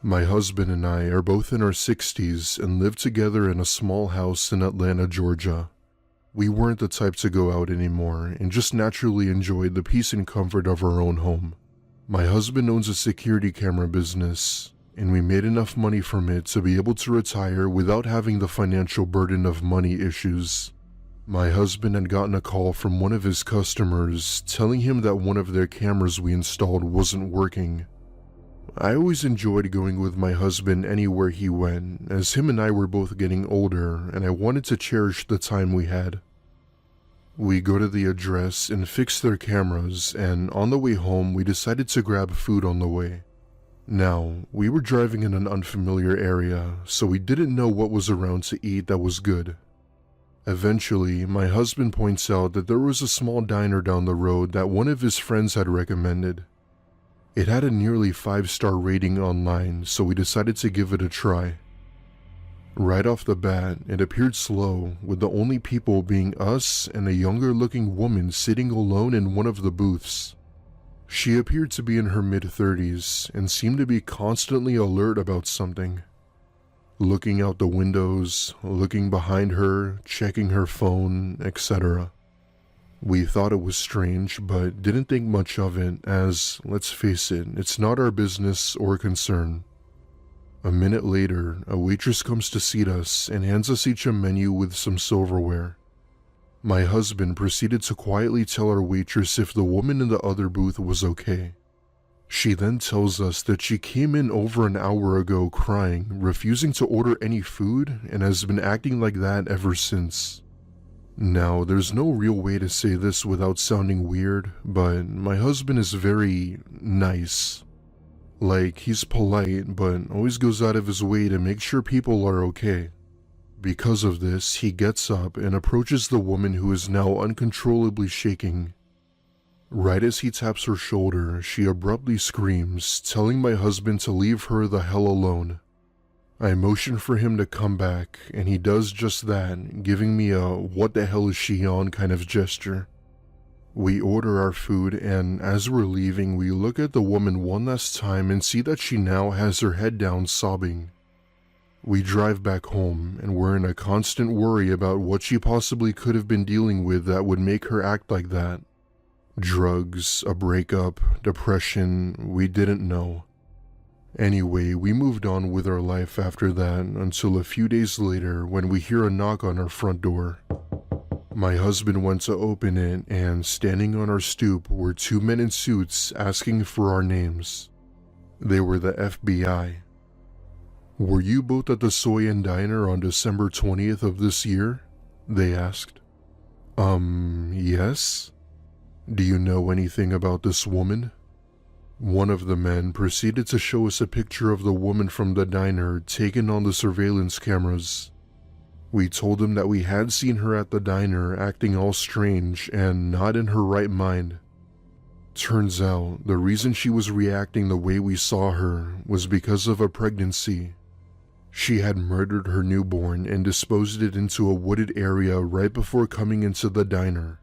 My husband and I are both in our 60s and live together in a small house in Atlanta, Georgia. We weren't the type to go out anymore and just naturally enjoyed the peace and comfort of our own home. My husband owns a security camera business, and we made enough money from it to be able to retire without having the financial burden of money issues. My husband had gotten a call from one of his customers telling him that one of their cameras we installed wasn't working. I always enjoyed going with my husband anywhere he went, as him and I were both getting older and I wanted to cherish the time we had. We go to the address and fix their cameras, and on the way home we decided to grab food on the way. Now, we were driving in an unfamiliar area, so we didn't know what was around to eat that was good. Eventually, my husband points out that there was a small diner down the road that one of his friends had recommended. It had a nearly 5-star rating online, so we decided to give it a try. Right off the bat, it appeared slow, with the only people being us and a younger-looking woman sitting alone in one of the booths. She appeared to be in her mid-30s and seemed to be constantly alert about something. Looking out the windows, looking behind her, checking her phone, etc. We thought it was strange, but didn't think much of it as, let's face it, it's not our business or concern. A minute later, a waitress comes to seat us and hands us each a menu with some silverware. My husband proceeded to quietly tell our waitress if the woman in the other booth was okay. She then tells us that she came in over an hour ago crying, refusing to order any food, and has been acting like that ever since. Now, there's no real way to say this without sounding weird, but my husband is very nice. Like, he's polite, but always goes out of his way to make sure people are okay. Because of this, he gets up and approaches the woman who is now uncontrollably shaking. Right as he taps her shoulder, she abruptly screams, telling my husband to leave her the hell alone. I motion for him to come back, and he does just that, giving me a "what the hell is she on" kind of gesture. We order our food, and as we're leaving, we look at the woman one last time and see that she now has her head down sobbing. We drive back home, and we're in a constant worry about what she possibly could have been dealing with that would make her act like that. Drugs, a breakup, depression, we didn't know. Anyway, we moved on with our life after that until a few days later when we hear a knock on our front door. My husband went to open it, and standing on our stoop were 2 men in suits asking for our names. They were the FBI. "Were you both at the Soy and Diner on December 20th of this year?" they asked. Yes. "Do you know anything about this woman?" One of the men proceeded to show us a picture of the woman from the diner taken on the surveillance cameras. We told him that we had seen her at the diner acting all strange and not in her right mind. Turns out, the reason she was reacting the way we saw her was because of a pregnancy. She had murdered her newborn and disposed it into a wooded area right before coming into the diner.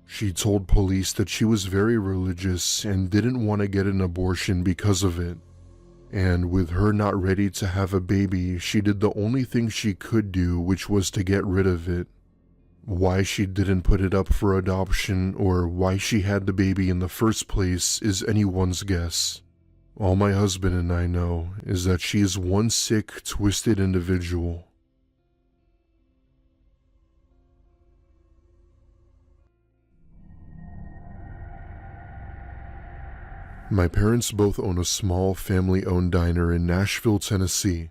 She told police that she was very religious and didn't want to get an abortion because of it. And with her not ready to have a baby, she did the only thing she could do, which was to get rid of it. Why she didn't put it up for adoption or why she had the baby in the first place is anyone's guess. All my husband and I know is that she is one sick, twisted individual. My parents both own a small family-owned diner in Nashville, Tennessee.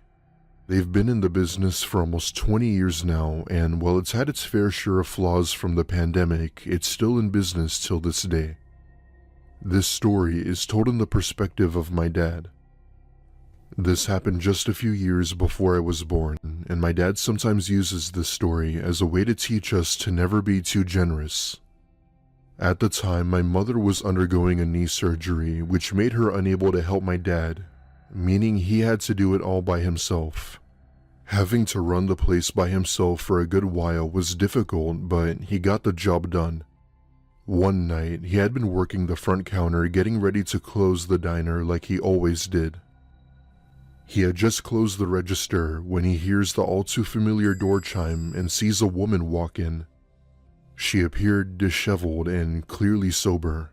They've been in the business for almost 20 years now, and while it's had its fair share of flaws from the pandemic, it's still in business till this day. This story is told in the perspective of my dad. This happened just a few years before I was born, and my dad sometimes uses this story as a way to teach us to never be too generous. At the time, my mother was undergoing a knee surgery, which made her unable to help my dad, meaning he had to do it all by himself. Having to run the place by himself for a good while was difficult, but he got the job done. One night, he had been working the front counter getting ready to close the diner like he always did. He had just closed the register when he hears the all too familiar door chime and sees a woman walk in. She appeared disheveled and clearly sober.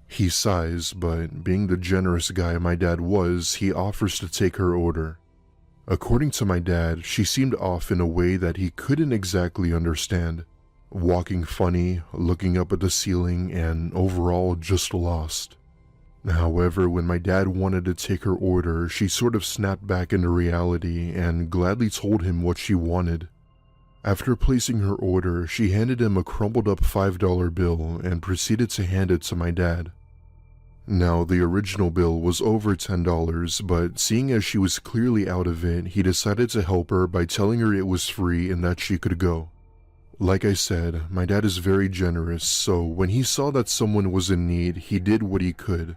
He sighs, but being the generous guy my dad was, he offers to take her order. According to my dad, she seemed off in a way that he couldn't exactly understand, walking funny, looking up at the ceiling, and overall just lost. However, when my dad wanted to take her order, she sort of snapped back into reality and gladly told him what she wanted. After placing her order, she handed him a crumpled up $5 bill and proceeded to hand it to my dad. Now, the original bill was over $10, but seeing as she was clearly out of it, he decided to help her by telling her it was free and that she could go. Like I said, my dad is very generous, so when he saw that someone was in need, he did what he could.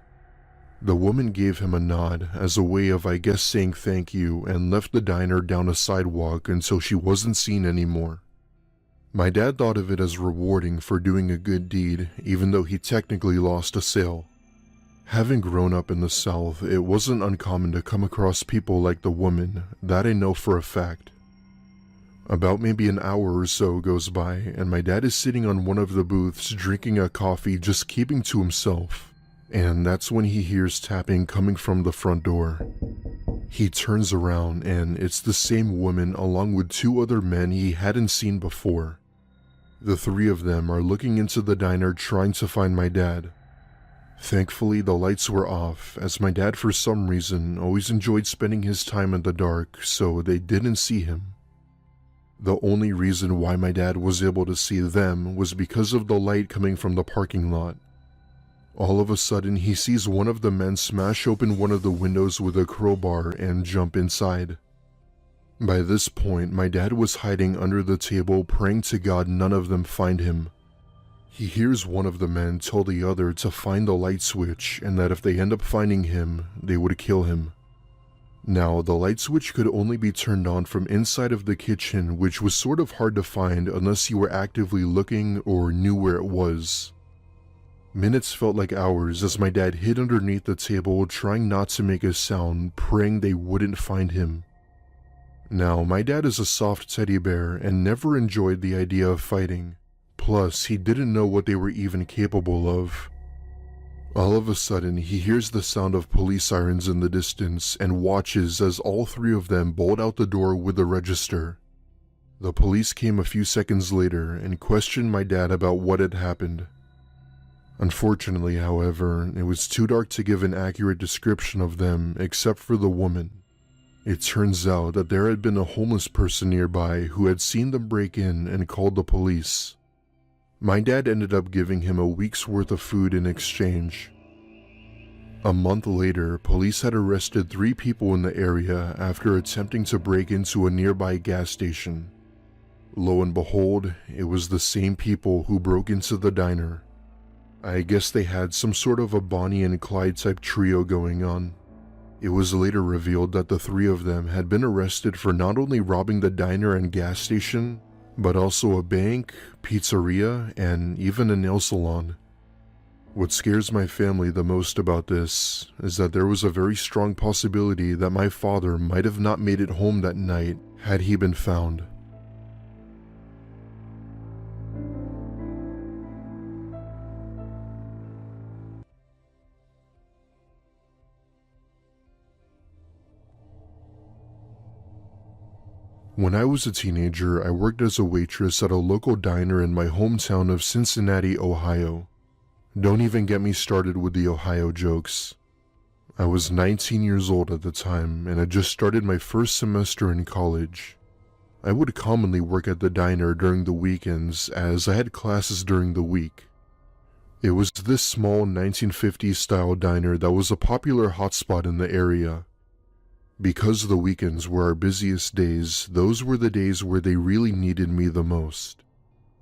The woman gave him a nod as a way of, I guess, saying thank you and left the diner down a sidewalk until she wasn't seen anymore. My dad thought of it as rewarding for doing a good deed, even though he technically lost a sale. Having grown up in the South, it wasn't uncommon to come across people like the woman, that I know for a fact. About maybe an hour or so goes by, and my dad is sitting on one of the booths drinking a coffee, just keeping to himself. And that's when he hears tapping coming from the front door. He turns around and it's the same woman along with two other men he hadn't seen before. The three of them are looking into the diner trying to find my dad. Thankfully, the lights were off, as my dad for some reason always enjoyed spending his time in the dark, so they didn't see him. The only reason why my dad was able to see them was because of the light coming from the parking lot. All of a sudden, he sees one of the men smash open one of the windows with a crowbar and jump inside. By this point, my dad was hiding under the table praying to God none of them find him. He hears one of the men tell the other to find the light switch and that if they end up finding him, they would kill him. Now, the light switch could only be turned on from inside of the kitchen, which was sort of hard to find unless you were actively looking or knew where it was. Minutes felt like hours as my dad hid underneath the table trying not to make a sound, praying they wouldn't find him. Now, my dad is a soft teddy bear and never enjoyed the idea of fighting. Plus, he didn't know what they were even capable of. All of a sudden, he hears the sound of police sirens in the distance and watches as all three of them bolt out the door with the register. The police came a few seconds later and questioned my dad about what had happened. Unfortunately, however, it was too dark to give an accurate description of them except for the woman. It turns out that there had been a homeless person nearby who had seen them break in and called the police. My dad ended up giving him a week's worth of food in exchange. A month later, police had arrested 3 people in the area after attempting to break into a nearby gas station. Lo and behold, it was the same people who broke into the diner. I guess they had some sort of a Bonnie and Clyde type trio going on. It was later revealed that the 3 of them had been arrested for not only robbing the diner and gas station, but also a bank, pizzeria, and even a nail salon. What scares my family the most about this is that there was a very strong possibility that my father might have not made it home that night had he been found. When I was a teenager, I worked as a waitress at a local diner in my hometown of Cincinnati, Ohio. Don't even get me started with the Ohio jokes. I was 19 years old at the time and had just started my first semester in college. I would commonly work at the diner during the weekends as I had classes during the week. It was this small 1950s style diner that was a popular hotspot in the area. Because the weekends were our busiest days, those were the days where they really needed me the most.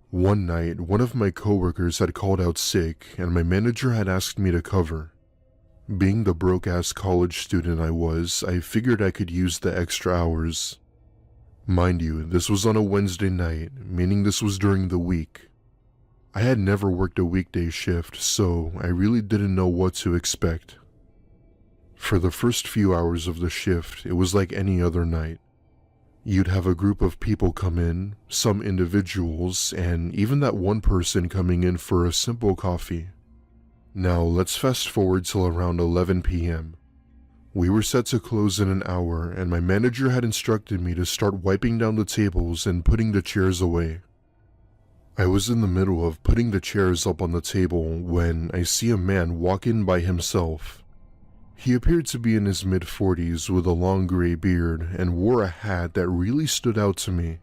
One night, one of my coworkers had called out sick and my manager had asked me to cover. Being the broke-ass college student I was, I figured I could use the extra hours. Mind you, this was on a Wednesday night, meaning this was during the week. I had never worked a weekday shift, so I really didn't know what to expect. For the first few hours of the shift, it was like any other night. You'd have a group of people come in, some individuals, and even that one person coming in for a simple coffee. Now, let's fast forward till around 11 p.m. We were set to close in an hour, and my manager had instructed me to start wiping down the tables and putting the chairs away. I was in the middle of putting the chairs up on the table when I see a man walk in by himself. He appeared to be in his mid-40s with a long gray beard and wore a hat that really stood out to me.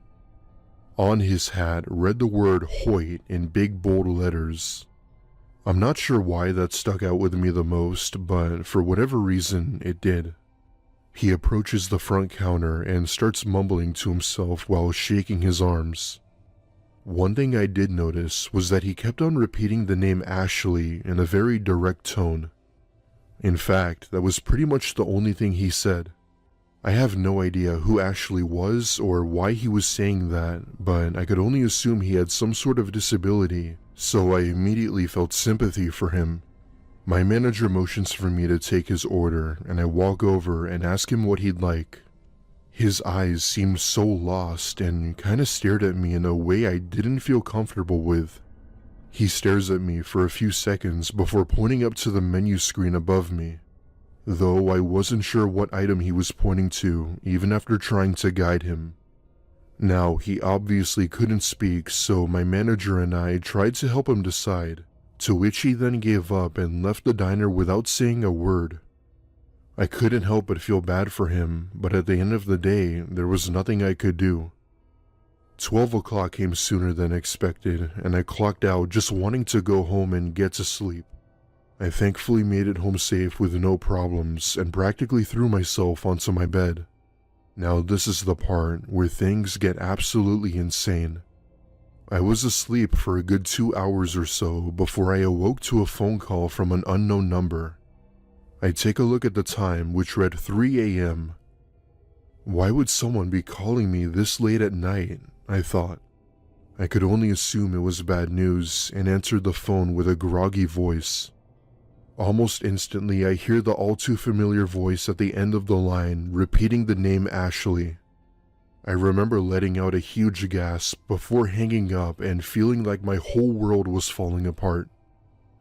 On his hat read the word Hoyt in big bold letters. I'm not sure why that stuck out with me the most, but for whatever reason, it did. He approaches the front counter and starts mumbling to himself while shaking his arms. One thing I did notice was that he kept on repeating the name Ashley in a very direct tone. In fact, that was pretty much the only thing he said. I have no idea who Ashley was or why he was saying that, but I could only assume he had some sort of disability, so I immediately felt sympathy for him. My manager motions for me to take his order, and I walk over and ask him what he'd like. His eyes seemed so lost and kinda stared at me in a way I didn't feel comfortable with. He stares at me for a few seconds before pointing up to the menu screen above me, though I wasn't sure what item he was pointing to even after trying to guide him. Now, he obviously couldn't speak, so my manager and I tried to help him decide, to which he then gave up and left the diner without saying a word. I couldn't help but feel bad for him, but at the end of the day, there was nothing I could do. 12 o'clock came sooner than expected, and I clocked out just wanting to go home and get to sleep. I thankfully made it home safe with no problems and practically threw myself onto my bed. Now this is the part where things get absolutely insane. I was asleep for a good 2 hours or so before I awoke to a phone call from an unknown number. I take a look at the time, which read 3 a.m. Why would someone be calling me this late at night? I thought. I could only assume it was bad news and answered the phone with a groggy voice. Almost instantly, I hear the all too familiar voice at the end of the line repeating the name Ashley. I remember letting out a huge gasp before hanging up and feeling like my whole world was falling apart.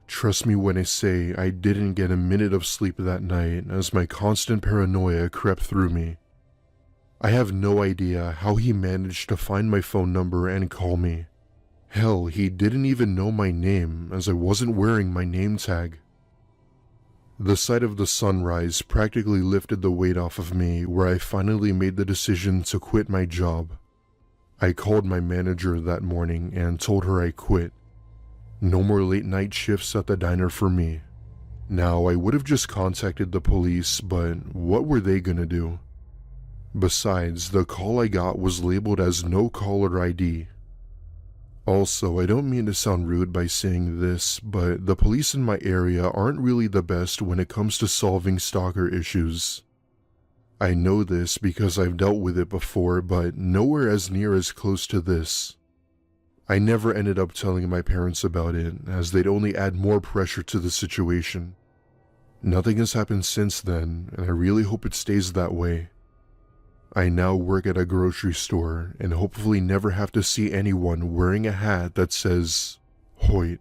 Trust me when I say I didn't get a minute of sleep that night as my constant paranoia crept through me. I have no idea how he managed to find my phone number and call me. Hell, he didn't even know my name as I wasn't wearing my name tag. The sight of the sunrise practically lifted the weight off of me, where I finally made the decision to quit my job. I called my manager that morning and told her I quit. No more late night shifts at the diner for me. Now, I would have just contacted the police, but what were they gonna do? Besides, the call I got was labeled as no caller ID. Also, I don't mean to sound rude by saying this, but the police in my area aren't really the best when it comes to solving stalker issues. I know this because I've dealt with it before, but nowhere as near as close to this. I never ended up telling my parents about it, as they'd only add more pressure to the situation. Nothing has happened since then, and I really hope it stays that way. I now work at a grocery store and hopefully never have to see anyone wearing a hat that says Hoyt.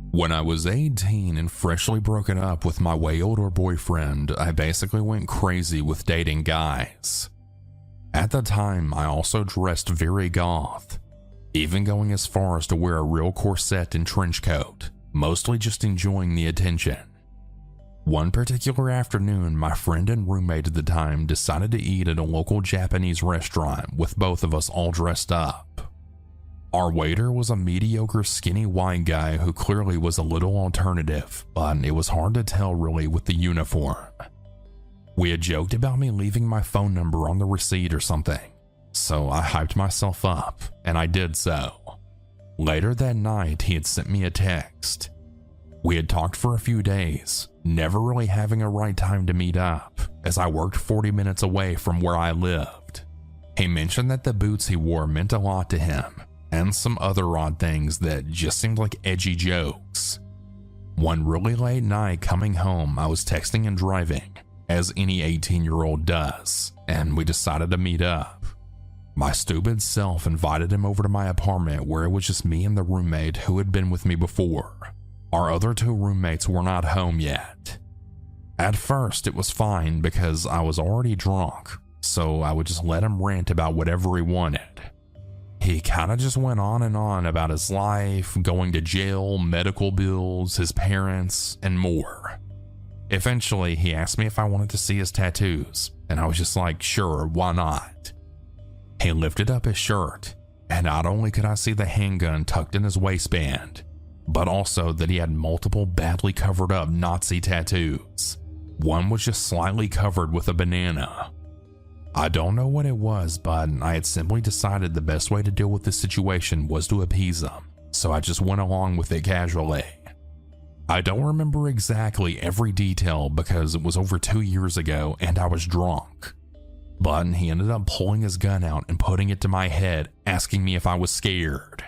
When I was 18 and freshly broken up with my way older boyfriend, I basically went crazy with dating guys. At the time, I also dressed very goth, even going as far as to wear a real corset and trench coat, mostly just enjoying the attention. One particular afternoon, my friend and roommate at the time decided to eat at a local Japanese restaurant with both of us all dressed up. Our waiter was a mediocre skinny white guy who clearly was a little alternative, but it was hard to tell really with the uniform. We had joked about me leaving my phone number on the receipt or something, so I hyped myself up, and I did so. Later that night, he had sent me a text. We had talked for a few days, never really having a right time to meet up, as I worked 40 minutes away from where I lived. He mentioned that the boots he wore meant a lot to him, and some other odd things that just seemed like edgy jokes. One really late night coming home, I was texting and driving, as any 18-year-old does, and we decided to meet up. My stupid self invited him over to my apartment where it was just me and the roommate who had been with me before. Our other two roommates were not home yet. At first, it was fine because I was already drunk, so I would just let him rant about whatever he wanted. He kind of just went on and on about his life, going to jail, medical bills, his parents, and more. Eventually, he asked me if I wanted to see his tattoos, and I was just like, sure, why not? He lifted up his shirt, and not only could I see the handgun tucked in his waistband, but also that he had multiple badly covered up Nazi tattoos. One was just slightly covered with a banana. I don't know what it was, but I had simply decided the best way to deal with this situation was to appease him, so I just went along with it casually. I don't remember exactly every detail because it was over 2 years ago and I was drunk. But he ended up pulling his gun out and putting it to my head, asking me if I was scared.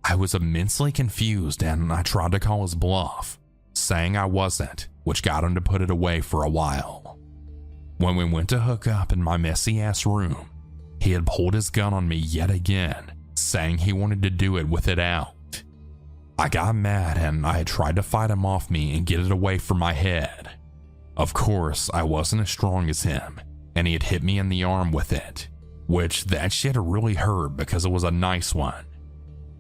I was immensely confused and I tried to call his bluff, saying I wasn't, which got him to put it away for a while. When we went to hook up in my messy ass room, he had pulled his gun on me yet again, saying he wanted to do it with it out. I got mad and I tried to fight him off me and get it away from my head. Of course, I wasn't as strong as him, and he had hit me in the arm with it, which that shit really hurt because it was a nice one.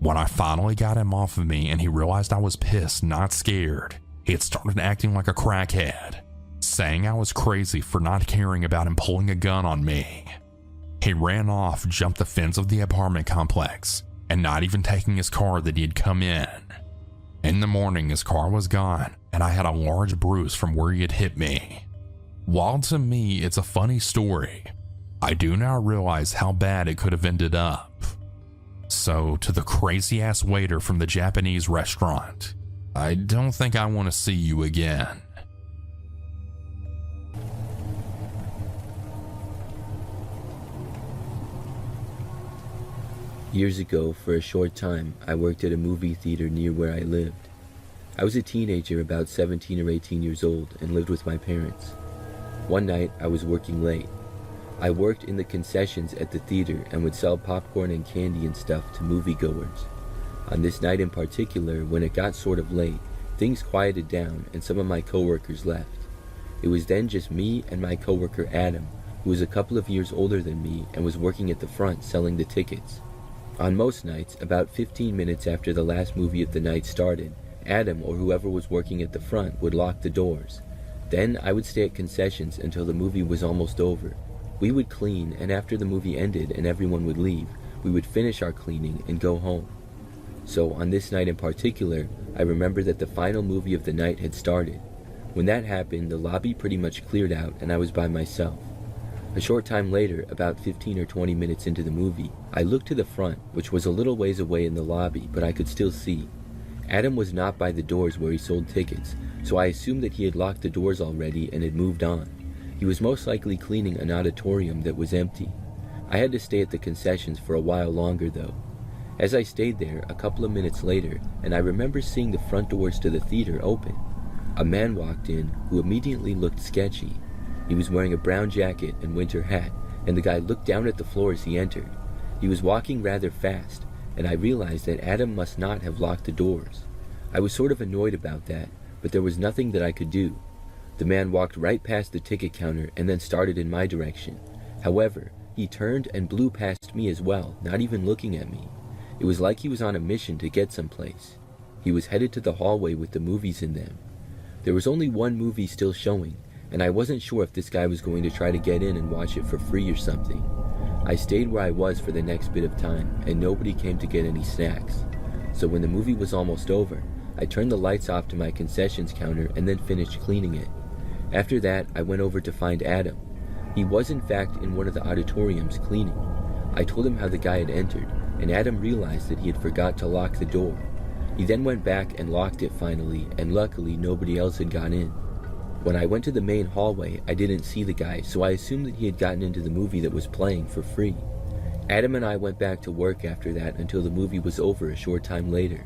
When I finally got him off of me and he realized I was pissed, not scared, he had started acting like a crackhead, saying I was crazy for not caring about him pulling a gun on me. He ran off, jumped the fence of the apartment complex, and not even taking his car that he had come in. In the morning, his car was gone, and I had a large bruise from where he had hit me. While to me it's a funny story, I do now realize how bad it could have ended up. So to the crazy ass waiter from the Japanese restaurant, I don't think I want to see you again. Years ago, for a short time, I worked at a movie theater near where I lived. I was a teenager, about 17 or 18 years old, and lived with my parents. One night, I was working late. I worked in the concessions at the theater and would sell popcorn and candy and stuff to moviegoers. On this night in particular, when it got sort of late, things quieted down and some of my coworkers left. It was then just me and my coworker Adam, who was a couple of years older than me and was working at the front selling the tickets. On most nights, about 15 minutes after the last movie of the night started, Adam or whoever was working at the front would lock the doors. Then I would stay at concessions until the movie was almost over. We would clean, and after the movie ended and everyone would leave, we would finish our cleaning and go home. So on this night in particular, I remember that the final movie of the night had started. When that happened, the lobby pretty much cleared out and I was by myself. A short time later, about 15 or 20 minutes into the movie, I looked to the front, which was a little ways away in the lobby, but I could still see. Adam was not by the doors where he sold tickets, so I assumed that he had locked the doors already and had moved on. He was most likely cleaning an auditorium that was empty. I had to stay at the concessions for a while longer though. As I stayed there, a couple of minutes later, and I remember seeing the front doors to the theater open. A man walked in who immediately looked sketchy. He was wearing a brown jacket and winter hat, and the guy looked down at the floor as he entered. He was walking rather fast, and I realized that Adam must not have locked the doors. I was sort of annoyed about that, but there was nothing that I could do. The man walked right past the ticket counter and then started in my direction. However, he turned and blew past me as well, not even looking at me. It was like he was on a mission to get someplace. He was headed to the hallway with the movies in them. There was only one movie still showing, and I wasn't sure if this guy was going to try to get in and watch it for free or something. I stayed where I was for the next bit of time, and nobody came to get any snacks. So when the movie was almost over, I turned the lights off to my concessions counter and then finished cleaning it. After that, I went over to find Adam. He was in fact in one of the auditoriums cleaning. I told him how the guy had entered, and Adam realized that he had forgot to lock the door. He then went back and locked it finally, and luckily nobody else had gone in. When I went to the main hallway, I didn't see the guy, so I assumed that he had gotten into the movie that was playing for free. Adam and I went back to work after that until the movie was over a short time later.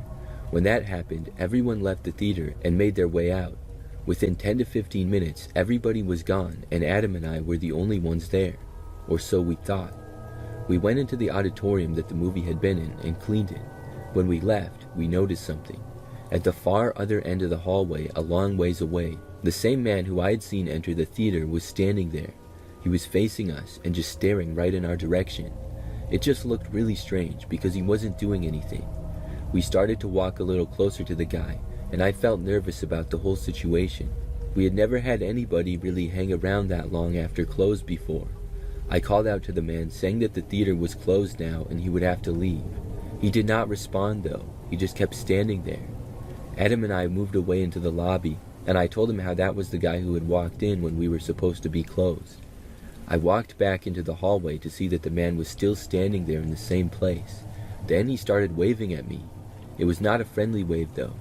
When that happened, everyone left the theater and made their way out. Within 10 to 15 minutes, everybody was gone and Adam and I were the only ones there, or so we thought. We went into the auditorium that the movie had been in and cleaned it. When we left, we noticed something. At the far other end of the hallway, a long ways away, the same man who I had seen enter the theater was standing there. He was facing us and just staring right in our direction. It just looked really strange because he wasn't doing anything. We started to walk a little closer to the guy, and I felt nervous about the whole situation. We had never had anybody really hang around that long after close before. I called out to the man saying that the theater was closed now and he would have to leave. He did not respond though, he just kept standing there. Adam and I moved away into the lobby, and I told him how that was the guy who had walked in when we were supposed to be closed. I walked back into the hallway to see that the man was still standing there in the same place. Then he started waving at me. It was not a friendly wave though.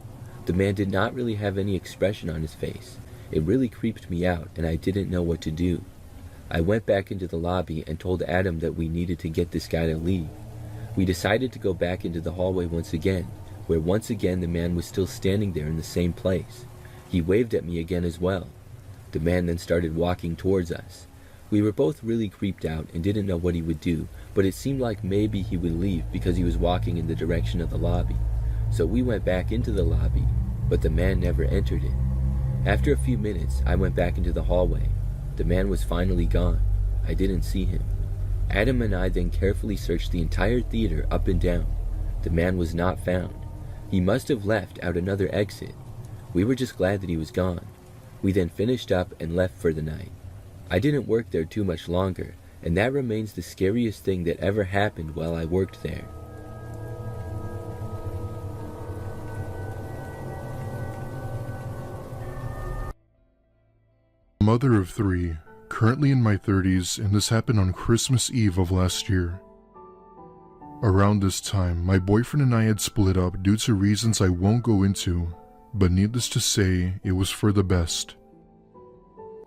The man did not really have any expression on his face. It really creeped me out and I didn't know what to do. I went back into the lobby and told Adam that we needed to get this guy to leave. We decided to go back into the hallway once again, where once again the man was still standing there in the same place. He waved at me again as well. The man then started walking towards us. We were both really creeped out and didn't know what he would do, but it seemed like maybe he would leave because he was walking in the direction of the lobby. So we went back into the lobby, but the man never entered it. After a few minutes, I went back into the hallway. The man was finally gone. I didn't see him. Adam and I then carefully searched the entire theater up and down. The man was not found. He must have left out another exit. We were just glad that he was gone. We then finished up and left for the night. I didn't work there too much longer, and that remains the scariest thing that ever happened while I worked there. Mother of three, currently in my 30s, and this happened on Christmas Eve of last year. Around this time, my boyfriend and I had split up due to reasons I won't go into, but needless to say, it was for the best.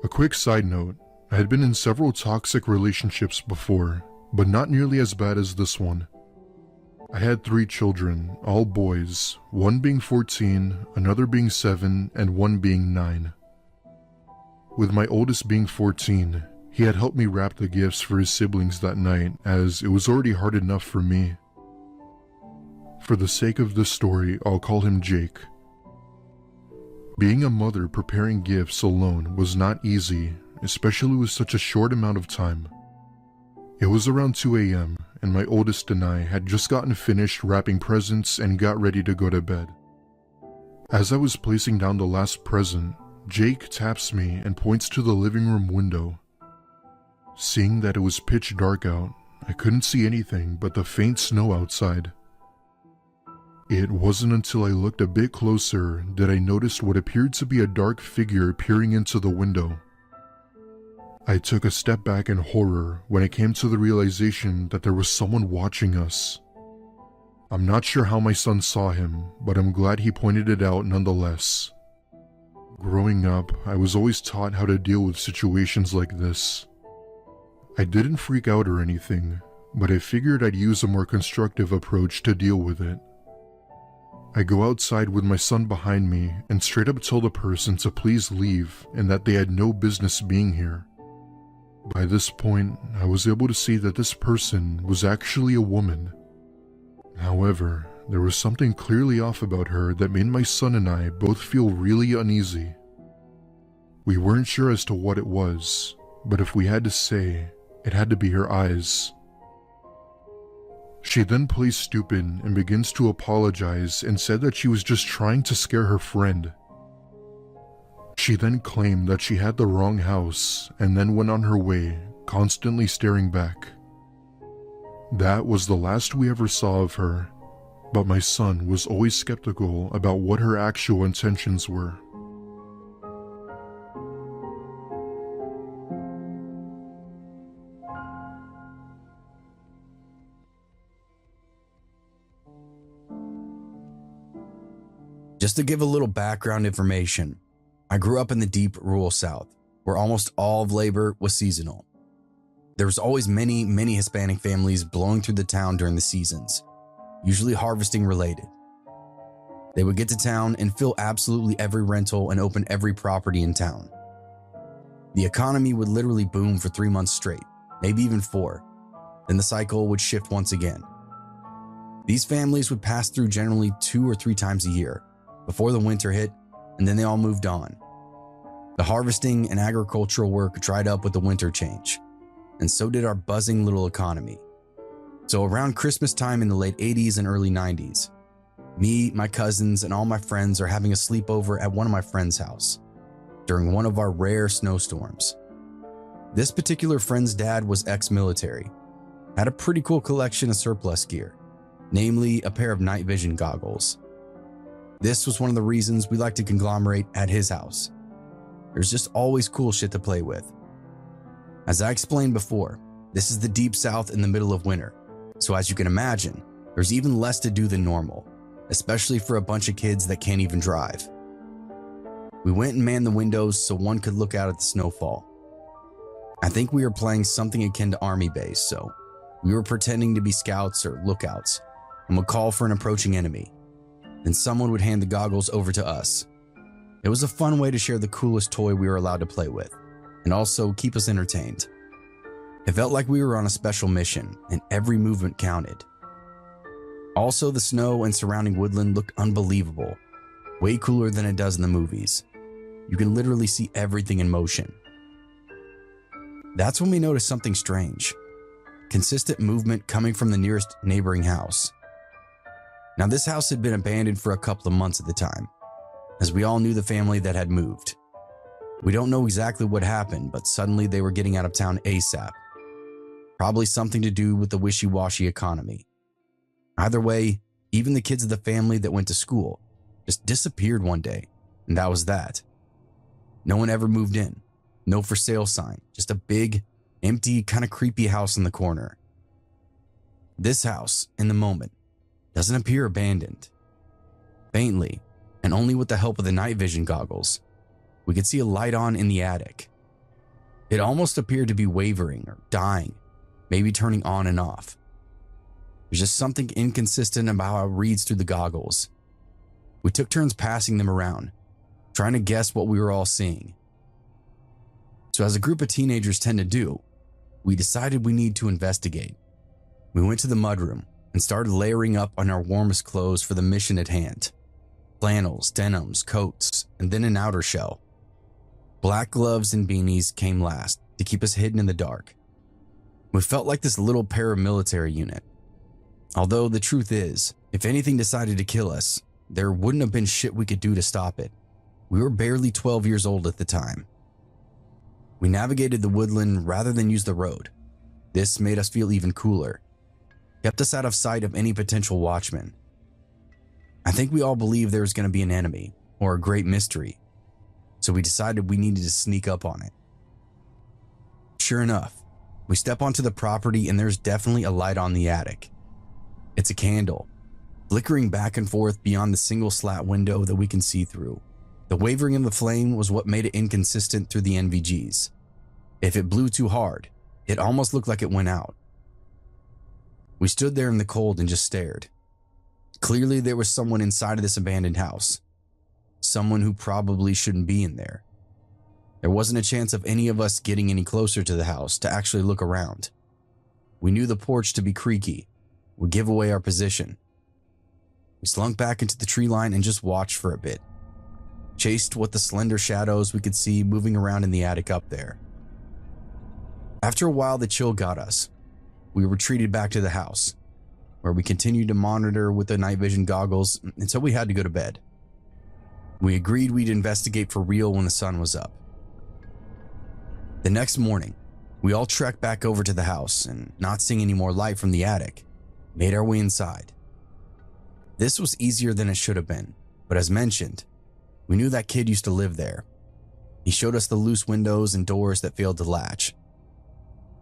A quick side note, I had been in several toxic relationships before, but not nearly as bad as this one. I had 3 children, all boys, one being 14, another being 7, and one being 9. With my oldest being 14, he had helped me wrap the gifts for his siblings that night, as it was already hard enough for me. For the sake of this story, I'll call him Jake. Being a mother preparing gifts alone was not easy, especially with such a short amount of time. It was around 2 a.m., and my oldest and I had just gotten finished wrapping presents and got ready to go to bed. As I was placing down the last present, Jake taps me and points to the living room window. Seeing that it was pitch dark out, I couldn't see anything but the faint snow outside. It wasn't until I looked a bit closer that I noticed what appeared to be a dark figure peering into the window. I took a step back in horror when I came to the realization that there was someone watching us. I'm not sure how my son saw him, but I'm glad he pointed it out nonetheless. Growing up, I was always taught how to deal with situations like this. I didn't freak out or anything, but I figured I'd use a more constructive approach to deal with it. I go outside with my son behind me and straight up tell the person to please leave and that they had no business being here. By this point, I was able to see that this person was actually a woman. However, there was something clearly off about her that made my son and I both feel really uneasy. We weren't sure as to what it was, but if we had to say, it had to be her eyes. She then plays stupid and begins to apologize and said that she was just trying to scare her friend. She then claimed that she had the wrong house and then went on her way, constantly staring back. That was the last we ever saw of her, but my son was always skeptical about what her actual intentions were. Just to give a little background information, I grew up in the deep rural South, where almost all of labor was seasonal. There was always many Hispanic families blowing through the town during the seasons, usually harvesting related. They would get to town and fill absolutely every rental and open every property in town. The economy would literally boom for 3 months straight, maybe even 4. Then the cycle would shift once again. These families would pass through generally 2 or 3 times a year before the winter hit, and then they all moved on. The harvesting and agricultural work dried up with the winter change, and so did our buzzing little economy. So around Christmas time in the late 80s and early 90s, me, my cousins, and all my friends are having a sleepover at one of my friends' house during one of our rare snowstorms. This particular friend's dad was ex-military, had a pretty cool collection of surplus gear, namely a pair of night vision goggles. This was one of the reasons we like to conglomerate at his house. There's just always cool shit to play with. As I explained before, this is the deep south in the middle of winter, so as you can imagine, there's even less to do than normal, especially for a bunch of kids that can't even drive. We went and manned the windows so one could look out at the snowfall. I think we were playing something akin to Army Base, so we were pretending to be scouts or lookouts and would call for an approaching enemy. Then someone would hand the goggles over to us. It was a fun way to share the coolest toy we were allowed to play with, and also keep us entertained. It felt like we were on a special mission, and every movement counted. Also, the snow and surrounding woodland looked unbelievable, way cooler than it does in the movies. You can literally see everything in motion. That's when we noticed something strange. Consistent movement coming from the nearest neighboring house. Now, this house had been abandoned for a couple of months at the time, as we all knew the family that had moved. We don't know exactly what happened, but suddenly they were getting out of town ASAP. Probably something to do with the wishy-washy economy. Either way, even the kids of the family that went to school just disappeared one day, and that was that. No one ever moved in. No for sale sign, just a big, empty, kind of creepy house in the corner. This house, in the moment, doesn't appear abandoned. Faintly, and only with the help of the night vision goggles, we could see a light on in the attic. It almost appeared to be wavering or dying, maybe turning on and off. There's just something inconsistent about how it reads through the goggles. We took turns passing them around, trying to guess what we were all seeing. So as a group of teenagers tend to do, we decided we need to investigate. We went to the mudroom and started layering up on our warmest clothes for the mission at hand. Flannels, denims, coats, and then an outer shell. Black gloves and beanies came last to keep us hidden in the dark. We felt like this little paramilitary unit. Although the truth is, if anything decided to kill us, there wouldn't have been shit we could do to stop it. We were barely 12 years old at the time. We navigated the woodland rather than use the road. This made us feel even cooler. Kept us out of sight of any potential watchmen. I think we all believed there was going to be an enemy or a great mystery, so we decided we needed to sneak up on it. Sure enough, we step onto the property and there's definitely a light on the attic. It's a candle, flickering back and forth beyond the single slat window that we can see through. The wavering of the flame was what made it inconsistent through the NVGs. If it blew too hard, it almost looked like it went out. We stood there in the cold and just stared. Clearly there was someone inside of this abandoned house. Someone who probably shouldn't be in there. There wasn't a chance of any of us getting any closer to the house to actually look around. We knew the porch to be creaky, would give away our position. We slunk back into the tree line and just watched for a bit. Chased what the slender shadows we could see moving around in the attic up there. After a while, the chill got us. We retreated back to the house, where we continued to monitor with the night vision goggles until we had to go to bed. We agreed we'd investigate for real when the sun was up. The next morning, we all trekked back over to the house and, not seeing any more light from the attic, made our way inside. This was easier than it should have been, but as mentioned, we knew that kid used to live there. He showed us the loose windows and doors that failed to latch.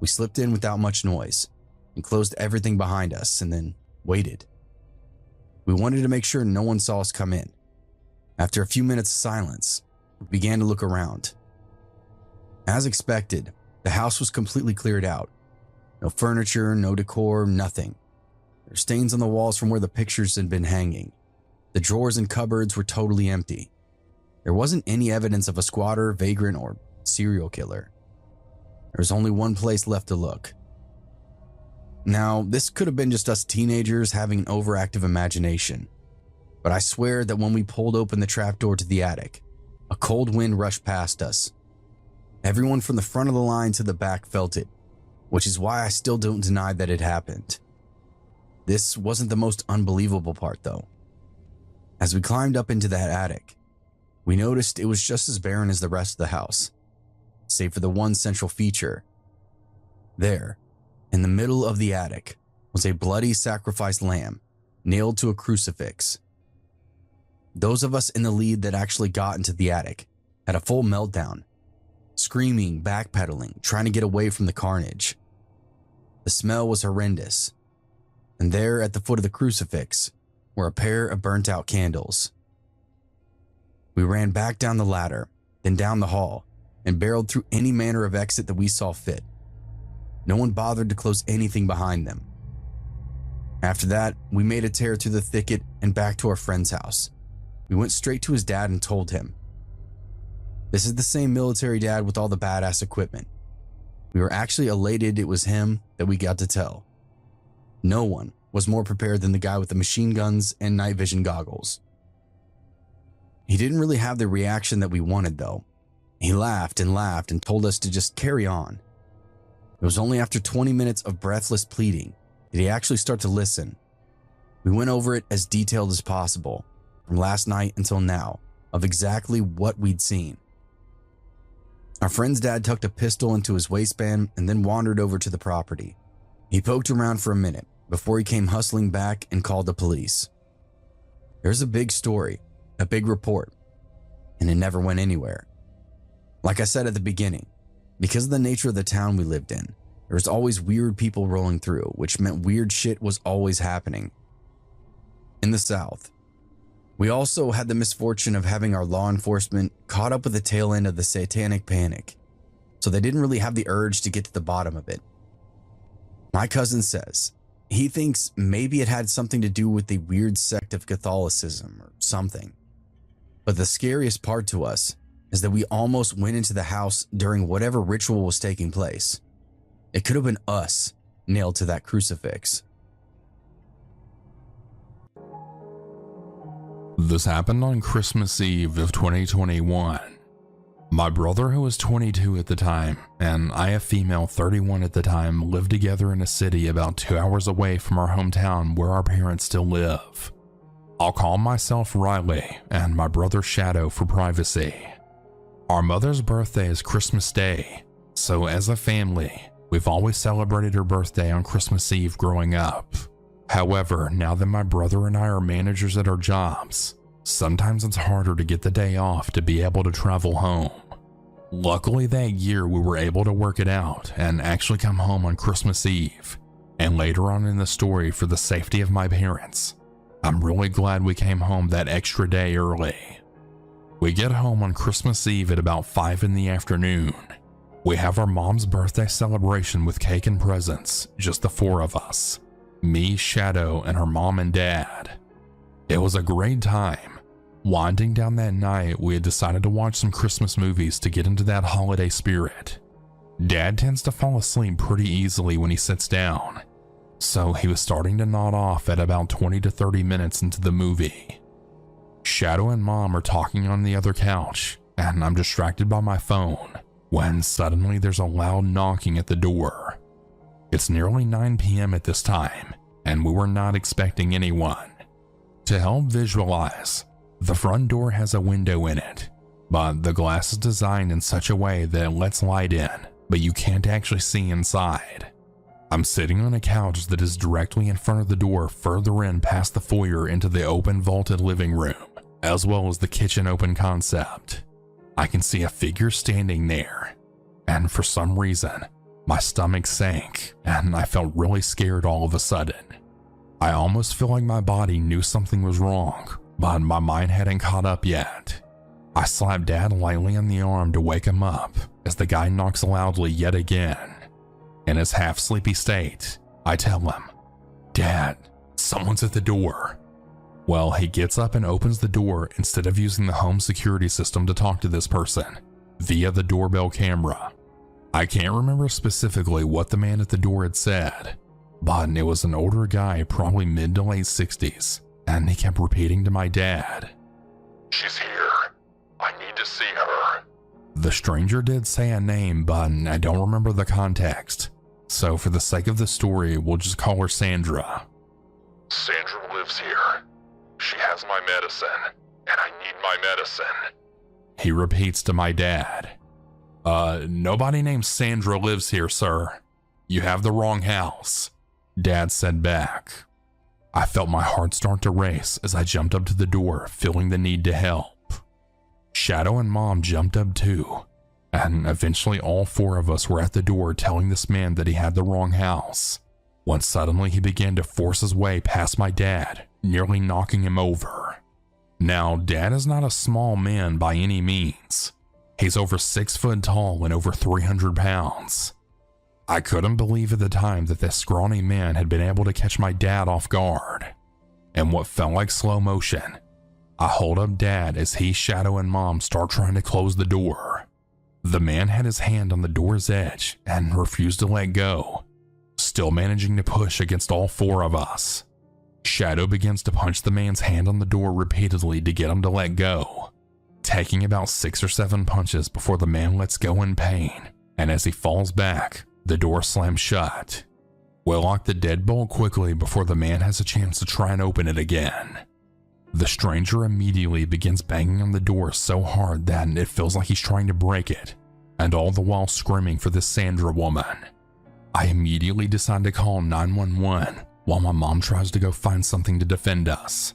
We slipped in without much noise and closed everything behind us and then waited. We wanted to make sure no one saw us come in. After a few minutes of silence, we began to look around. As expected, the house was completely cleared out. No furniture, no decor, nothing. There were stains on the walls from where the pictures had been hanging. The drawers and cupboards were totally empty. There wasn't any evidence of a squatter, vagrant, or serial killer. There was only one place left to look. Now, this could have been just us teenagers having an overactive imagination, but I swear that when we pulled open the trapdoor to the attic, a cold wind rushed past us. Everyone from the front of the line to the back felt it, which is why I still don't deny that it happened. This wasn't the most unbelievable part, though. As we climbed up into that attic, we noticed it was just as barren as the rest of the house, save for the one central feature. There, in the middle of the attic, was a bloody sacrificed lamb nailed to a crucifix. Those of us in the lead that actually got into the attic had a full meltdown, screaming, backpedaling, trying to get away from the carnage. The smell was horrendous, and there at the foot of the crucifix were a pair of burnt out candles. We ran back down the ladder, then down the hall, and barreled through any manner of exit that we saw fit. No one bothered to close anything behind them. After that, we made a tear through the thicket and back to our friend's house. We went straight to his dad and told him. This is the same military dad with all the badass equipment. We were actually elated it was him that we got to tell. No one was more prepared than the guy with the machine guns and night vision goggles. He didn't really have the reaction that we wanted, though. He laughed and told us to just carry on. It was only after 20 minutes of breathless pleading did he actually start to listen. We went over it as detailed as possible, from last night until now, of exactly what we'd seen. Our friend's dad tucked a pistol into his waistband and then wandered over to the property. He poked around for a minute before he came hustling back and called the police. There's a big story, a big report, and it never went anywhere. Like I said at the beginning, because of the nature of the town we lived in, there was always weird people rolling through, which meant weird shit was always happening. In the South, we also had the misfortune of having our law enforcement caught up with the tail end of the satanic panic, so they didn't really have the urge to get to the bottom of it. My cousin says he thinks maybe it had something to do with the weird sect of Catholicism or something. But the scariest part to us is that we almost went into the house during whatever ritual was taking place. It could have been us nailed to that crucifix. This happened on Christmas Eve of 2021. My brother, who was 22 at the time, and I, a female 31 at the time, lived together in a city about 2 hours away from our hometown where our parents still live. I'll call myself Riley and my brother Shadow for privacy. Our mother's birthday is Christmas Day, so as a family, we've always celebrated her birthday on Christmas Eve growing up. However, now that my brother and I are managers at our jobs, sometimes it's harder to get the day off to be able to travel home. Luckily that year we were able to work it out and actually come home on Christmas Eve, and later on in the story, for the safety of my parents, I'm really glad we came home that extra day early. We get home on Christmas Eve at about 5 in the afternoon. We have our mom's birthday celebration with cake and presents, just the 4 of us. Me, Shadow, and her mom and dad. It was a great time. Winding down that night, we had decided to watch some Christmas movies to get into that holiday spirit. Dad tends to fall asleep pretty easily when he sits down, so he was starting to nod off at about 20 to 30 minutes into the movie. Shadow and Mom are talking on the other couch, and I'm distracted by my phone, when suddenly there's a loud knocking at the door. It's nearly 9 p.m. at this time, and we were not expecting anyone. To help visualize, the front door has a window in it, but the glass is designed in such a way that it lets light in, but you can't actually see inside. I'm sitting on a couch that is directly in front of the door, further in past the foyer into the open vaulted living room, as well as the kitchen open concept. I can see a figure standing there, and for some reason, my stomach sank and I felt really scared all of a sudden. I almost feel like my body knew something was wrong, but my mind hadn't caught up yet. I slap Dad lightly on the arm to wake him up as the guy knocks loudly yet again. In his half-sleepy state, I tell him, "Dad, someone's at the door." Well, he gets up and opens the door instead of using the home security system to talk to this person via the doorbell camera. I can't remember specifically what the man at the door had said, but it was an older guy, probably mid to late 60s, and he kept repeating to my dad, She's here. I need to see her. The stranger did say a name, but I don't remember the context, so for the sake of the story, we'll just call her Sandra. Sandra lives here. She has my medicine, and I need my medicine. He repeats to my dad, nobody named Sandra lives here, sir. You have the wrong house, Dad said back. I felt my heart start to race as I jumped up to the door, feeling the need to help. Shadow and Mom jumped up too, and eventually all four of us were at the door telling this man that he had the wrong house, when suddenly he began to force his way past my dad, nearly knocking him over. Now, Dad is not a small man by any means. He's over 6 foot tall and over 300 pounds. I couldn't believe at the time that this scrawny man had been able to catch my dad off guard. In what felt like slow motion, I hold up Dad as he, Shadow, and Mom start trying to close the door. The man had his hand on the door's edge and refused to let go, still managing to push against all four of us. Shadow begins to punch the man's hand on the door repeatedly to get him to let go, taking about 6 or 7 punches before the man lets go in pain, and as he falls back, the door slams shut. We'll lock the deadbolt quickly before the man has a chance to try and open it again. The stranger immediately begins banging on the door so hard that it feels like he's trying to break it, and all the while screaming for this Sandra woman. I immediately decide to call 911 while my mom tries to go find something to defend us.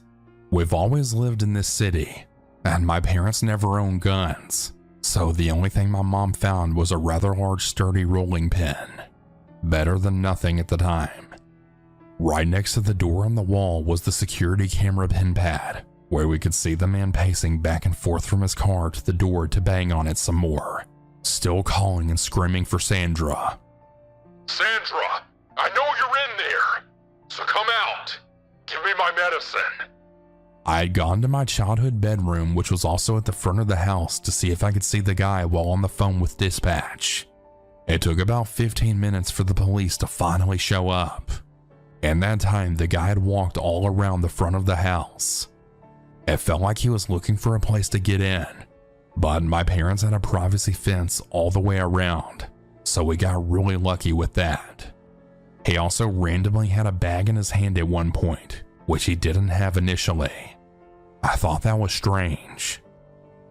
We've always lived in this city, and my parents never owned guns, so the only thing my mom found was a rather large sturdy rolling pin. Better than nothing at the time. Right next to the door on the wall was the security camera pin pad, where we could see the man pacing back and forth from his car to the door to bang on it some more, still calling and screaming for Sandra. Sandra, I know you're in there, so come out. Give me my medicine. I had gone to my childhood bedroom, which was also at the front of the house, to see if I could see the guy while on the phone with dispatch. It took about 15 minutes for the police to finally show up. In that time, the guy had walked all around the front of the house. It felt like he was looking for a place to get in, but my parents had a privacy fence all the way around, so we got really lucky with that. He also randomly had a bag in his hand at one point, which he didn't have initially. I thought that was strange.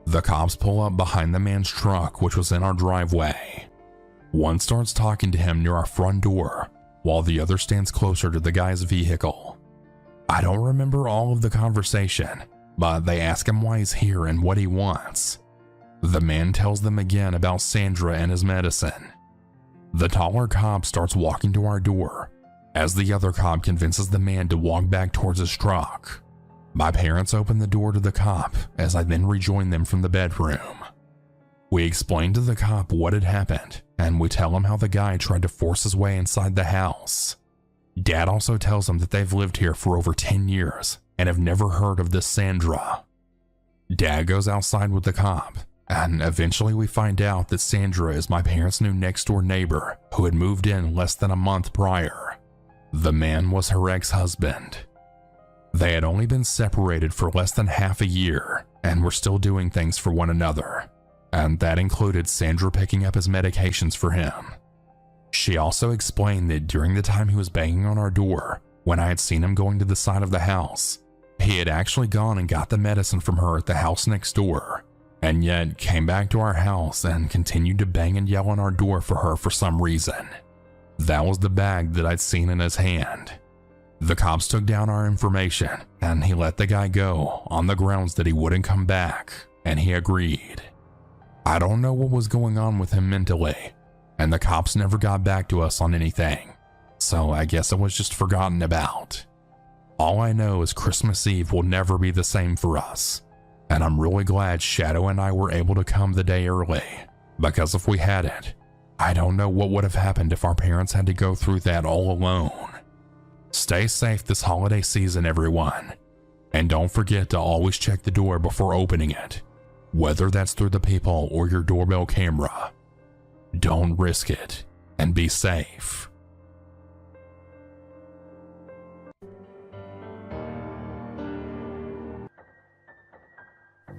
The cops pull up behind the man's truck, which was in our driveway. One starts talking to him near our front door, while the other stands closer to the guy's vehicle. I don't remember all of the conversation, but they ask him why he's here and what he wants. The man tells them again about Sandra and his medicine. The taller cop starts walking to our door, as the other cop convinces the man to walk back towards his truck. My parents open the door to the cop as I then rejoin them from the bedroom. We explain to the cop what had happened, and we tell him how the guy tried to force his way inside the house. Dad also tells him that they've lived here for over 10 years and have never heard of this Sandra. Dad goes outside with the cop, and eventually we find out that Sandra is my parents' new next-door neighbor who had moved in less than a month prior. The man was her ex-husband. They had only been separated for less than half a year and were still doing things for one another, and that included Sandra picking up his medications for him. She also explained that during the time he was banging on our door, when I had seen him going to the side of the house, he had actually gone and got the medicine from her at the house next door, and yet came back to our house and continued to bang and yell on our door for her for some reason. That was the bag that I'd seen in his hand. The cops took down our information, and he let the guy go on the grounds that he wouldn't come back, and he agreed. I don't know what was going on with him mentally, and the cops never got back to us on anything, so I guess it was just forgotten about. All I know is Christmas Eve will never be the same for us, and I'm really glad Shadow and I were able to come the day early, because if we hadn't, I don't know what would have happened if our parents had to go through that all alone. Stay safe this holiday season, everyone, And don't forget to always check the door before opening it, whether that's through the peephole or your doorbell camera. Don't risk it, and be safe.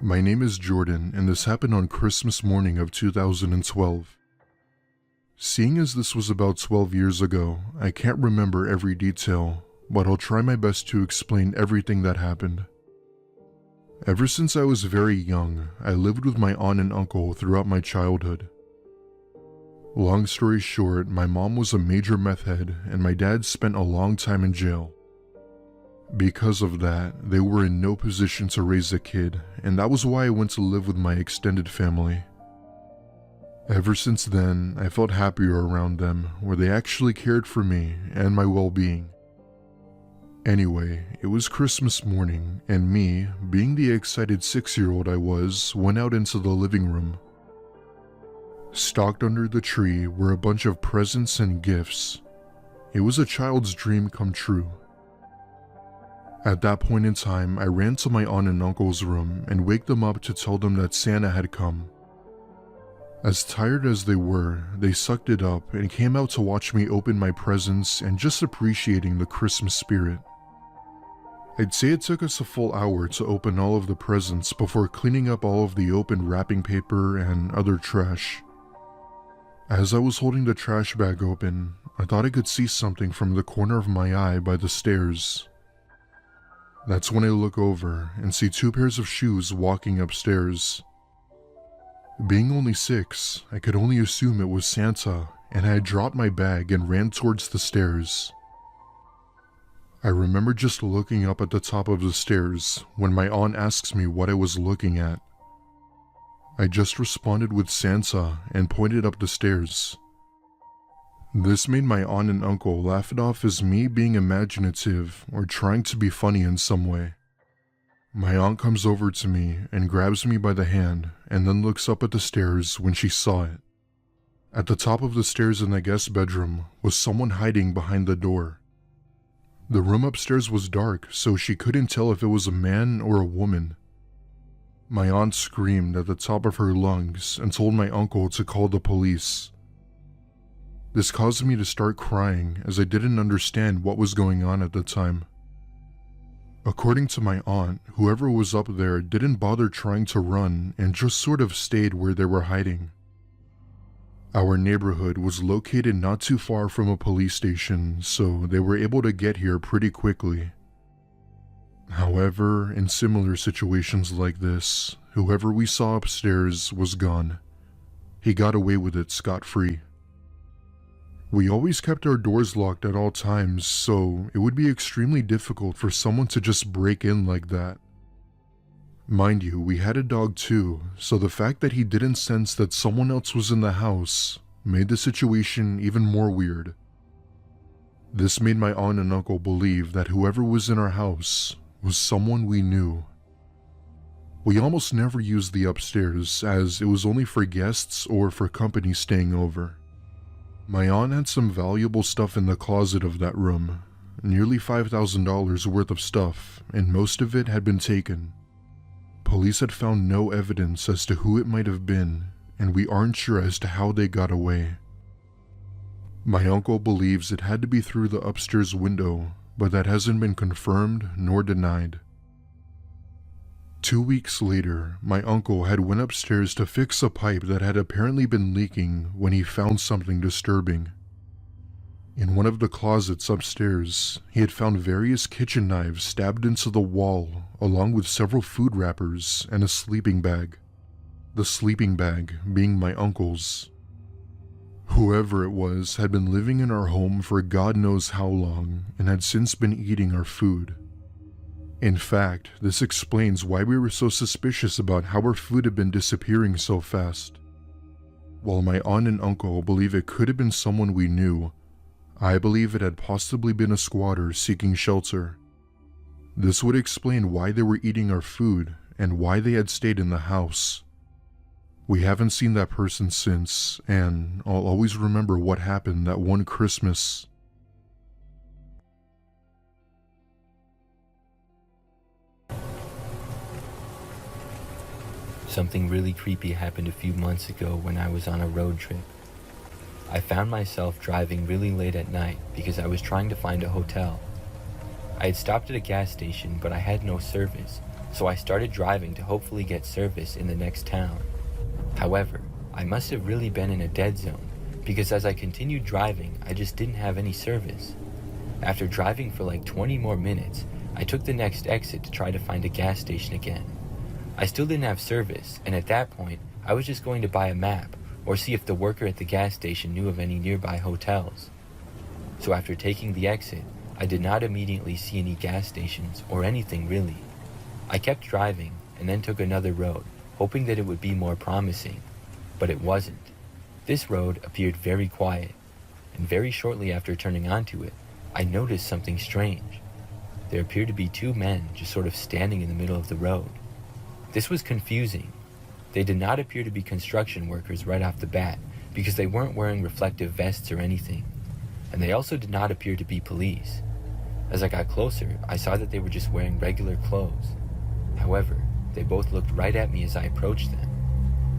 My name is Jordan, and this happened on Christmas morning of 2012. Seeing as this was about 12 years ago, I can't remember every detail, but I'll try my best to explain everything that happened. Ever since I was very young, I lived with my aunt and uncle throughout my childhood. Long story short, my mom was a major meth head, and my dad spent a long time in jail. Because of that, they were in no position to raise a kid, and that was why I went to live with my extended family. Ever since then, I felt happier around them, where they actually cared for me and my well-being. Anyway, it was Christmas morning, and me, being the excited 6-year-old I was, went out into the living room. Stocked under the tree were a bunch of presents and gifts. It was a child's dream come true. At that point in time, I ran to my aunt and uncle's room and waked them up to tell them that Santa had come. As tired as they were, they sucked it up and came out to watch me open my presents and just appreciating the Christmas spirit. I'd say it took us a full hour to open all of the presents before cleaning up all of the open wrapping paper and other trash. As I was holding the trash bag open, I thought I could see something from the corner of my eye by the stairs. That's when I look over and see 2 pairs of shoes walking upstairs. Being only 6, I could only assume it was Santa, and I had dropped my bag and ran towards the stairs. I remember just looking up at the top of the stairs when my aunt asks me what I was looking at. I just responded with Santa and pointed up the stairs. This made my aunt and uncle laugh it off as me being imaginative or trying to be funny in some way. My aunt comes over to me and grabs me by the hand and then looks up at the stairs when she saw it. At the top of the stairs in the guest bedroom was someone hiding behind the door. The room upstairs was dark, so she couldn't tell if it was a man or a woman. My aunt screamed at the top of her lungs and told my uncle to call the police. This caused me to start crying as I didn't understand what was going on at the time. According to my aunt, whoever was up there didn't bother trying to run and just sort of stayed where they were hiding. Our neighborhood was located not too far from a police station, so they were able to get here pretty quickly. However, in similar situations like this, whoever we saw upstairs was gone. He got away with it scot-free. We always kept our doors locked at all times, so it would be extremely difficult for someone to just break in like that. Mind you, we had a dog too, so the fact that he didn't sense that someone else was in the house made the situation even more weird. This made my aunt and uncle believe that whoever was in our house was someone we knew. We almost never used the upstairs, as it was only for guests or for company staying over. My aunt had some valuable stuff in the closet of that room, nearly $5,000 worth of stuff, and most of it had been taken. Police had found no evidence as to who it might have been, and we aren't sure as to how they got away. My uncle believes it had to be through the upstairs window, but that hasn't been confirmed nor denied. 2 weeks later, my uncle had went upstairs to fix a pipe that had apparently been leaking when he found something disturbing. In one of the closets upstairs, he had found various kitchen knives stabbed into the wall, along with several food wrappers and a sleeping bag. The sleeping bag being my uncle's. Whoever it was had been living in our home for God knows how long and had since been eating our food. In fact, this explains why we were so suspicious about how our food had been disappearing so fast. While my aunt and uncle believe it could have been someone we knew, I believe it had possibly been a squatter seeking shelter. This would explain why they were eating our food and why they had stayed in the house. We haven't seen that person since, and I'll always remember what happened that one Christmas. Something really creepy happened a few months ago when I was on a road trip. I found myself driving really late at night because I was trying to find a hotel. I had stopped at a gas station, but I had no service, so I started driving to hopefully get service in the next town. However, I must have really been in a dead zone because as I continued driving, I just didn't have any service. After driving for like 20 more minutes, I took the next exit to try to find a gas station again. I still didn't have service, and at that point, I was just going to buy a map or see if the worker at the gas station knew of any nearby hotels. So after taking the exit, I did not immediately see any gas stations or anything really. I kept driving and then took another road, hoping that it would be more promising, but it wasn't. This road appeared very quiet, and very shortly after turning onto it, I noticed something strange. There appeared to be two men just sort of standing in the middle of the road. This was confusing. They did not appear to be construction workers right off the bat because they weren't wearing reflective vests or anything, and they also did not appear to be police. As I got closer, I saw that they were just wearing regular clothes. However, they both looked right at me as I approached them.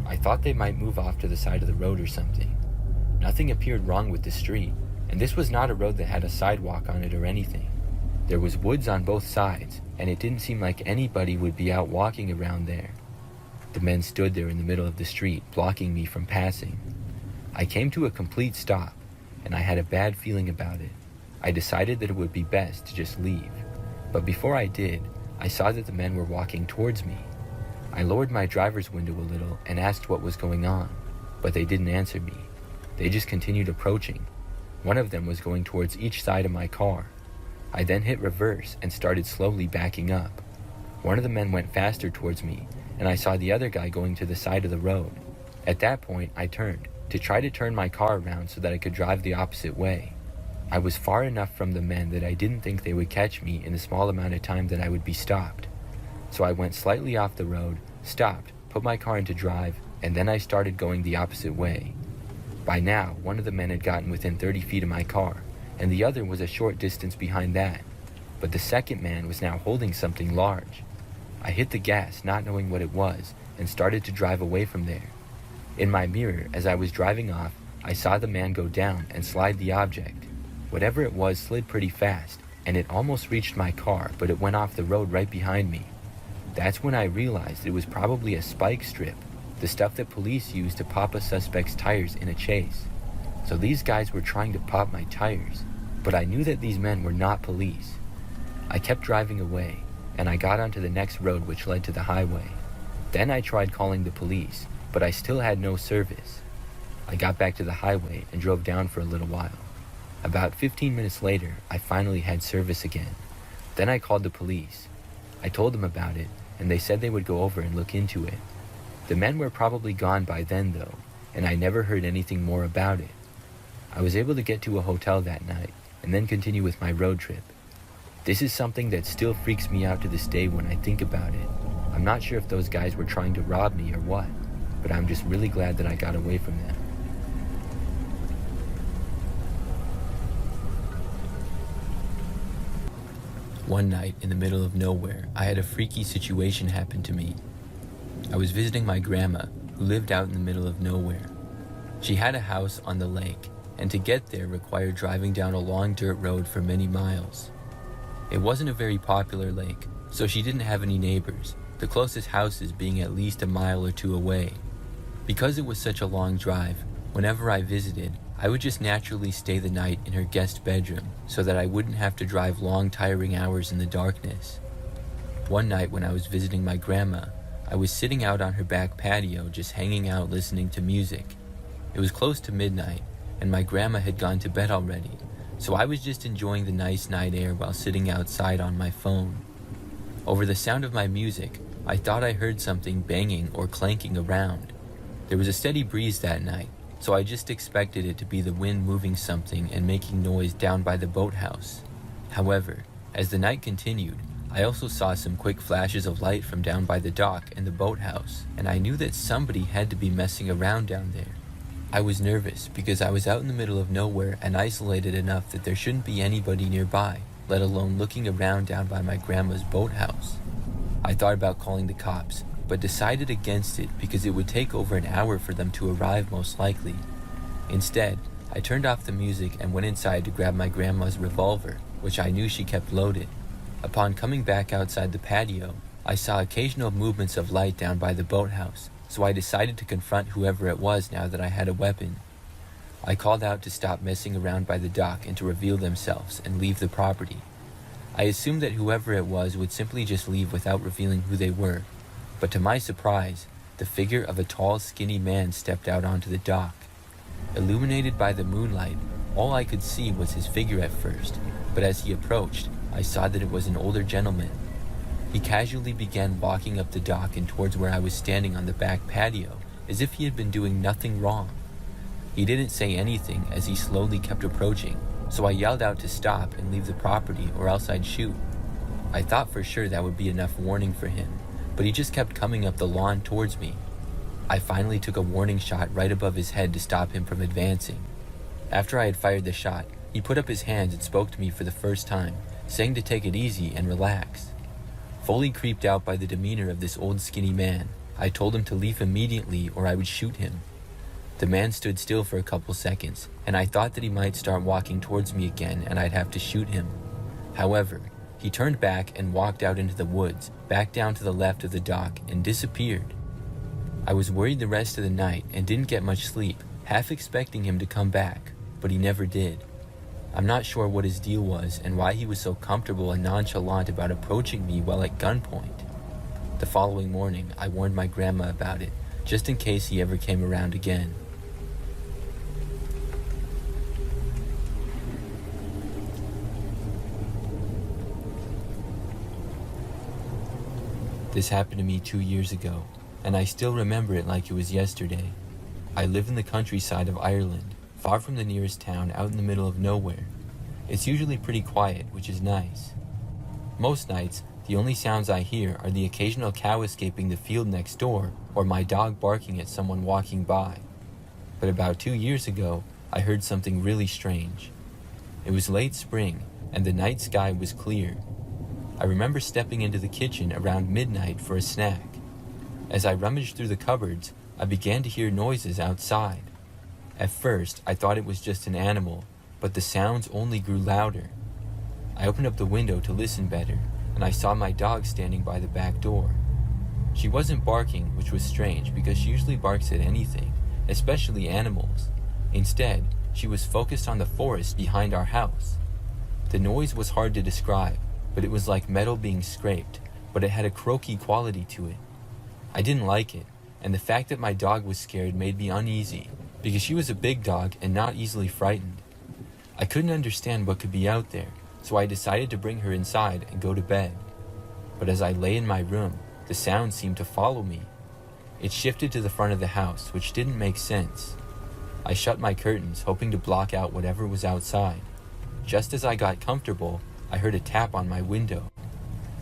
I thought they might move off to the side of the road or something. Nothing appeared wrong with the street, and this was not a road that had a sidewalk on it or anything. There was woods on both sides, and it didn't seem like anybody would be out walking around there. The men stood there in the middle of the street, blocking me from passing. I came to a complete stop, and I had a bad feeling about it. I decided that it would be best to just leave. But before I did, I saw that the men were walking towards me. I lowered my driver's window a little and asked what was going on, but they didn't answer me. They just continued approaching. One of them was going towards each side of my car. I then hit reverse and started slowly backing up. One of the men went faster towards me, and I saw the other guy going to the side of the road. At that point, I turned to try to turn my car around so that I could drive the opposite way. I was far enough from the men that I didn't think they would catch me in the small amount of time that I would be stopped. So I went slightly off the road, stopped, put my car into drive, and then I started going the opposite way. By now, one of the men had gotten within 30 feet of my car, and the other was a short distance behind that. But the second man was now holding something large. I hit the gas, not knowing what it was, and started to drive away from there. In my mirror, as I was driving off, I saw the man go down and slide the object. Whatever it was slid pretty fast, and it almost reached my car, but it went off the road right behind me. That's when I realized it was probably a spike strip, the stuff that police use to pop a suspect's tires in a chase. So these guys were trying to pop my tires, but I knew that these men were not police. I kept driving away, and I got onto the next road which led to the highway. Then I tried calling the police, but I still had no service. I got back to the highway and drove down for a little while. About 15 minutes later, I finally had service again. Then I called the police. I told them about it, and they said they would go over and look into it. The men were probably gone by then though, and I never heard anything more about it. I was able to get to a hotel that night, and then continue with my road trip. This is something that still freaks me out to this day when I think about it. I'm not sure if those guys were trying to rob me or what, but I'm just really glad that I got away from them. One night in the middle of nowhere, I had a freaky situation happen to me. I was visiting my grandma, who lived out in the middle of nowhere. She had a house on the lake, and to get there required driving down a long dirt road for many miles. It wasn't a very popular lake, so she didn't have any neighbors, the closest houses being at least a mile or two away. Because it was such a long drive, whenever I visited, I would just naturally stay the night in her guest bedroom so that I wouldn't have to drive long, tiring hours in the darkness. One night when I was visiting my grandma, I was sitting out on her back patio just hanging out listening to music. It was close to midnight, and my grandma had gone to bed already, so I was just enjoying the nice night air while sitting outside on my phone. Over the sound of my music, I thought I heard something banging or clanking around. There was a steady breeze that night, so I just expected it to be the wind moving something and making noise down by the boathouse. However, as the night continued, I also saw some quick flashes of light from down by the dock and the boathouse, and I knew that somebody had to be messing around down there. I was nervous because I was out in the middle of nowhere and isolated enough that there shouldn't be anybody nearby, let alone looking around down by my grandma's boathouse. I thought about calling the cops, but decided against it because it would take over an hour for them to arrive most likely. Instead, I turned off the music and went inside to grab my grandma's revolver, which I knew she kept loaded. Upon coming back outside the patio, I saw occasional movements of light down by the boathouse, so I decided to confront whoever it was now that I had a weapon. I called out to stop messing around by the dock and to reveal themselves and leave the property. I assumed that whoever it was would simply just leave without revealing who they were, but to my surprise, the figure of a tall, skinny man stepped out onto the dock. Illuminated by the moonlight, all I could see was his figure at first, but as he approached, I saw that it was an older gentleman. He casually began walking up the dock and towards where I was standing on the back patio, as if he had been doing nothing wrong. He didn't say anything as he slowly kept approaching, so I yelled out to stop and leave the property or else I'd shoot. I thought for sure that would be enough warning for him, but he just kept coming up the lawn towards me. I finally took a warning shot right above his head to stop him from advancing. After I had fired the shot, he put up his hands and spoke to me for the first time, saying to take it easy and relax. Fully creeped out by the demeanor of this old skinny man, I told him to leave immediately or I would shoot him. The man stood still for a couple seconds, and I thought that he might start walking towards me again and I'd have to shoot him. However, he turned back and walked out into the woods, back down to the left of the dock, and disappeared. I was worried the rest of the night and didn't get much sleep, half expecting him to come back, but he never did. I'm not sure what his deal was and why he was so comfortable and nonchalant about approaching me while at gunpoint. The following morning, I warned my grandma about it, just in case he ever came around again. This happened to me 2 years ago, and I still remember it like it was yesterday. I live in the countryside of Ireland, far from the nearest town, out in the middle of nowhere. It's usually pretty quiet, which is nice. Most nights, the only sounds I hear are the occasional cow escaping the field next door or my dog barking at someone walking by. But about 2 years ago, I heard something really strange. It was late spring, and the night sky was clear. I remember stepping into the kitchen around midnight for a snack. As I rummaged through the cupboards, I began to hear noises outside. At first, I thought it was just an animal, but the sounds only grew louder. I opened up the window to listen better, and I saw my dog standing by the back door. She wasn't barking, which was strange because she usually barks at anything, especially animals. Instead, she was focused on the forest behind our house. The noise was hard to describe, but it was like metal being scraped, but it had a croaky quality to it. I didn't like it, and the fact that my dog was scared made me uneasy, because she was a big dog and not easily frightened. I couldn't understand what could be out there, so I decided to bring her inside and go to bed. But as I lay in my room, the sound seemed to follow me. It shifted to the front of the house, which didn't make sense. I shut my curtains, hoping to block out whatever was outside. Just as I got comfortable, I heard a tap on my window.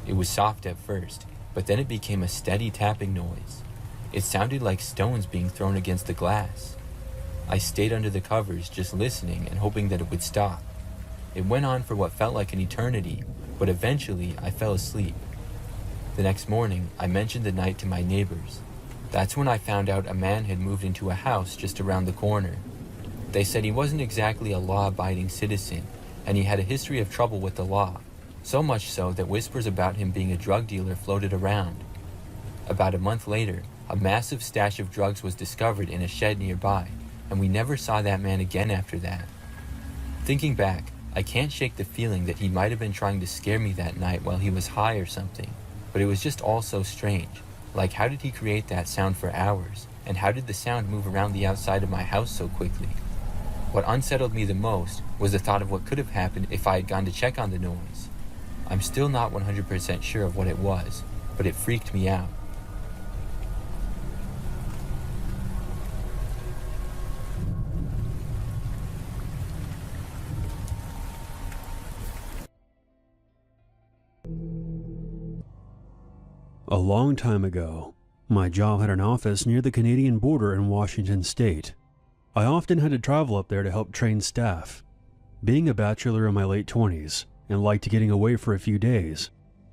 It was soft at first, but then it became a steady tapping noise. It sounded like stones being thrown against the glass. I stayed under the covers, just listening and hoping that it would stop. It went on for what felt like an eternity, but eventually I fell asleep. The next morning, I mentioned the night to my neighbors. That's when I found out a man had moved into a house just around the corner. They said he wasn't exactly a law-abiding citizen, and he had a history of trouble with the law, so much so that whispers about him being a drug dealer floated around. About a month later, a massive stash of drugs was discovered in a shed nearby, and we never saw that man again after that. Thinking back, I can't shake the feeling that he might have been trying to scare me that night while he was high or something, but it was just all so strange. Like, how did he create that sound for hours, and how did the sound move around the outside of my house so quickly? What unsettled me the most was the thought of what could have happened if I had gone to check on the noise. I'm still not 100% sure of what it was, but it freaked me out. A long time ago, my job had an office near the Canadian border in Washington State. I often had to travel up there to help train staff. Being a bachelor in my late 20s and liked getting away for a few days,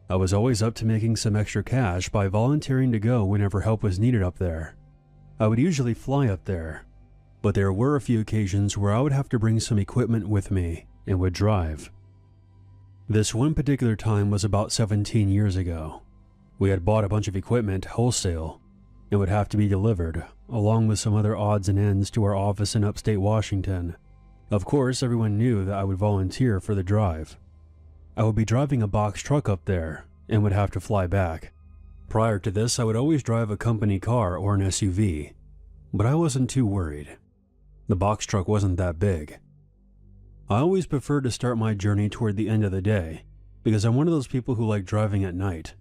I was always up to making some extra cash by volunteering to go whenever help was needed up there. I would usually fly up there, but there were a few occasions where I would have to bring some equipment with me and would drive. This one particular time was about 17 years ago. We had bought a bunch of equipment wholesale and would have to be delivered, along with some other odds and ends, to our office in upstate Washington. Of course, everyone knew that I would volunteer for the drive. I would be driving a box truck up there and would have to fly back. Prior to this, I would always drive a company car or an SUV, but I wasn't too worried. The box truck wasn't that big. I always preferred to start my journey toward the end of the day because I'm one of those people who like driving at night.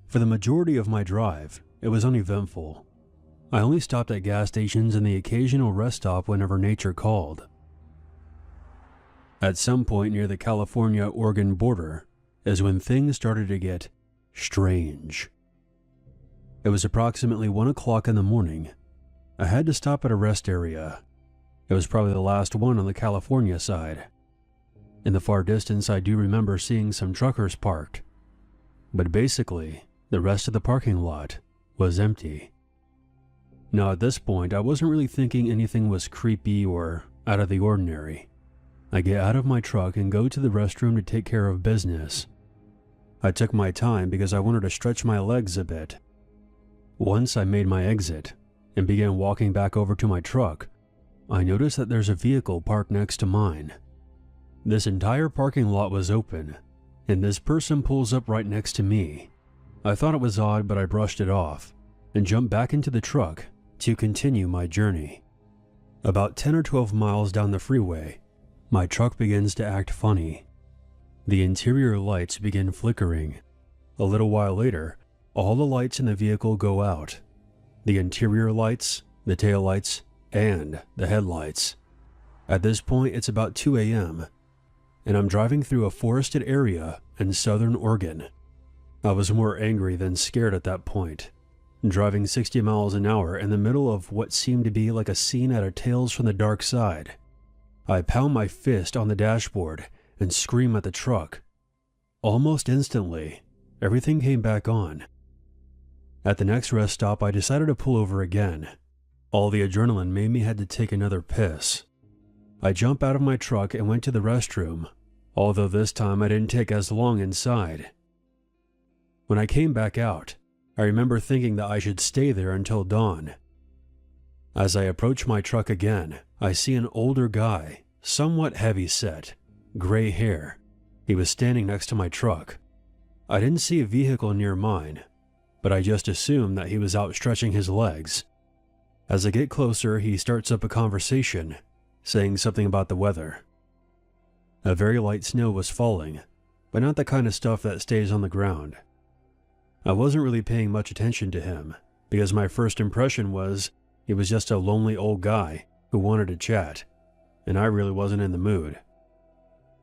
For the majority of my drive, it was uneventful. I only stopped at gas stations and the occasional rest stop whenever nature called. At some point near the California-Oregon border is when things started to get strange. It was approximately 1 o'clock in the morning. I had to stop at a rest area. It was probably the last one on the California side. In the far distance, I do remember seeing some truckers parked, but basically, the rest of the parking lot was empty. Now at this point, I wasn't really thinking anything was creepy or out of the ordinary. I get out of my truck and go to the restroom to take care of business. I took my time because I wanted to stretch my legs a bit. Once I made my exit and began walking back over to my truck, I noticed that there's a vehicle parked next to mine. This entire parking lot was open, and this person pulls up right next to me. I thought it was odd, but I brushed it off and jumped back into the truck to continue my journey. About 10 or 12 miles down the freeway, my truck begins to act funny. The interior lights begin flickering. A little while later, all the lights in the vehicle go out. The interior lights, the taillights, and the headlights. At this point, it's about 2 a.m., and I'm driving through a forested area in southern Oregon. I was more angry than scared at that point, driving 60 miles an hour in the middle of what seemed to be like a scene out of Tales from the Dark Side. I pound my fist on the dashboard and scream at the truck. Almost instantly, everything came back on. At the next rest stop, I decided to pull over again. All the adrenaline made me had to take another piss. I jumped out of my truck and went to the restroom, although this time I didn't take as long inside. When I came back out, I remember thinking that I should stay there until dawn. As I approach my truck again, I see an older guy, somewhat heavy-set, gray hair. He was standing next to my truck. I didn't see a vehicle near mine, but I just assumed that he was out stretching his legs. As I get closer, he starts up a conversation, saying something about the weather. A very light snow was falling, but not the kind of stuff that stays on the ground. I wasn't really paying much attention to him, because my first impression was he was just a lonely old guy who wanted to chat, and I really wasn't in the mood.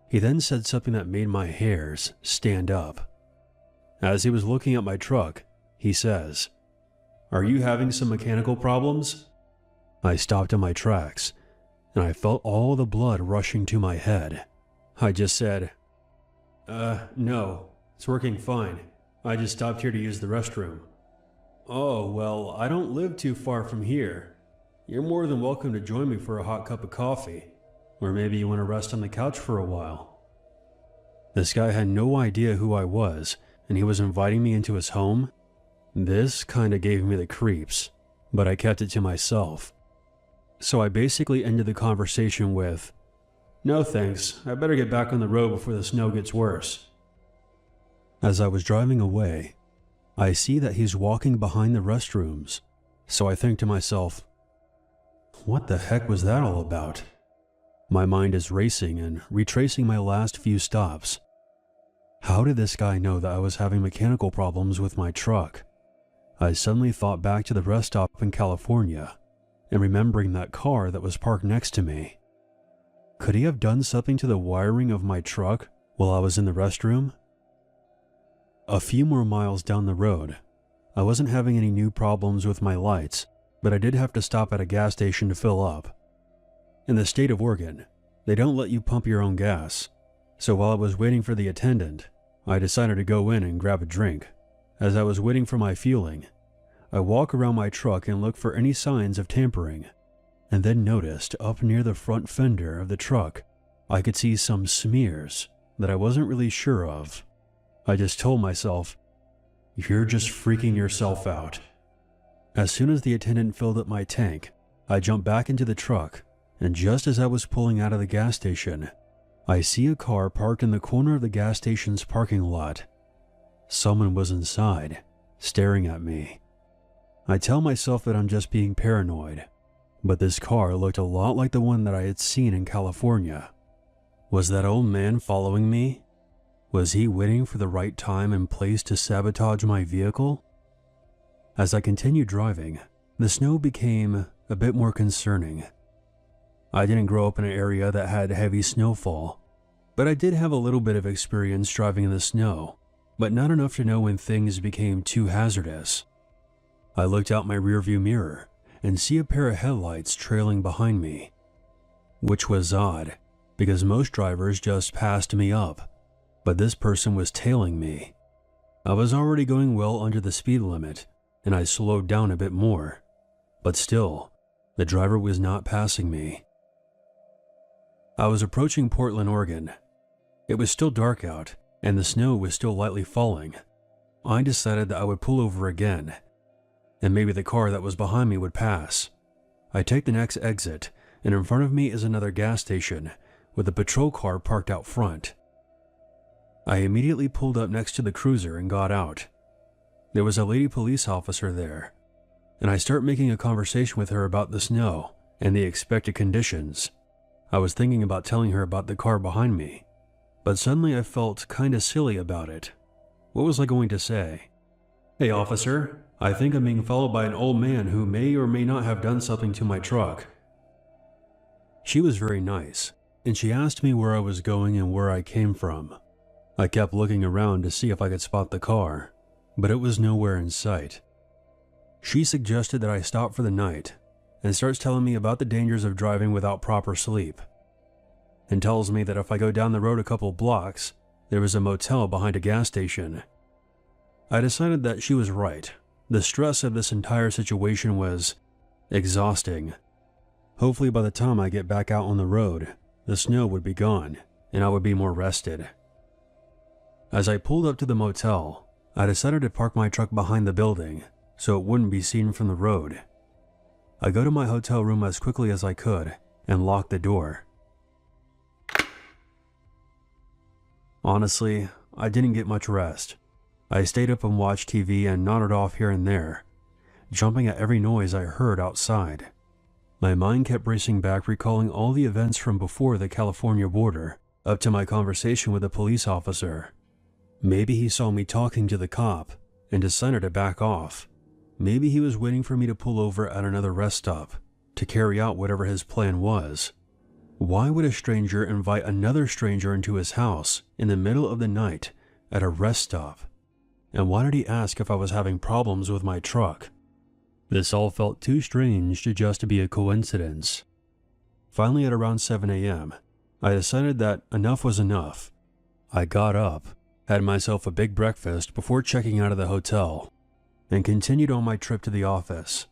He then said something that made my hairs stand up. As he was looking at my truck, he says, "Are you having some mechanical problems?" I stopped in my tracks, and I felt all the blood rushing to my head. I just said, no, it's working fine. I just stopped here to use the restroom." "Oh, well, I don't live too far from here. You're more than welcome to join me for a hot cup of coffee, or maybe you want to rest on the couch for a while." This guy had no idea who I was, and he was inviting me into his home. This kinda gave me the creeps, but I kept it to myself. So I basically ended the conversation with, "No thanks, I better get back on the road before the snow gets worse." As I was driving away, I see that he's walking behind the restrooms, so I think to myself, what the heck was that all about? My mind is racing and retracing my last few stops. How did this guy know that I was having mechanical problems with my truck? I suddenly thought back to the rest stop in California and remembering that car that was parked next to me. Could he have done something to the wiring of my truck while I was in the restroom? A few more miles down the road, I wasn't having any new problems with my lights, but I did have to stop at a gas station to fill up. In the state of Oregon, they don't let you pump your own gas, so while I was waiting for the attendant, I decided to go in and grab a drink. As I was waiting for my fueling, I walk around my truck and look for any signs of tampering, and then noticed up near the front fender of the truck, I could see some smears that I wasn't really sure of. I just told myself, "You're just freaking yourself out." As soon as the attendant filled up my tank, I jumped back into the truck, and just as I was pulling out of the gas station, I see a car parked in the corner of the gas station's parking lot. Someone was inside, staring at me. I tell myself that I'm just being paranoid, but this car looked a lot like the one that I had seen in California. Was that old man following me? Was he waiting for the right time and place to sabotage my vehicle? As I continued driving, the snow became a bit more concerning. I didn't grow up in an area that had heavy snowfall, but I did have a little bit of experience driving in the snow, but not enough to know when things became too hazardous. I looked out my rearview mirror and see a pair of headlights trailing behind me, which was odd because most drivers just passed me up, but this person was tailing me. I was already going well under the speed limit, and I slowed down a bit more, but still, the driver was not passing me. I was approaching Portland, Oregon. It was still dark out, and the snow was still lightly falling. I decided that I would pull over again, and maybe the car that was behind me would pass. I take the next exit, and in front of me is another gas station with a patrol car parked out front. I immediately pulled up next to the cruiser and got out. There was a lady police officer there, and I start making a conversation with her about the snow and the expected conditions. I was thinking about telling her about the car behind me, but suddenly I felt kinda silly about it. What was I going to say? "Hey officer, I think I'm being followed by an old man who may or may not have done something to my truck." She was very nice, and she asked me where I was going and where I came from. I kept looking around to see if I could spot the car, but it was nowhere in sight. She suggested that I stop for the night and starts telling me about the dangers of driving without proper sleep, and tells me that if I go down the road a couple blocks, there was a motel behind a gas station. I decided that she was right. The stress of this entire situation was exhausting. Hopefully by the time I get back out on the road, the snow would be gone and I would be more rested. As I pulled up to the motel, I decided to park my truck behind the building so it wouldn't be seen from the road. I go to my hotel room as quickly as I could and lock the door. Honestly, I didn't get much rest. I stayed up and watched TV and nodded off here and there, jumping at every noise I heard outside. My mind kept racing back, recalling all the events from before the California border, up to my conversation with the police officer. Maybe he saw me talking to the cop and decided to back off. Maybe he was waiting for me to pull over at another rest stop to carry out whatever his plan was. Why would a stranger invite another stranger into his house in the middle of the night at a rest stop? And why did he ask if I was having problems with my truck? This all felt too strange to just be a coincidence. Finally, at around 7 a.m., I decided that enough was enough. I got up, had myself a big breakfast before checking out of the hotel, and continued on my trip to the office.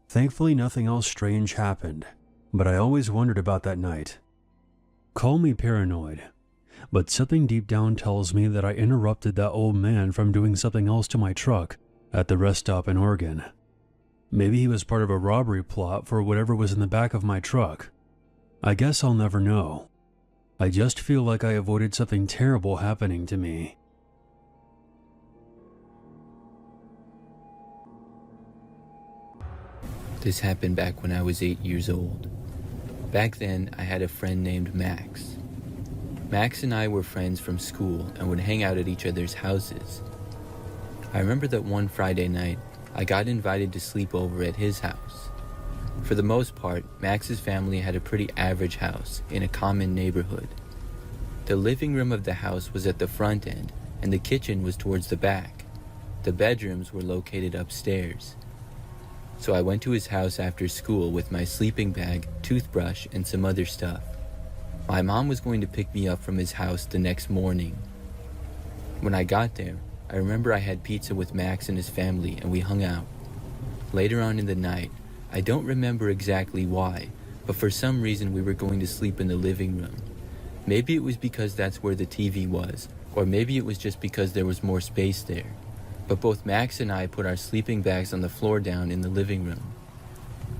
Thankfully, nothing else strange happened, but I always wondered about that night. Call me paranoid, but something deep down tells me that I interrupted that old man from doing something else to my truck at the rest stop in Oregon. Maybe he was part of a robbery plot for whatever was in the back of my truck. I guess I'll never know. I just feel like I avoided something terrible happening to me. This happened back when I was 8 years old. Back then, I had a friend named Max. Max and I were friends from school and would hang out at each other's houses. I remember that one Friday night, I got invited to sleep over at his house. For the most part, Max's family had a pretty average house in a common neighborhood. The living room of the house was at the front end, and the kitchen was towards the back. The bedrooms were located upstairs. So I went to his house after school with my sleeping bag, toothbrush, and some other stuff. My mom was going to pick me up from his house the next morning. When I got there, I remember I had pizza with Max and his family and we hung out. Later on in the night, I don't remember exactly why, but for some reason we were going to sleep in the living room. Maybe it was because that's where the TV was, or maybe it was just because there was more space there. But both Max and I put our sleeping bags on the floor down in the living room.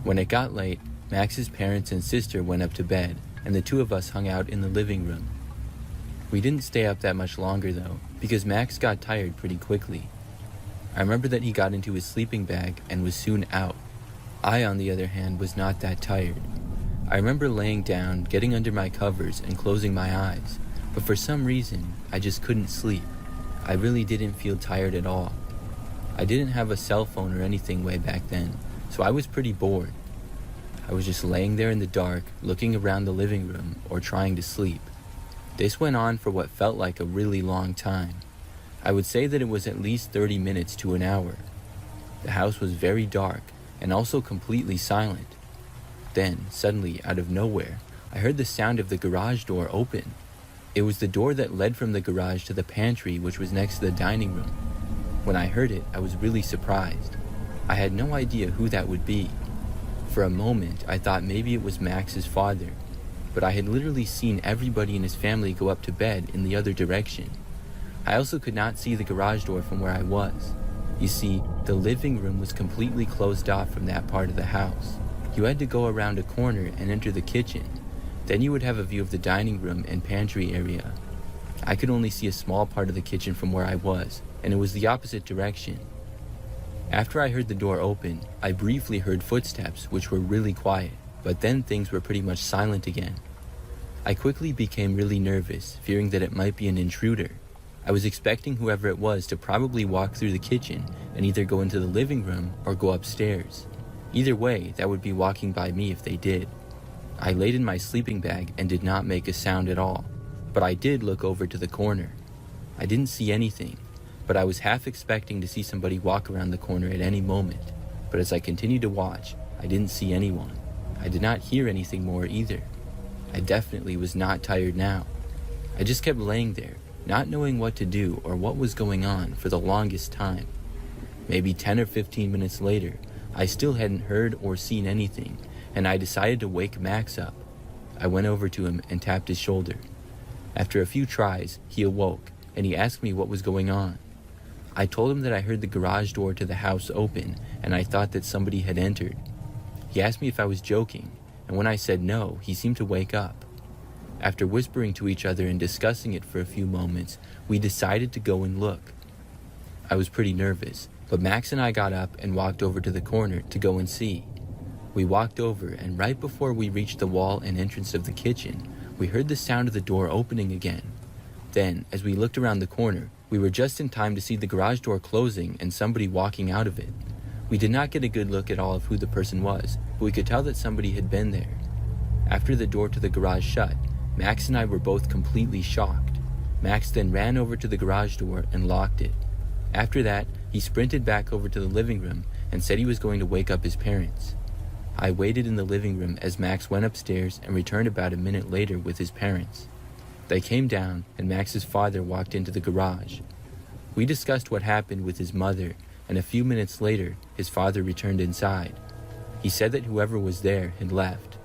When it got late, Max's parents and sister went up to bed, and the two of us hung out in the living room. We didn't stay up that much longer though, because Max got tired pretty quickly. I remember that he got into his sleeping bag and was soon out. I, on the other hand, was not that tired. I remember laying down, getting under my covers, and closing my eyes, but for some reason, I just couldn't sleep. I really didn't feel tired at all. I didn't have a cell phone or anything way back then, so I was pretty bored. I was just laying there in the dark, looking around the living room, or trying to sleep. This went on for what felt like a really long time. I would say that it was at least 30 minutes to an hour. The house was very dark, and also completely silent. Then, suddenly, out of nowhere, I heard the sound of the garage door open. It was the door that led from the garage to the pantry, which was next to the dining room. When I heard it, I was really surprised. I had no idea who that would be. For a moment, I thought maybe it was Max's father, but I had literally seen everybody in his family go up to bed in the other direction. I also could not see the garage door from where I was. You see, the living room was completely closed off from that part of the house. You had to go around a corner and enter the kitchen. Then you would have a view of the dining room and pantry area. I could only see a small part of the kitchen from where I was, and it was the opposite direction. After I heard the door open, I briefly heard footsteps, which were really quiet, but then things were pretty much silent again. I quickly became really nervous, fearing that it might be an intruder. I was expecting whoever it was to probably walk through the kitchen and either go into the living room or go upstairs. Either way, that would be walking by me if they did. I laid in my sleeping bag and did not make a sound at all, but I did look over to the corner. I didn't see anything, but I was half expecting to see somebody walk around the corner at any moment. But as I continued to watch, I didn't see anyone. I did not hear anything more either. I definitely was not tired now. I just kept laying there, not knowing what to do or what was going on for the longest time. Maybe 10 or 15 minutes later, I still hadn't heard or seen anything, and I decided to wake Max up. I went over to him and tapped his shoulder. After a few tries, he awoke, and he asked me what was going on. I told him that I heard the garage door to the house open, and I thought that somebody had entered. He asked me if I was joking, and when I said no, he seemed to wake up. After whispering to each other and discussing it for a few moments, we decided to go and look. I was pretty nervous, but Max and I got up and walked over to the corner to go and see. We walked over, and right before we reached the wall and entrance of the kitchen, we heard the sound of the door opening again. Then, as we looked around the corner, we were just in time to see the garage door closing and somebody walking out of it. We did not get a good look at all of who the person was, but we could tell that somebody had been there. After the door to the garage shut, Max and I were both completely shocked. Max then ran over to the garage door and locked it. After that, he sprinted back over to the living room and said he was going to wake up his parents. I waited in the living room as Max went upstairs and returned about a minute later with his parents. They came down, and Max's father walked into the garage. We discussed what happened with his mother, and a few minutes later, his father returned inside. He said that whoever was there had left.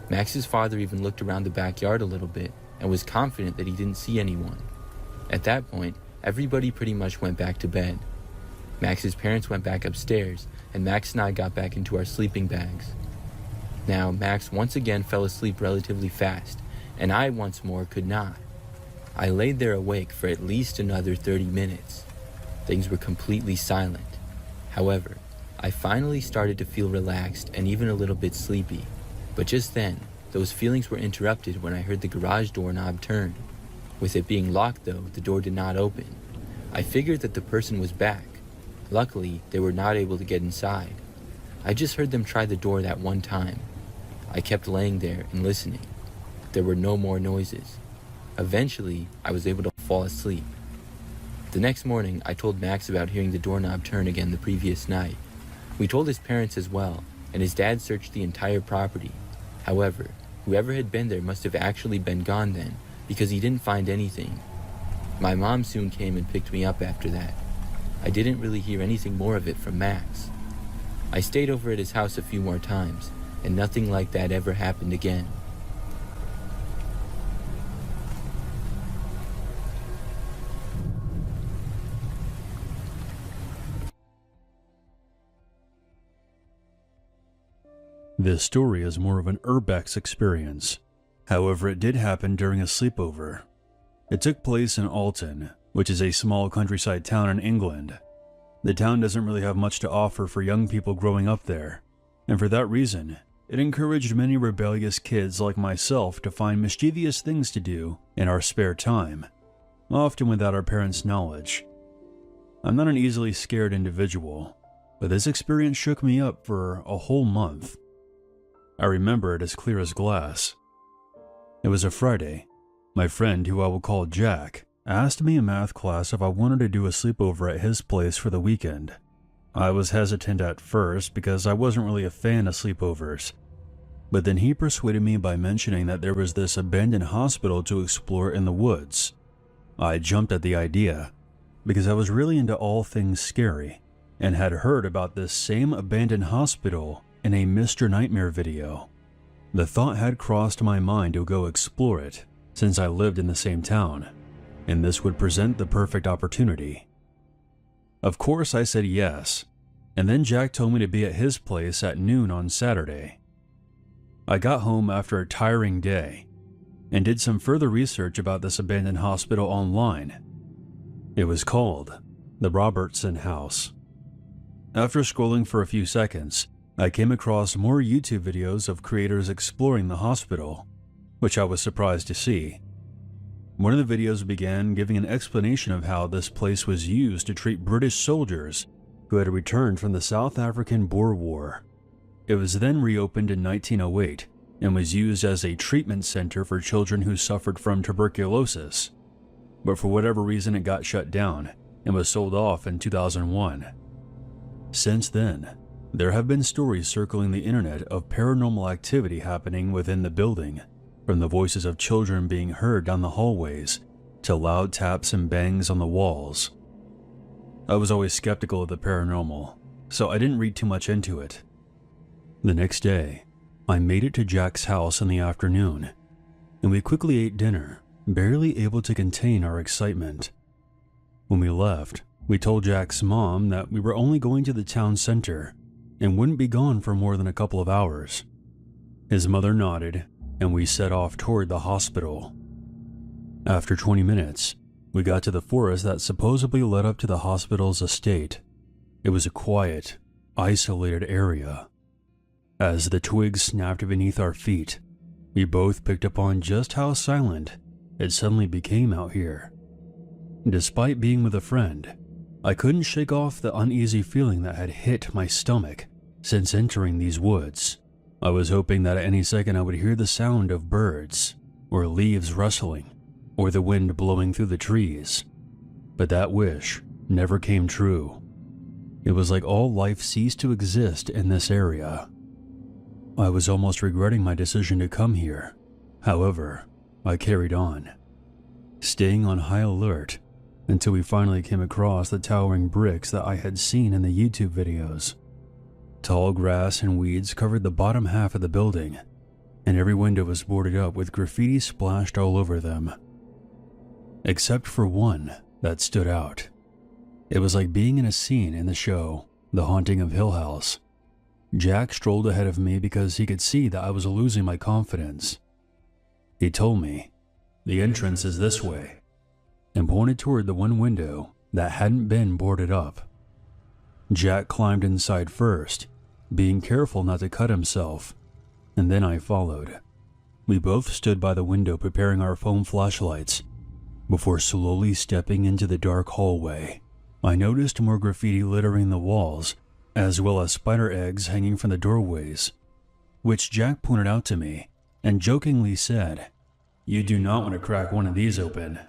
Max's father even looked around the backyard a little bit and was confident that he didn't see anyone. At that point, everybody pretty much went back to bed. Max's parents went back upstairs, and Max and I got back into our sleeping bags. Now, Max once again fell asleep relatively fast, and I once more could not. I laid there awake for at least another 30 minutes. Things were completely silent. However, I finally started to feel relaxed and even a little bit sleepy. But just then, those feelings were interrupted when I heard the garage doorknob turn. With it being locked though, the door did not open. I figured that the person was back. Luckily, they were not able to get inside. I just heard them try the door that one time. I kept laying there and listening. There were no more noises. Eventually, I was able to fall asleep. The next morning, I told Max about hearing the doorknob turn again the previous night. We told his parents as well, and his dad searched the entire property. However, whoever had been there must have actually been gone then, because he didn't find anything. My mom soon came and picked me up after that. I didn't really hear anything more of it from Max. I stayed over at his house a few more times, and nothing like that ever happened again. This story is more of an urbex experience. However, it did happen during a sleepover. It took place in Alton, which is a small countryside town in England. The town doesn't really have much to offer for young people growing up there, and for that reason, it encouraged many rebellious kids like myself to find mischievous things to do in our spare time, often without our parents' knowledge. I'm not an easily scared individual, but this experience shook me up for a whole month. I remember it as clear as glass. It was a Friday. My friend, who I will call Jack, asked me in math class if I wanted to do a sleepover at his place for the weekend. I was hesitant at first because I wasn't really a fan of sleepovers, but then he persuaded me by mentioning that there was this abandoned hospital to explore in the woods. I jumped at the idea because I was really into all things scary and had heard about this same abandoned hospital in a Mr. Nightmare video. The thought had crossed my mind to go explore it since I lived in the same town, and this would present the perfect opportunity. Of course, I said yes, and then Jack told me to be at his place at noon on Saturday. I got home after a tiring day and did some further research about this abandoned hospital online. It was called the Robertson House. After scrolling for a few seconds, I came across more YouTube videos of creators exploring the hospital, which I was surprised to see. One of the videos began giving an explanation of how this place was used to treat British soldiers who had returned from the South African Boer War. It was then reopened in 1908 and was used as a treatment center for children who suffered from tuberculosis, but for whatever reason it got shut down and was sold off in 2001. Since then, there have been stories circling the internet of paranormal activity happening within the building, from the voices of children being heard down the hallways to loud taps and bangs on the walls. I was always skeptical of the paranormal, so I didn't read too much into it. The next day, I made it to Jack's house in the afternoon, and we quickly ate dinner, barely able to contain our excitement. When we left, we told Jack's mom that we were only going to the town center and wouldn't be gone for more than a couple of hours. His mother nodded, and we set off toward the hospital. After 20 minutes, we got to the forest that supposedly led up to the hospital's estate. It was a quiet, isolated area. As the twigs snapped beneath our feet, we both picked up on just how silent it suddenly became out here. Despite being with a friend, I couldn't shake off the uneasy feeling that had hit my stomach since entering these woods. I was hoping that at any second I would hear the sound of birds, or leaves rustling, or the wind blowing through the trees. But that wish never came true. It was like all life ceased to exist in this area. I was almost regretting my decision to come here. However, I carried on, staying on high alert until we finally came across the towering bricks that I had seen in the YouTube videos. Tall grass and weeds covered the bottom half of the building, and every window was boarded up with graffiti splashed all over them. Except for one that stood out. It was like being in a scene in the show, The Haunting of Hill House. Jack strolled ahead of me because he could see that I was losing my confidence. He told me, "The entrance is this way," and pointed toward the one window that hadn't been boarded up. Jack climbed inside first, being careful not to cut himself, and then I followed. We both stood by the window preparing our phone flashlights before slowly stepping into the dark hallway. I noticed more graffiti littering the walls, as well as spider eggs hanging from the doorways, which Jack pointed out to me and jokingly said, "You do not want to crack one of these open."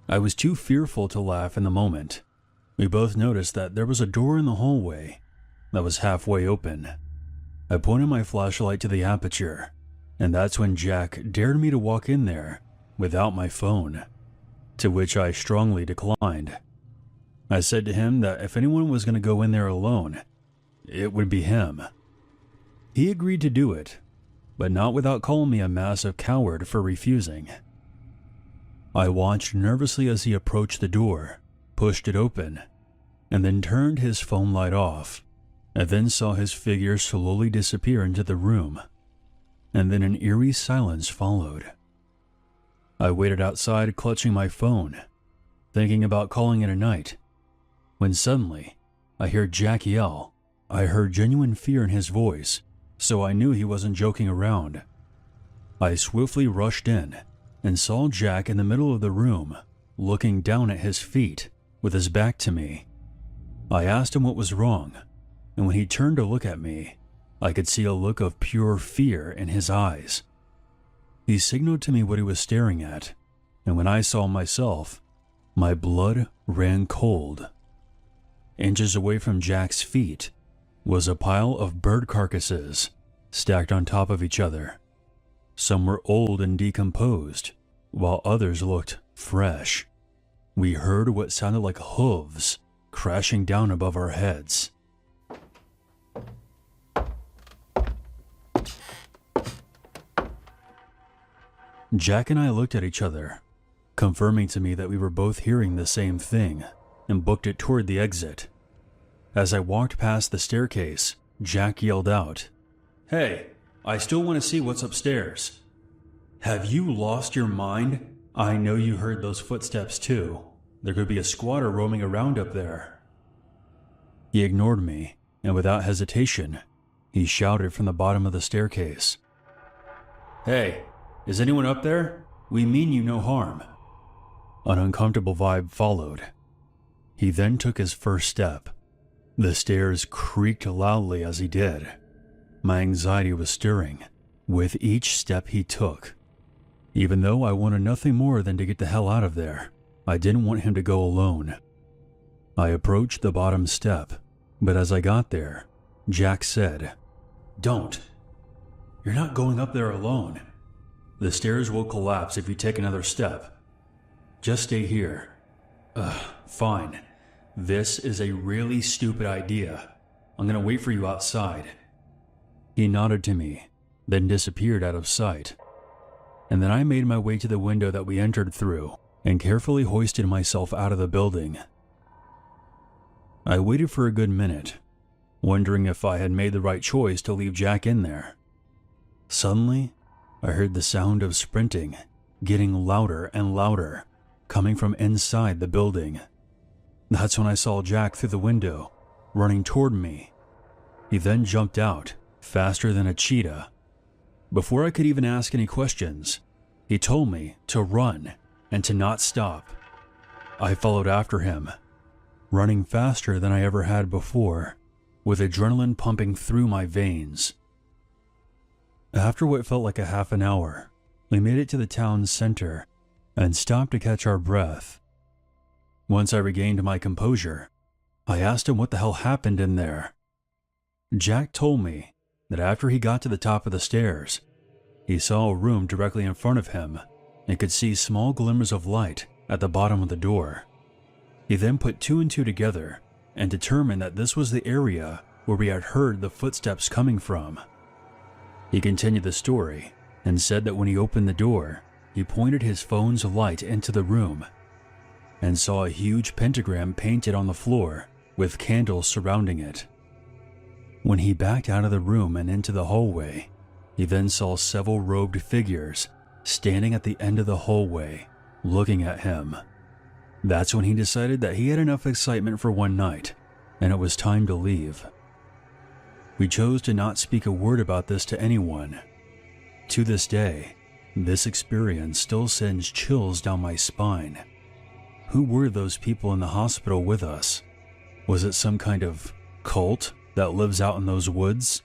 I was too fearful to laugh in the moment. We both noticed that there was a door in the hallway that was halfway open. I pointed my flashlight to the aperture, and that's when Jack dared me to walk in there without my phone. to which I strongly declined. I said to him that if anyone was going to go in there alone, it would be him. He agreed to do it, but not without calling me a massive coward for refusing. I watched nervously as he approached the door, pushed it open, and then turned his phone light off. I then saw his figure slowly disappear into the room, and then an eerie silence followed. I waited outside clutching my phone, thinking about calling it a night, when suddenly I heard Jack yell. I heard genuine fear in his voice, so I knew he wasn't joking around. I swiftly rushed in and saw Jack in the middle of the room, looking down at his feet with his back to me. I asked him what was wrong, and when he turned to look at me, I could see a look of pure fear in his eyes. He signaled to me what he was staring at, and when I saw myself, my blood ran cold. Inches away from Jack's feet was a pile of bird carcasses stacked on top of each other. Some were old and decomposed, while others looked fresh. We heard what sounded like hooves crashing down above our heads. Jack and I looked at each other, confirming to me that we were both hearing the same thing, and booked it toward the exit. As I walked past the staircase, Jack yelled out, "Hey, I still want to see what's upstairs." "Have you lost your mind? I know you heard those footsteps too. There could be a squatter roaming around up there." He ignored me, and without hesitation, he shouted from the bottom of the staircase, "Hey, is anyone up there? We mean you no harm." An uncomfortable vibe followed. He then took his first step. The stairs creaked loudly as he did. My anxiety was stirring with each step he took. Even though I wanted nothing more than to get the hell out of there, I didn't want him to go alone. I approached the bottom step, but as I got there, Jack said, "Don't. You're not going up there alone. The stairs will collapse if you take another step. Just stay here." Fine. This is a really stupid idea. I'm gonna wait for you outside." He nodded to me, then disappeared out of sight. And then I made my way to the window that we entered through and carefully hoisted myself out of the building. I waited for a good minute, wondering if I had made the right choice to leave Jack in there. Suddenly, I heard the sound of sprinting, getting louder and louder, coming from inside the building. That's when I saw Jack through the window, running toward me. He then jumped out, faster than a cheetah. Before I could even ask any questions, he told me to run and to not stop. I followed after him, running faster than I ever had before, with adrenaline pumping through my veins. After what felt like a half an hour, we made it to the town's center and stopped to catch our breath. Once I regained my composure, I asked him what the hell happened in there. Jack told me that after he got to the top of the stairs, he saw a room directly in front of him and could see small glimmers of light at the bottom of the door. He then put two and two together and determined that this was the area where we had heard the footsteps coming from. He continued the story and said that when he opened the door, he pointed his phone's light into the room and saw a huge pentagram painted on the floor with candles surrounding it. When he backed out of the room and into the hallway, he then saw several robed figures standing at the end of the hallway, looking at him. That's when he decided that he had enough excitement for one night, and it was time to leave. We chose to not speak a word about this to anyone. To this day, this experience still sends chills down my spine. Who were those people in the hospital with us? Was it some kind of cult that lives out in those woods?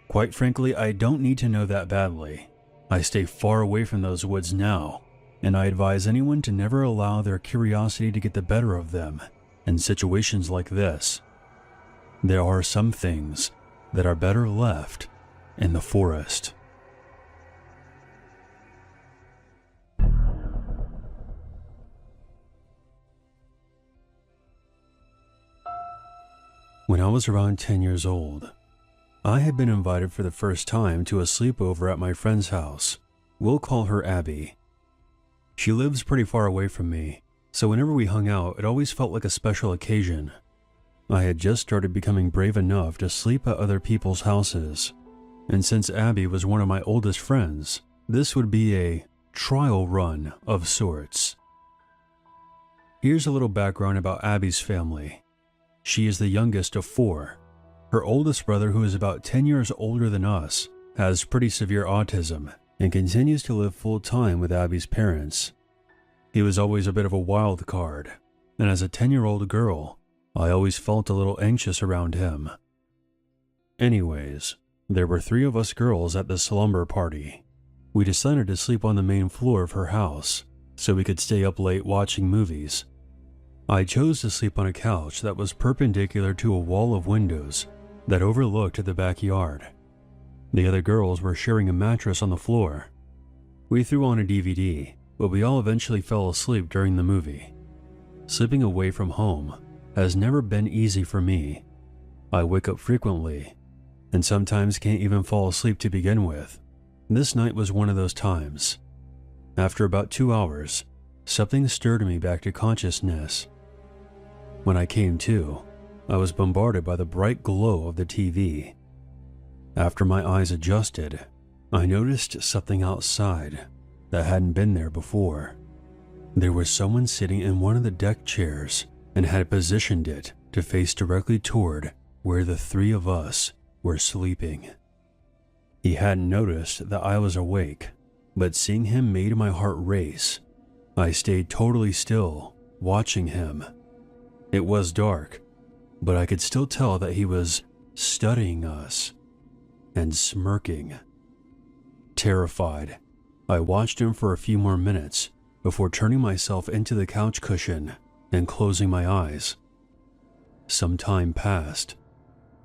Quite frankly, I don't need to know that badly. I stay far away from those woods now, and I advise anyone to never allow their curiosity to get the better of them in situations like this. There are some things that are better left in the forest. When I was around 10 years old, I had been invited for the first time to a sleepover at my friend's house. We'll call her Abby. She lives pretty far away from me, so whenever we hung out, it always felt like a special occasion. I had just started becoming brave enough to sleep at other people's houses, and since Abby was one of my oldest friends, this would be a trial run of sorts. Here's a little background about Abby's family. She is the youngest of 4. Her oldest brother, who is about 10 years older than us, has pretty severe autism and continues to live full-time with Abby's parents. He was always a bit of a wild card, and as a 10-year-old girl, I always felt a little anxious around him. Anyways, there were 3 of us girls at the slumber party. We decided to sleep on the main floor of her house so we could stay up late watching movies. I chose to sleep on a couch that was perpendicular to a wall of windows that overlooked the backyard. The other girls were sharing a mattress on the floor. We threw on a DVD, but we all eventually fell asleep during the movie. Sleeping away from home has never been easy for me. I wake up frequently, and sometimes can't even fall asleep to begin with. This night was one of those times. After about 2 hours, something stirred me back to consciousness. When I came to, I was bombarded by the bright glow of the TV. After my eyes adjusted, I noticed something outside that hadn't been there before. There was someone sitting in one of the deck chairs and had positioned it to face directly toward where the 3 of us were sleeping. He hadn't noticed that I was awake, but seeing him made my heart race. I stayed totally still, watching him. It was dark, but I could still tell that he was studying us and smirking. Terrified, I watched him for a few more minutes before turning myself into the couch cushion and closing my eyes. Some time passed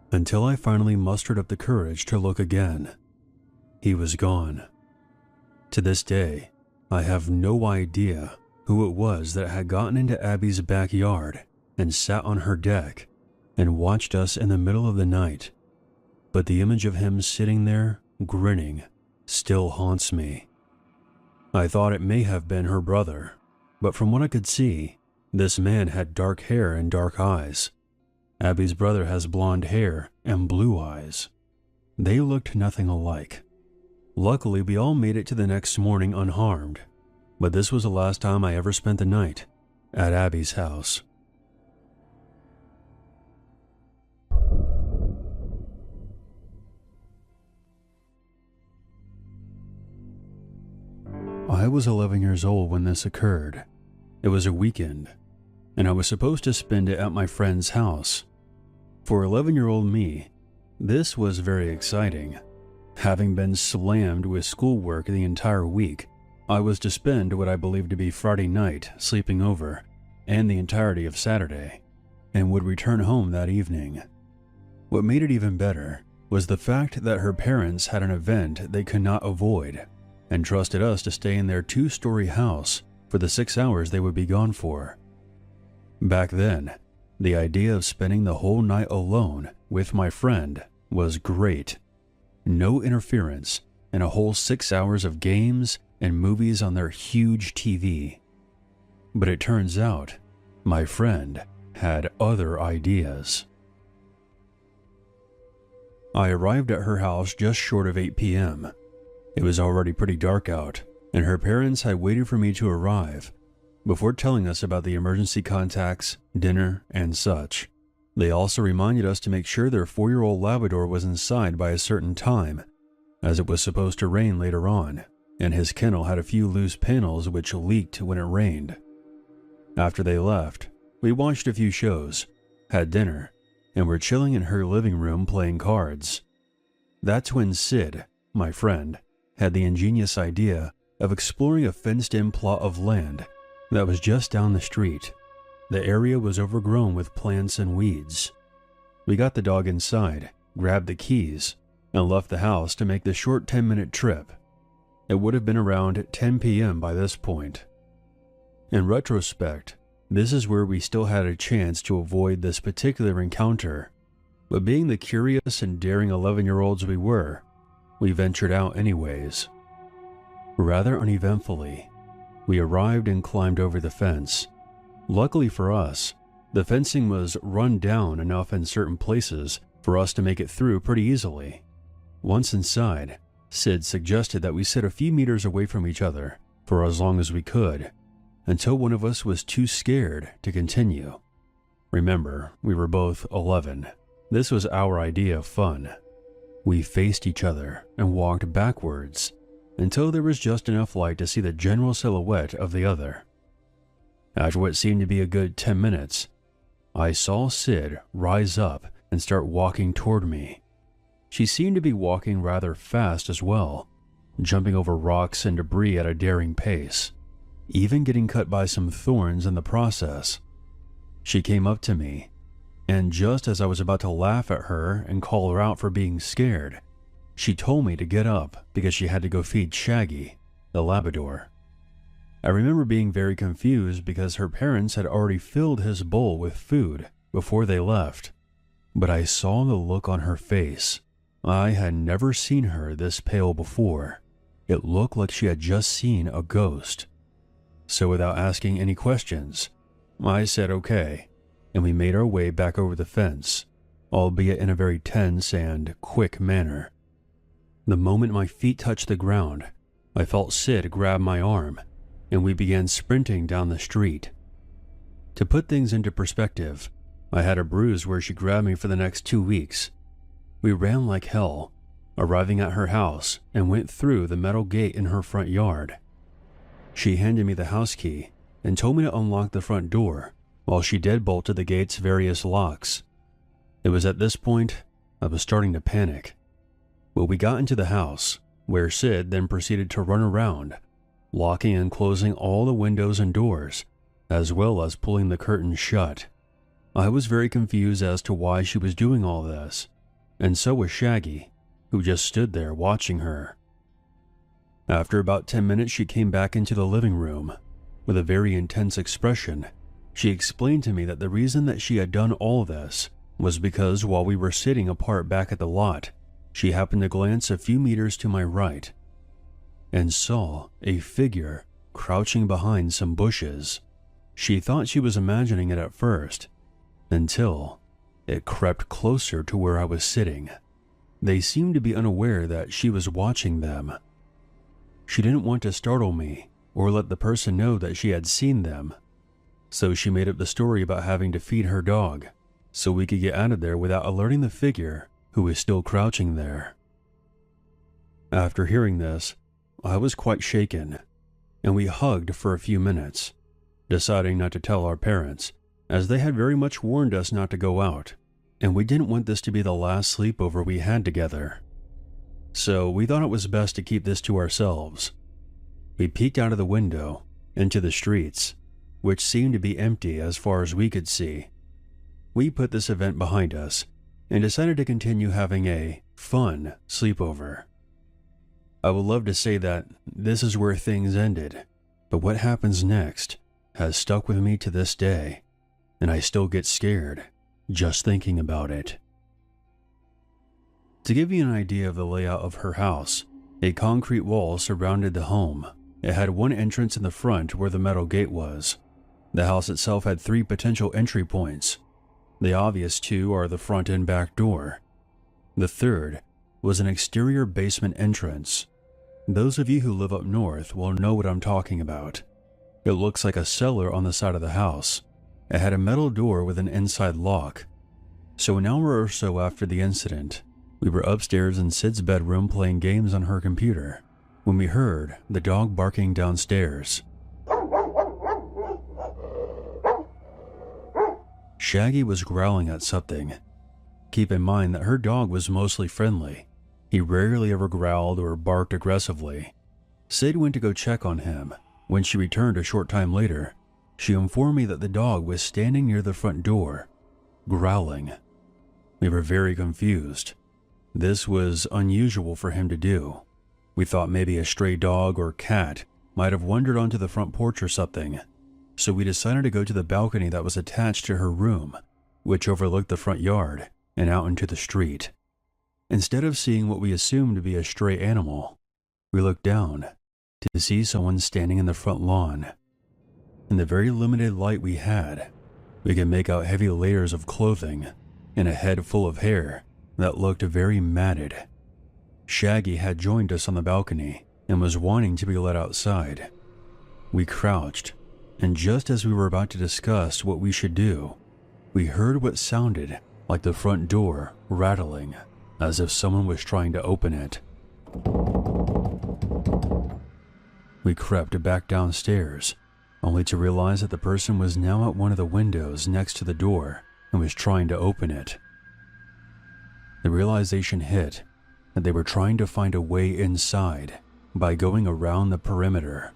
until I finally mustered up the courage to look again. He was gone. To this day, I have no idea who it was that had gotten into Abby's backyard and sat on her deck and watched us in the middle of the night, but the image of him sitting there, grinning, still haunts me. I thought it may have been her brother, but from what I could see, this man had dark hair and dark eyes. Abby's brother has blonde hair and blue eyes. They looked nothing alike. Luckily, we all made it to the next morning unharmed, but this was the last time I ever spent the night at Abby's house. I was 11 years old when this occurred. It was a weekend, and I was supposed to spend it at my friend's house. For 11-year-old me, this was very exciting. Having been slammed with schoolwork the entire week, I was to spend what I believed to be Friday night sleeping over, and the entirety of Saturday, and would return home that evening. What made it even better was the fact that her parents had an event they could not avoid, and trusted us to stay in their 2-story house for the 6 hours they would be gone for. Back then, the idea of spending the whole night alone with my friend was great. No interference, and a whole 6 hours of games and movies on their huge TV. But it turns out, my friend had other ideas. I arrived at her house just short of 8 p.m. It was already pretty dark out, and her parents had waited for me to arrive before telling us about the emergency contacts, dinner, and such. They also reminded us to make sure their 4-year-old Labrador was inside by a certain time, as it was supposed to rain later on, and his kennel had a few loose panels which leaked when it rained. After they left, we watched a few shows, had dinner, and were chilling in her living room playing cards. That's when Sid, my friend, had the ingenious idea of exploring a fenced-in plot of land that was just down the street. The area was overgrown with plants and weeds. We got the dog inside, grabbed the keys, and left the house to make the short 10-minute trip. It would have been around 10 p.m. by this point. In retrospect, this is where we still had a chance to avoid this particular encounter, but being the curious and daring 11-year-olds we were, we ventured out anyways. Rather uneventfully, we arrived and climbed over the fence. Luckily for us, the fencing was run down enough in certain places for us to make it through pretty easily. Once inside, Sid suggested that we sit a few meters away from each other for as long as we could, until one of us was too scared to continue. Remember, we were both 11. This was our idea of fun. We faced each other and walked backwards until there was just enough light to see the general silhouette of the other. After what seemed to be a good 10 minutes, I saw Sid rise up and start walking toward me. She seemed to be walking rather fast as well, jumping over rocks and debris at a daring pace, even getting cut by some thorns in the process. She came up to me, and just as I was about to laugh at her and call her out for being scared, she told me to get up because she had to go feed Shaggy, the Labrador. I remember being very confused because her parents had already filled his bowl with food before they left, but I saw the look on her face. I had never seen her this pale before. It looked like she had just seen a ghost. So without asking any questions, I said okay, and we made our way back over the fence, albeit in a very tense and quick manner. The moment my feet touched the ground, I felt Sid grab my arm, and we began sprinting down the street. To put things into perspective, I had a bruise where she grabbed me for the next 2 weeks. We ran like hell, arriving at her house and went through the metal gate in her front yard. She handed me the house key and told me to unlock the front door while she deadbolted the gate's various locks. It was at this point I was starting to panic. But we got into the house, where Sid then proceeded to run around, locking and closing all the windows and doors, as well as pulling the curtains shut. I was very confused as to why she was doing all this, and so was Shaggy, who just stood there watching her. After about 10 minutes, she came back into the living room. With a very intense expression, she explained to me that the reason that she had done all this was because while we were sitting apart back at the lot, she happened to glance a few meters to my right and saw a figure crouching behind some bushes. She thought she was imagining it at first, until it crept closer to where I was sitting. They seemed to be unaware that she was watching them. She didn't want to startle me or let the person know that she had seen them, so she made up the story about having to feed her dog so we could get out of there without alerting the figure who was still crouching there. After hearing this, I was quite shaken, and we hugged for a few minutes, deciding not to tell our parents, as they had very much warned us not to go out, and we didn't want this to be the last sleepover we had together. So we thought it was best to keep this to ourselves. We peeked out of the window into the streets, which seemed to be empty as far as we could see. We put this event behind us and decided to continue having a fun sleepover. I would love to say that this is where things ended, but what happens next has stuck with me to this day, and I still get scared just thinking about it. To give you an idea of the layout of her house, a concrete wall surrounded the home. It had one entrance in the front where the metal gate was. The house itself had 3 potential entry points. The obvious 2 are the front and back door. The third was an exterior basement entrance. Those of you who live up north will know what I'm talking about. It looks like a cellar on the side of the house. It had a metal door with an inside lock. So an hour or so after the incident, we were upstairs in Sid's bedroom playing games on her computer when we heard the dog barking downstairs. Shaggy was growling at something. Keep in mind that her dog was mostly friendly. He rarely ever growled or barked aggressively. Sid went to go check on him. When she returned a short time later, she informed me that the dog was standing near the front door, growling. We were very confused. This was unusual for him to do. We thought maybe a stray dog or cat might have wandered onto the front porch or something, so we decided to go to the balcony that was attached to her room, which overlooked the front yard, and out into the street. Instead of seeing what we assumed to be a stray animal, we looked down to see someone standing in the front lawn. In the very limited light we had, we could make out heavy layers of clothing and a head full of hair that looked very matted. Shaggy had joined us on the balcony and was wanting to be let outside. We crouched, and just as we were about to discuss what we should do, we heard what sounded like the front door rattling, as if someone was trying to open it. We crept back downstairs, only to realize that the person was now at one of the windows next to the door and was trying to open it. The realization hit that they were trying to find a way inside by going around the perimeter.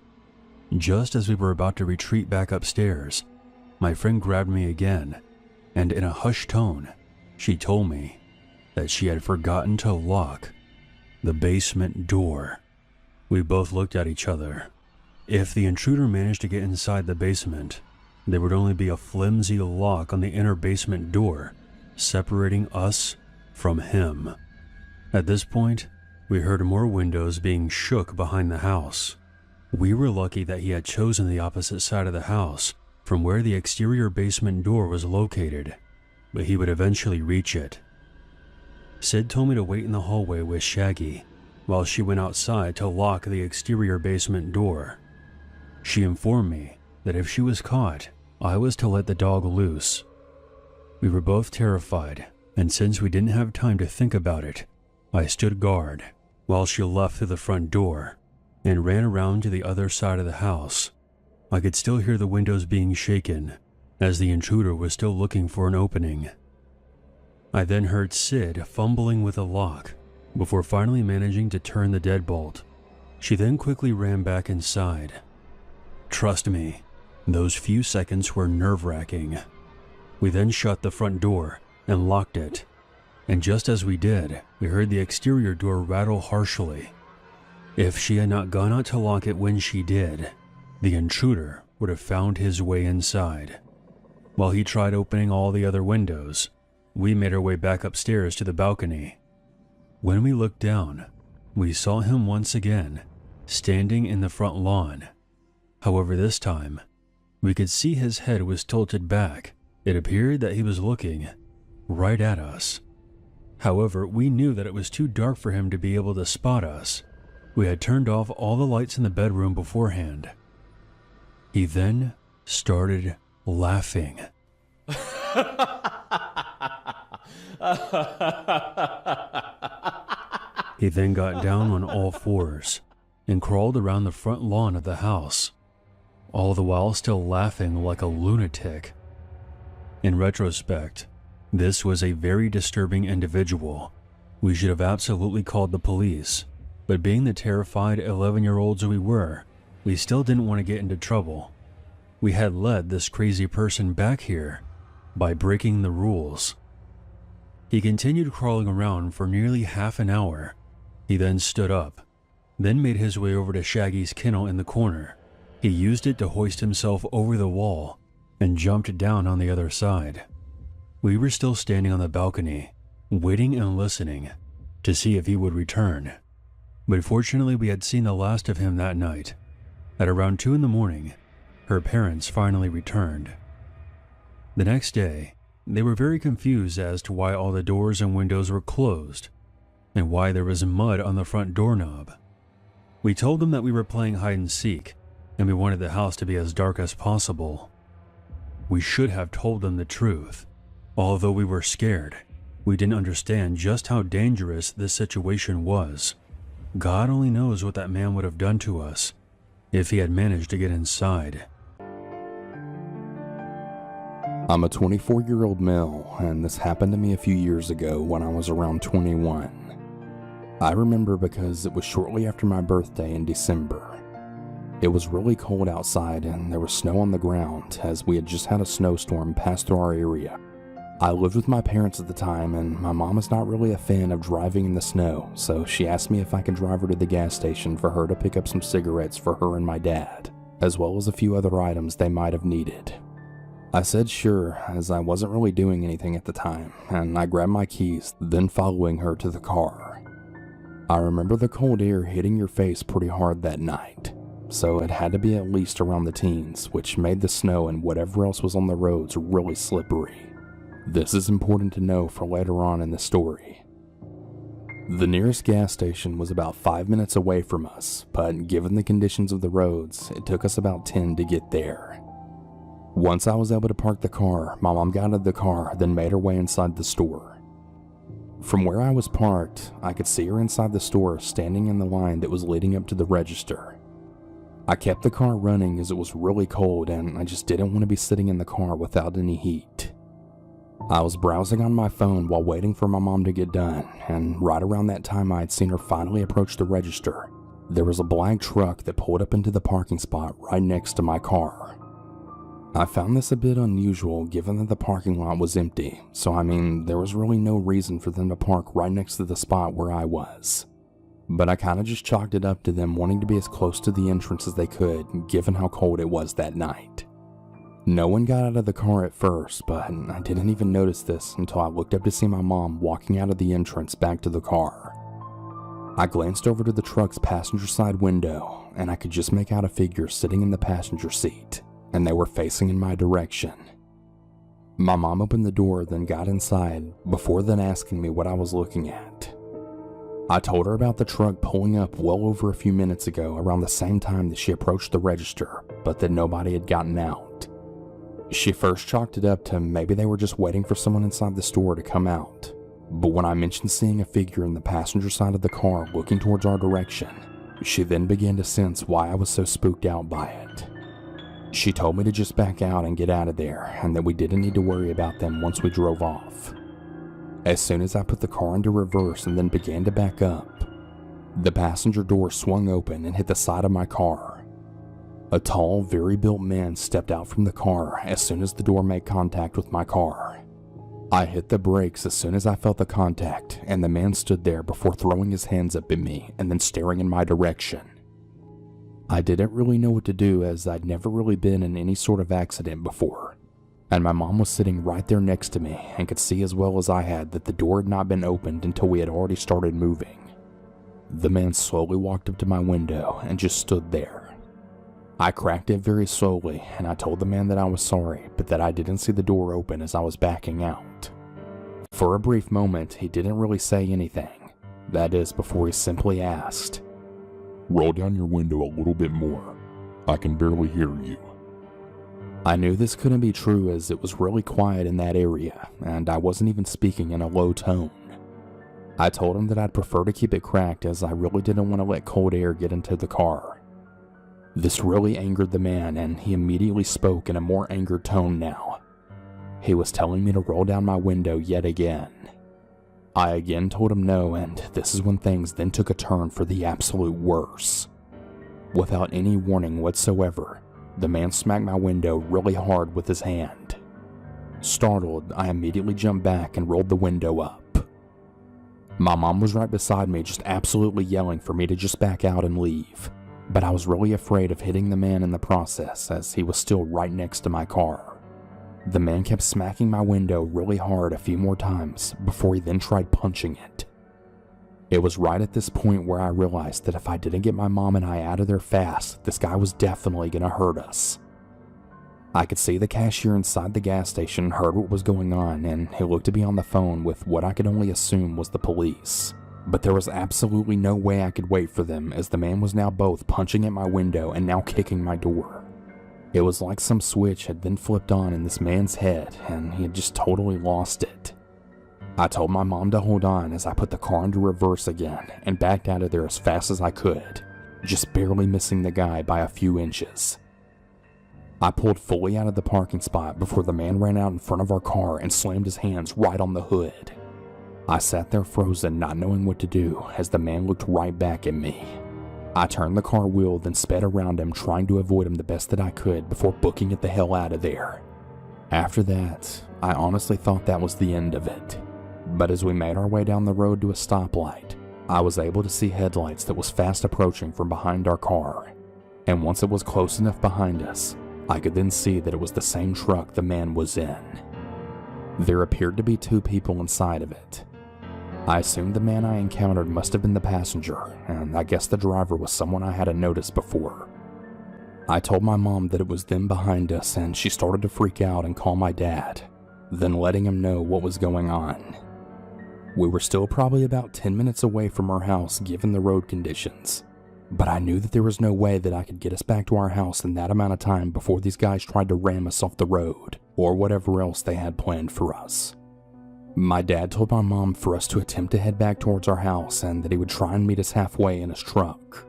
Just as we were about to retreat back upstairs, my friend grabbed me again, and in a hushed tone, she told me that she had forgotten to lock the basement door. We both looked at each other. If the intruder managed to get inside the basement, there would only be a flimsy lock on the inner basement door, separating us from him. At this point, we heard more windows being shook behind the house. We were lucky that he had chosen the opposite side of the house from where the exterior basement door was located, but he would eventually reach it. Sid told me to wait in the hallway with Shaggy while she went outside to lock the exterior basement door. She informed me that if she was caught, I was to let the dog loose. We were both terrified, and since we didn't have time to think about it, I stood guard while she left through the front door and ran around to the other side of the house. I could still hear the windows being shaken as the intruder was still looking for an opening. I then heard Sid fumbling with a lock before finally managing to turn the deadbolt. She then quickly ran back inside. Trust me, those few seconds were nerve-wracking. We then shut the front door and locked it, and just as we did, we heard the exterior door rattle harshly. If she had not gone out to lock it when she did, the intruder would have found his way inside. While he tried opening all the other windows, we made our way back upstairs to the balcony. When we looked down, we saw him once again, standing in the front lawn. However, this time, we could see his head was tilted back. It appeared that he was looking right at us. However, we knew that it was too dark for him to be able to spot us. We had turned off all the lights in the bedroom beforehand. He then started laughing. He then got down on all fours and crawled around the front lawn of the house, all the while still laughing like a lunatic. In retrospect, this was a very disturbing individual. We should have absolutely called the police, but being the terrified 11-year-olds we were, we still didn't want to get into trouble. We had led this crazy person back here by breaking the rules. He continued crawling around for nearly half an hour. He then stood up, then made his way over to Shaggy's kennel in the corner. He used it to hoist himself over the wall and jumped down on the other side. We were still standing on the balcony, waiting and listening to see if he would return. But fortunately, we had seen the last of him that night. At around 2 a.m, her parents finally returned. The next day, they were very confused as to why all the doors and windows were closed and why there was mud on the front doorknob. We told them that we were playing hide and seek and we wanted the house to be as dark as possible. We should have told them the truth. Although we were scared, we didn't understand just how dangerous this situation was. God only knows what that man would have done to us if he had managed to get inside. I'm a 24-year-old male, and this happened to me a few years ago when I was around 21. I remember because it was shortly after my birthday in December. It was really cold outside and there was snow on the ground as we had just had a snowstorm pass through our area. I lived with my parents at the time, and my mom is not really a fan of driving in the snow, so she asked me if I could drive her to the gas station for her to pick up some cigarettes for her and my dad, as well as a few other items they might have needed. I said sure, as I wasn't really doing anything at the time, and I grabbed my keys, then following her to the car. I remember the cold air hitting your face pretty hard that night, so it had to be at least around the teens, which made the snow and whatever else was on the roads really slippery. This is important to know for later on in the story. The nearest gas station was about 5 minutes away from us, but given the conditions of the roads, it took us about 10 to get there. Once I was able to park the car, my mom got out of the car, then made her way inside the store. From where I was parked, I could see her inside the store standing in the line that was leading up to the register. I kept the car running as it was really cold and I just didn't want to be sitting in the car without any heat. I was browsing on my phone while waiting for my mom to get done, and right around that time I had seen her finally approach the register. There was a black truck that pulled up into the parking spot right next to my car. I found this a bit unusual given that the parking lot was empty, so there was really no reason for them to park right next to the spot where I was. But I kinda just chalked it up to them wanting to be as close to the entrance as they could, given how cold it was that night. No one got out of the car at first, but I didn't even notice this until I looked up to see my mom walking out of the entrance back to the car. I glanced over to the truck's passenger side window, and I could just make out a figure sitting in the passenger seat, and they were facing in my direction. My mom opened the door, then got inside, before then asking me what I was looking at. I told her about the truck pulling up well over a few minutes ago around the same time that she approached the register, but that nobody had gotten out. She first chalked it up to maybe they were just waiting for someone inside the store to come out, but when I mentioned seeing a figure in the passenger side of the car looking towards our direction, she then began to sense why I was so spooked out by it. She told me to just back out and get out of there, and that we didn't need to worry about them once we drove off. As soon as I put the car into reverse and then began to back up, the passenger door swung open and hit the side of my car. A tall, very built man stepped out from the car as soon as the door made contact with my car. I hit the brakes as soon as I felt the contact, and the man stood there before throwing his hands up at me and then staring in my direction. I didn't really know what to do as I'd never really been in any sort of accident before, and my mom was sitting right there next to me and could see as well as I had that the door had not been opened until we had already started moving. The man slowly walked up to my window and just stood there. I cracked it very slowly, and I told the man that I was sorry, but that I didn't see the door open as I was backing out. For a brief moment, he didn't really say anything. That is, before he simply asked, Roll down your window a little bit more. I can barely hear you. I knew this couldn't be true as it was really quiet in that area, and I wasn't even speaking in a low tone. I told him that I'd prefer to keep it cracked as I really didn't want to let cold air get into the car. This really angered the man, and he immediately spoke in a more angered tone now. He was telling me to roll down my window yet again. I again told him no, and this is when things then took a turn for the absolute worse. Without any warning whatsoever, the man smacked my window really hard with his hand. Startled, I immediately jumped back and rolled the window up. My mom was right beside me, just absolutely yelling for me to just back out and leave. But I was really afraid of hitting the man in the process as he was still right next to my car. The man kept smacking my window really hard a few more times before he then tried punching it. It was right at this point where I realized that if I didn't get my mom and I out of there fast, this guy was definitely gonna hurt us. I could see the cashier inside the gas station heard what was going on, and he looked to be on the phone with what I could only assume was the police. But there was absolutely no way I could wait for them as the man was now both punching at my window and now kicking my door. It was like some switch had been flipped on in this man's head and he had just totally lost it. I told my mom to hold on as I put the car into reverse again and backed out of there as fast as I could, just barely missing the guy by a few inches. I pulled fully out of the parking spot before the man ran out in front of our car and slammed his hands right on the hood. I sat there frozen, not knowing what to do, as the man looked right back at me. I turned the car wheel, then sped around him, trying to avoid him the best that I could before booking it the hell out of there. After that, I honestly thought that was the end of it. But as we made our way down the road to a stoplight, I was able to see headlights that was fast approaching from behind our car. And once it was close enough behind us, I could then see that it was the same truck the man was in. There appeared to be 2 people inside of it. I assumed the man I encountered must have been the passenger, and I guess the driver was someone I hadn't noticed before. I told my mom that it was them behind us, and she started to freak out and call my dad, then letting him know what was going on. We were still probably about 10 minutes away from our house given the road conditions, but I knew that there was no way that I could get us back to our house in that amount of time before these guys tried to ram us off the road, or whatever else they had planned for us. My dad told my mom for us to attempt to head back towards our house and that he would try and meet us halfway in his truck.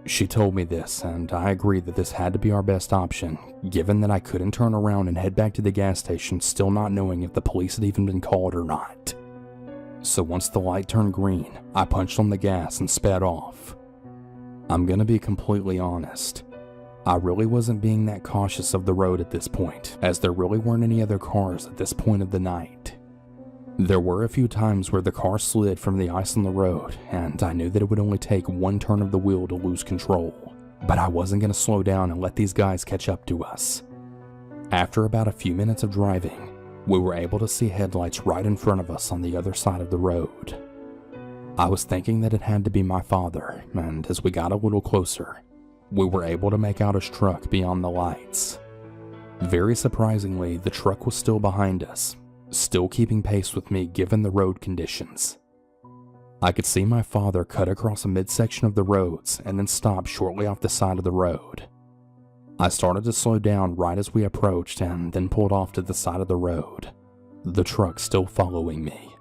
She told me this, and I agreed that this had to be our best option, given that I couldn't turn around and head back to the gas station still not knowing if the police had even been called or not. So once the light turned green, I punched on the gas and sped off. I'm gonna be completely honest. I really wasn't being that cautious of the road at this point, as there really weren't any other cars at this point of the night. There were a few times where the car slid from the ice on the road, and I knew that it would only take one turn of the wheel to lose control, but I wasn't going to slow down and let these guys catch up to us. After about a few minutes of driving, we were able to see headlights right in front of us on the other side of the road. I was thinking that it had to be my father, and as we got a little closer, we were able to make out his truck beyond the lights. Very surprisingly, the truck was still behind us, still keeping pace with me given the road conditions. I could see my father cut across a midsection of the roads and then stop shortly off the side of the road. I started to slow down right as we approached and then pulled off to the side of the road, the truck still following me.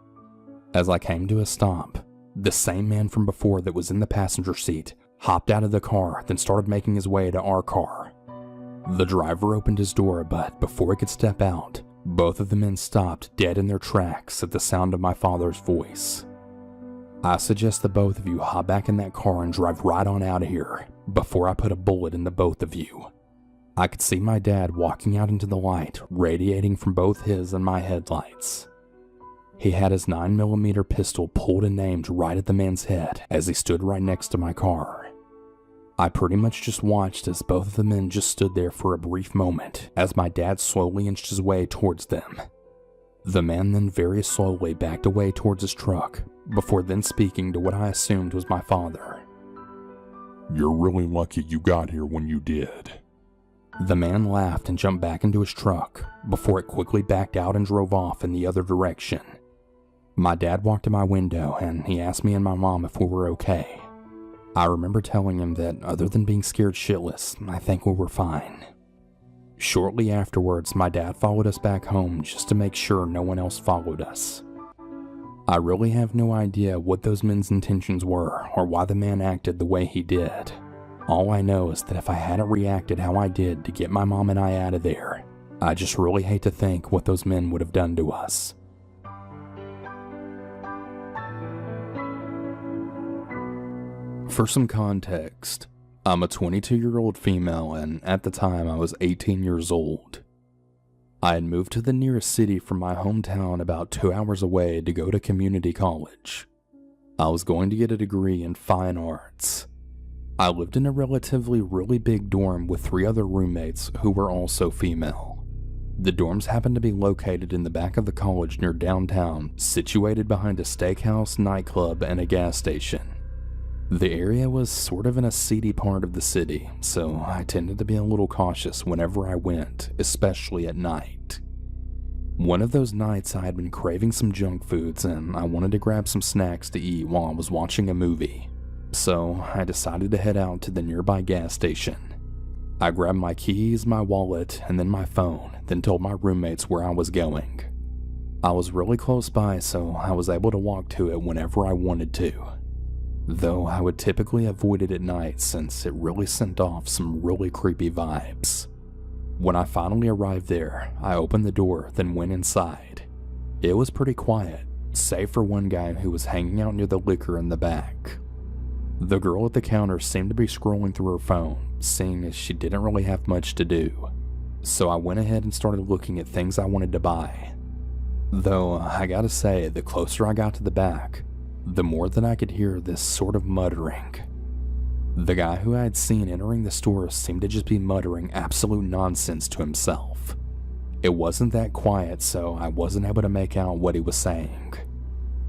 As I came to a stop, the same man from before that was in the passenger seat hopped out of the car, then started making his way to our car. The driver opened his door, but before he could step out, both of the men stopped dead in their tracks at the sound of my father's voice. I suggest that both of you hop back in that car and drive right on out of here before I put a bullet in the both of you. I could see my dad walking out into the light, radiating from both his and my headlights. He had his 9mm pistol pulled and aimed right at the man's head as he stood right next to my car. I pretty much just watched as both of the men just stood there for a brief moment as my dad slowly inched his way towards them. The man then very slowly backed away towards his truck before then speaking to what I assumed was my father. "You're really lucky you got here when you did." The man laughed and jumped back into his truck before it quickly backed out and drove off in the other direction. My dad walked to my window and he asked me and my mom if we were okay. I remember telling him that other than being scared shitless, I think we were fine. Shortly afterwards, my dad followed us back home just to make sure no one else followed us. I really have no idea what those men's intentions were or why the man acted the way he did. All I know is that if I hadn't reacted how I did to get my mom and I out of there, I just really hate to think what those men would have done to us. For some context, I'm a 22-year-old female, and at the time I was 18 years old. I had moved to the nearest city from my hometown about 2 hours away to go to community college. I was going to get a degree in fine arts. I lived in a relatively really big dorm with 3 other roommates who were also female. The dorms happened to be located in the back of the college near downtown, situated behind a steakhouse, nightclub, and a gas station. The area was sort of in a seedy part of the city, so I tended to be a little cautious whenever I went, especially at night. One of those nights I had been craving some junk foods and I wanted to grab some snacks to eat while I was watching a movie, so I decided to head out to the nearby gas station. I grabbed my keys, my wallet, and then my phone, then told my roommates where I was going. I was really close by, so I was able to walk to it whenever I wanted to. Though I would typically avoid it at night since it really sent off some really creepy vibes. When I finally arrived there, I opened the door, then went inside. It was pretty quiet, save for one guy who was hanging out near the liquor in the back. The girl at the counter seemed to be scrolling through her phone, seeing as she didn't really have much to do. So I went ahead and started looking at things I wanted to buy. Though I gotta say, the closer I got to the back, the more that I could hear this sort of muttering. The guy who I had seen entering the store seemed to just be muttering absolute nonsense to himself. It wasn't that quiet, so I wasn't able to make out what he was saying.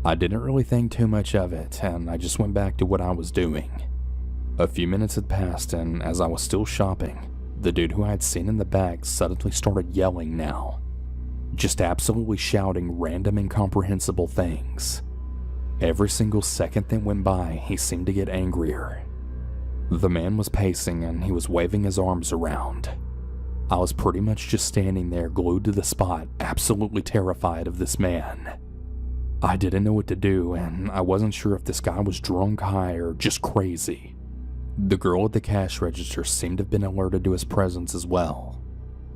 I didn't really think too much of it, and I just went back to what I was doing. A few minutes had passed, and as I was still shopping, the dude who I had seen in the back suddenly started yelling now. Just absolutely shouting random incomprehensible things. Every single second that went by, he seemed to get angrier. The man was pacing and he was waving his arms around. I was pretty much just standing there glued to the spot, absolutely terrified of this man. I didn't know what to do, and I wasn't sure if this guy was drunk, high, or just crazy. The girl at the cash register seemed to have been alerted to his presence as well.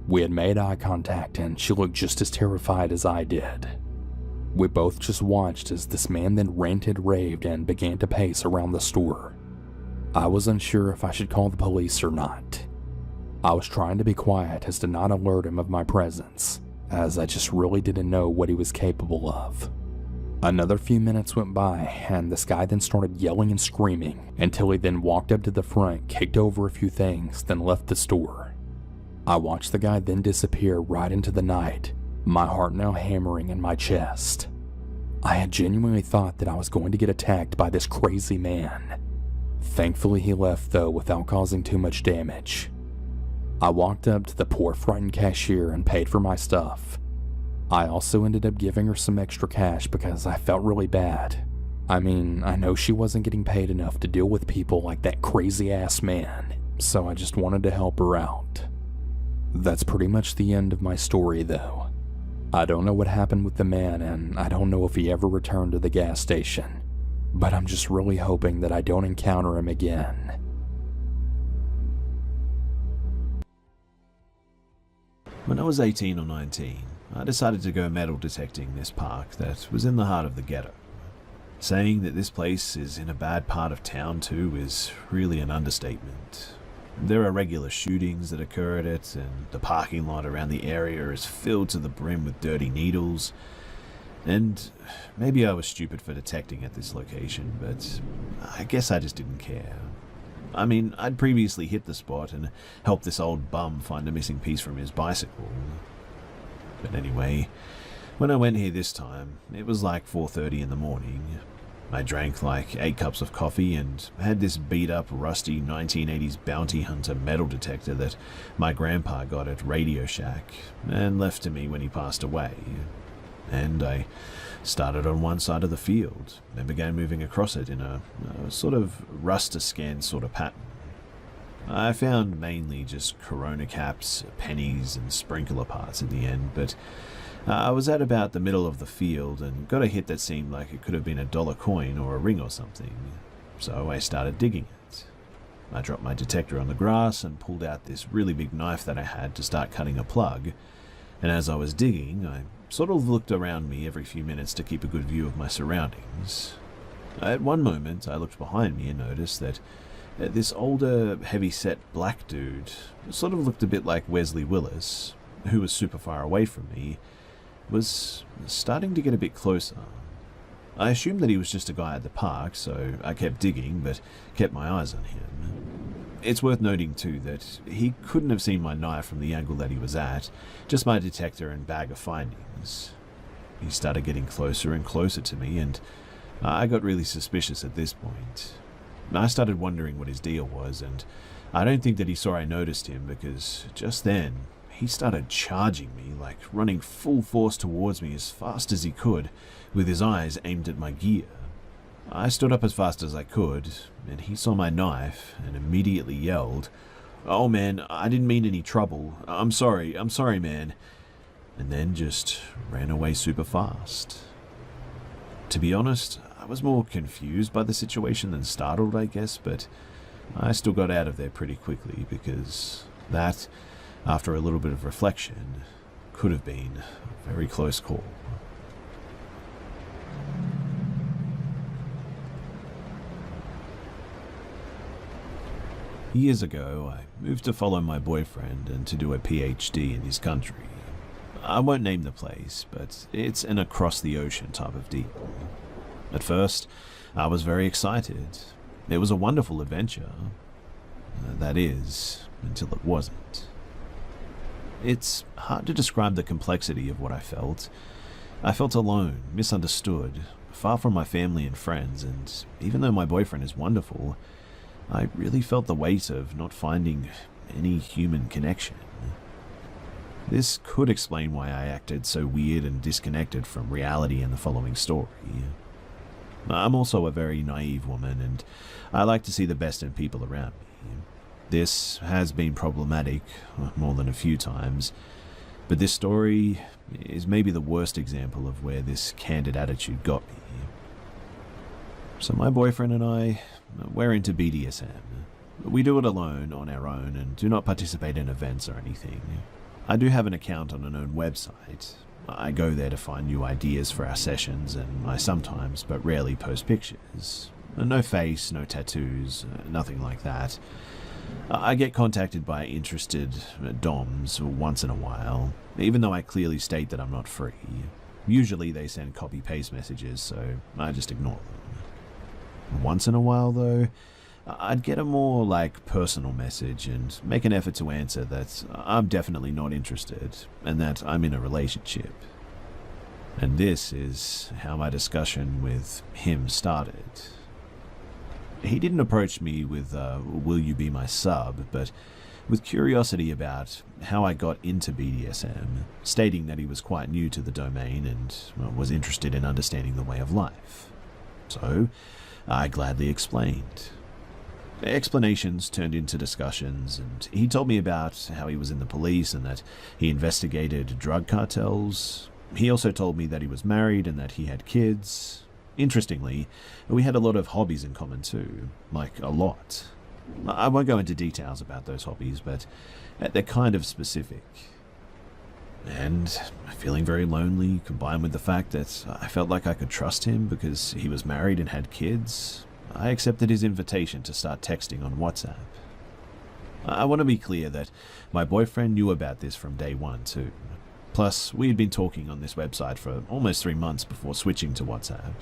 We had made eye contact and she looked just as terrified as I did. We both just watched as this man then ranted, raved, and began to pace around the store. I was unsure if I should call the police or not. I was trying to be quiet as to not alert him of my presence, as I just really didn't know what he was capable of. Another few minutes went by, and this guy then started yelling and screaming until he then walked up to the front, kicked over a few things, then left the store. I watched the guy then disappear right into the night, my heart now hammering in my chest. I had genuinely thought that I was going to get attacked by this crazy man. Thankfully he left though without causing too much damage. I walked up to the poor frightened cashier and paid for my stuff. I also ended up giving her some extra cash because I felt really bad. I mean, I know she wasn't getting paid enough to deal with people like that crazy ass man, so I just wanted to help her out. That's pretty much the end of my story though. I don't know what happened with the man, and I don't know if he ever returned to the gas station, but I'm just really hoping that I don't encounter him again. When I was 18 or 19, I decided to go metal detecting this park that was in the heart of the ghetto. Saying that this place is in a bad part of town too is really an understatement. There are regular shootings that occur at it, and the parking lot around the area is filled to the brim with dirty needles. And maybe I was stupid for detecting at this location, but I guess I just didn't care. I mean, I'd previously hit the spot and helped this old bum find a missing piece from his bicycle. But anyway, when I went here this time, it was like 4:30 in the morning. I drank like 8 cups of coffee and had this beat-up, rusty 1980s bounty hunter metal detector that my grandpa got at Radio Shack and left to me when he passed away. And I started on one side of the field, then began moving across it in a sort of Rust-a-Scan sort of pattern. I found mainly just Corona caps, pennies, and sprinkler parts in the end, but I was at about the middle of the field and got a hit that seemed like it could have been a dollar coin or a ring or something, so I started digging it. I dropped my detector on the grass and pulled out this really big knife that I had to start cutting a plug, and as I was digging, I sort of looked around me every few minutes to keep a good view of my surroundings. At one moment, I looked behind me and noticed that this older, heavy-set black dude sort of looked a bit like Wesley Willis, who was super far away from me, was starting to get a bit closer. I assumed that he was just a guy at the park, so I kept digging, but kept my eyes on him. It's worth noting too that he couldn't have seen my knife from the angle that he was at, just my detector and bag of findings. He started getting closer and closer to me, and I got really suspicious at this point. I started wondering what his deal was, and I don't think that he saw I noticed him, because just then, he started charging me, like running full force towards me as fast as he could, with his eyes aimed at my gear. I stood up as fast as I could, and he saw my knife and immediately yelled, "Oh man, I didn't mean any trouble. I'm sorry, man," and then just ran away super fast. To be honest, I was more confused by the situation than startled, I guess, but I still got out of there pretty quickly because that, after a little bit of reflection, could have been a very close call. Years ago, I moved to follow my boyfriend and to do a PhD in his country. I won't name the place, but it's an across-the-ocean type of deal. At first, I was very excited. It was a wonderful adventure. That is, until it wasn't. It's hard to describe the complexity of what I felt. I felt alone, misunderstood, far from my family and friends, and even though my boyfriend is wonderful, I really felt the weight of not finding any human connection. This could explain why I acted so weird and disconnected from reality in the following story. I'm also a very naive woman, and I like to see the best in people around me. This has been problematic more than a few times, but this story is maybe the worst example of where this candid attitude got me. So my boyfriend and I, we're into BDSM. We do it alone, on our own, and do not participate in events or anything. I do have an account on an own website. I go there to find new ideas for our sessions, and I sometimes, but rarely, post pictures. No face, no tattoos, nothing like that. I get contacted by interested DOMs once in a while, even though I clearly state that I'm not free. Usually they send copy-paste messages, so I just ignore them. Once in a while, though, I'd get a more, personal message and make an effort to answer that I'm definitely not interested and that I'm in a relationship. And this is how my discussion with him started. He didn't approach me with, will you be my sub, but with curiosity about how I got into BDSM, stating that he was quite new to the domain and was interested in understanding the way of life. So, I gladly explained. Explanations turned into discussions, and he told me about how he was in the police and that he investigated drug cartels. He also told me that he was married and that he had kids. Interestingly, we had a lot of hobbies in common too, a lot. I won't go into details about those hobbies, but they're kind of specific. And feeling very lonely, combined with the fact that I felt like I could trust him because he was married and had kids, I accepted his invitation to start texting on WhatsApp. I want to be clear that my boyfriend knew about this from day one too. Plus, we had been talking on this website for almost 3 months before switching to WhatsApp.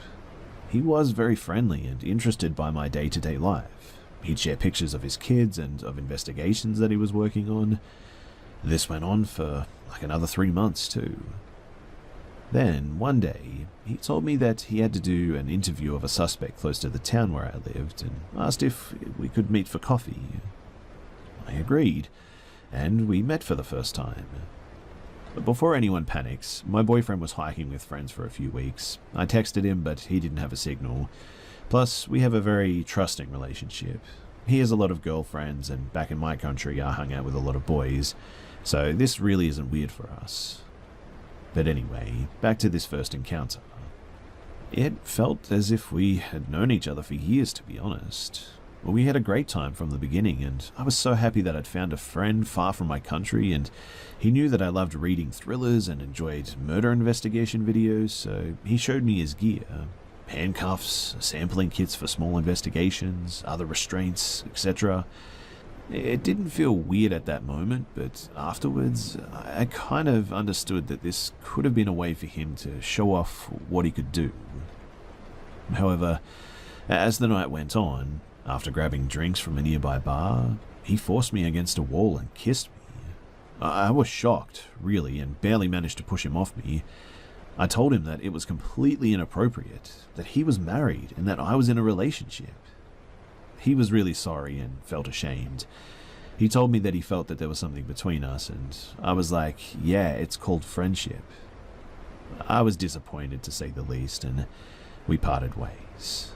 He was very friendly and interested by my day-to-day life. He'd share pictures of his kids and of investigations that he was working on. This went on for another 3 months too. Then, one day, he told me that he had to do an interview of a suspect close to the town where I lived and asked if we could meet for coffee. I agreed, and we met for the first time. But before anyone panics, my boyfriend was hiking with friends for a few weeks. I texted him, but he didn't have a signal. Plus, we have a very trusting relationship. He has a lot of girlfriends, and back in my country, I hung out with a lot of boys, so this really isn't weird for us. But anyway, back to this first encounter. It felt as if we had known each other for years, to be honest. We had a great time from the beginning, and I was so happy that I'd found a friend far from my country, and he knew that I loved reading thrillers and enjoyed murder investigation videos, so he showed me his gear. Handcuffs, sampling kits for small investigations, other restraints, etc. It didn't feel weird at that moment, but afterwards, I kind of understood that this could have been a way for him to show off what he could do. However, as the night went on, after grabbing drinks from a nearby bar, he forced me against a wall and kissed me. I was shocked, really, and barely managed to push him off me. I told him that it was completely inappropriate, that he was married, and that I was in a relationship. He was really sorry and felt ashamed. He told me that he felt that there was something between us, and I was like, yeah, it's called friendship. I was disappointed, to say the least, and we parted ways.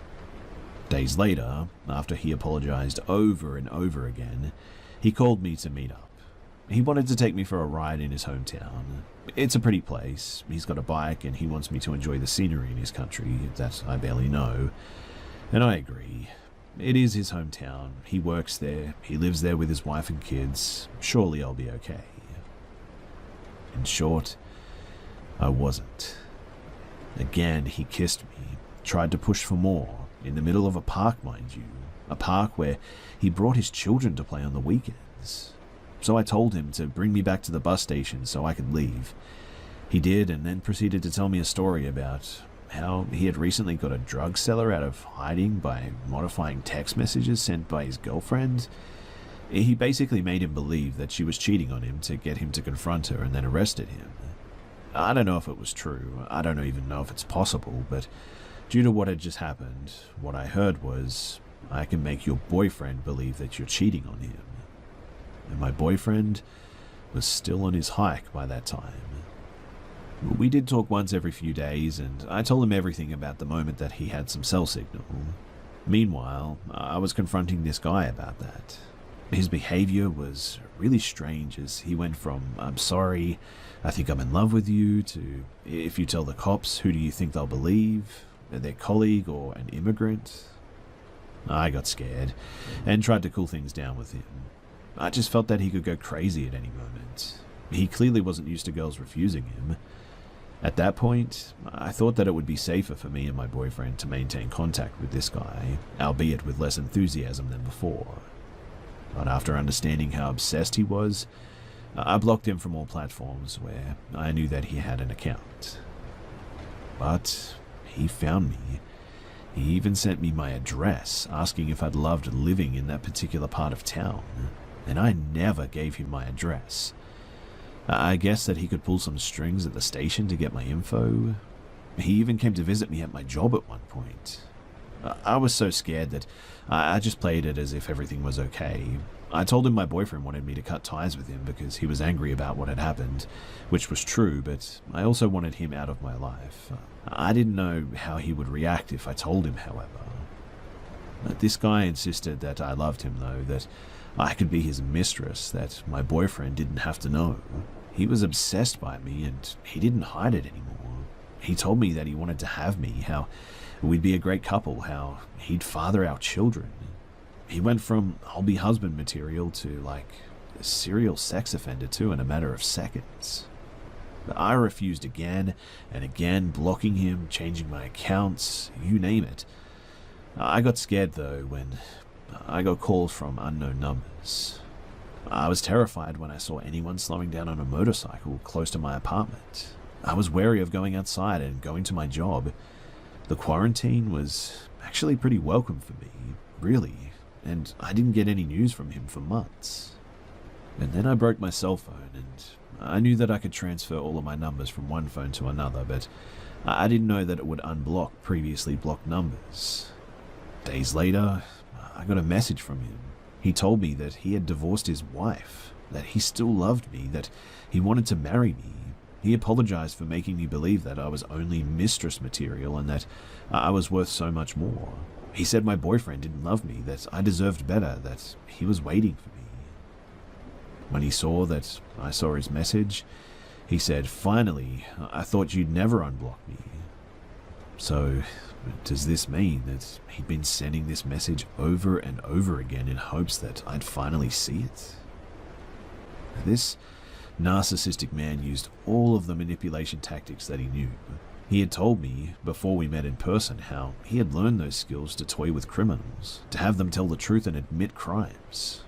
Days later, after he apologized over and over again, he called me to meet up. He wanted to take me for a ride in his hometown. It's a pretty place. He's got a bike and he wants me to enjoy the scenery in his country that I barely know. And I agree. It is his hometown. He works there. He lives there with his wife and kids. Surely I'll be okay. In short, I wasn't. Again, he kissed me, tried to push for more, in the middle of a park, mind you. A park where he brought his children to play on the weekends. So I told him to bring me back to the bus station so I could leave. He did, and then proceeded to tell me a story about how he had recently got a drug seller out of hiding by modifying text messages sent by his girlfriend. He basically made him believe that she was cheating on him to get him to confront her and then arrested him. I don't know if it was true, I don't even know if it's possible, but due to what had just happened, what I heard was, I can make your boyfriend believe that you're cheating on him. And my boyfriend was still on his hike by that time. We did talk once every few days, and I told him everything about the moment that he had some cell signal. Meanwhile, I was confronting this guy about that. His behavior was really strange as he went from, "I'm sorry, I think I'm in love with you," to, "If you tell the cops, who do you think they'll believe? Their colleague or an immigrant?" I got scared and tried to cool things down with him. I just felt that he could go crazy at any moment. He clearly wasn't used to girls refusing him. At that point, I thought that it would be safer for me and my boyfriend to maintain contact with this guy, albeit with less enthusiasm than before. But after understanding how obsessed he was, I blocked him from all platforms where I knew that he had an account. But he found me. He even sent me my address, asking if I'd loved living in that particular part of town, and I never gave him my address. I guess that he could pull some strings at the station to get my info. He even came to visit me at my job at one point. I was so scared that I just played it as if everything was okay. I told him my boyfriend wanted me to cut ties with him because he was angry about what had happened, which was true, but I also wanted him out of my life. I didn't know how he would react if I told him, however. This guy insisted that I loved him, though, that I could be his mistress, that my boyfriend didn't have to know. He was obsessed by me, and he didn't hide it anymore. He told me that he wanted to have me, how we'd be a great couple, how he'd father our children. He went from "I'll be husband" material to, like, a serial sex offender too in a matter of seconds. But I refused again and again, blocking him, changing my accounts, you name it. I got scared, though, when I got calls from unknown numbers. I was terrified when I saw anyone slowing down on a motorcycle close to my apartment. I was wary of going outside and going to my job. The quarantine was actually pretty welcome for me, really, and I didn't get any news from him for months. And then I broke my cell phone, and I knew that I could transfer all of my numbers from one phone to another, but I didn't know that it would unblock previously blocked numbers. Days later, I got a message from him. He told me that he had divorced his wife, that he still loved me, that he wanted to marry me. He apologized for making me believe that I was only mistress material and that I was worth so much more. He said my boyfriend didn't love me, that I deserved better, that he was waiting for me. When he saw that I saw his message, he said, "Finally, I thought you'd never unblock me." So, does this mean that he'd been sending this message over and over again in hopes that I'd finally see it? This narcissistic man used all of the manipulation tactics that he knew. He had told me before we met in person how he had learned those skills to toy with criminals, to have them tell the truth and admit crimes.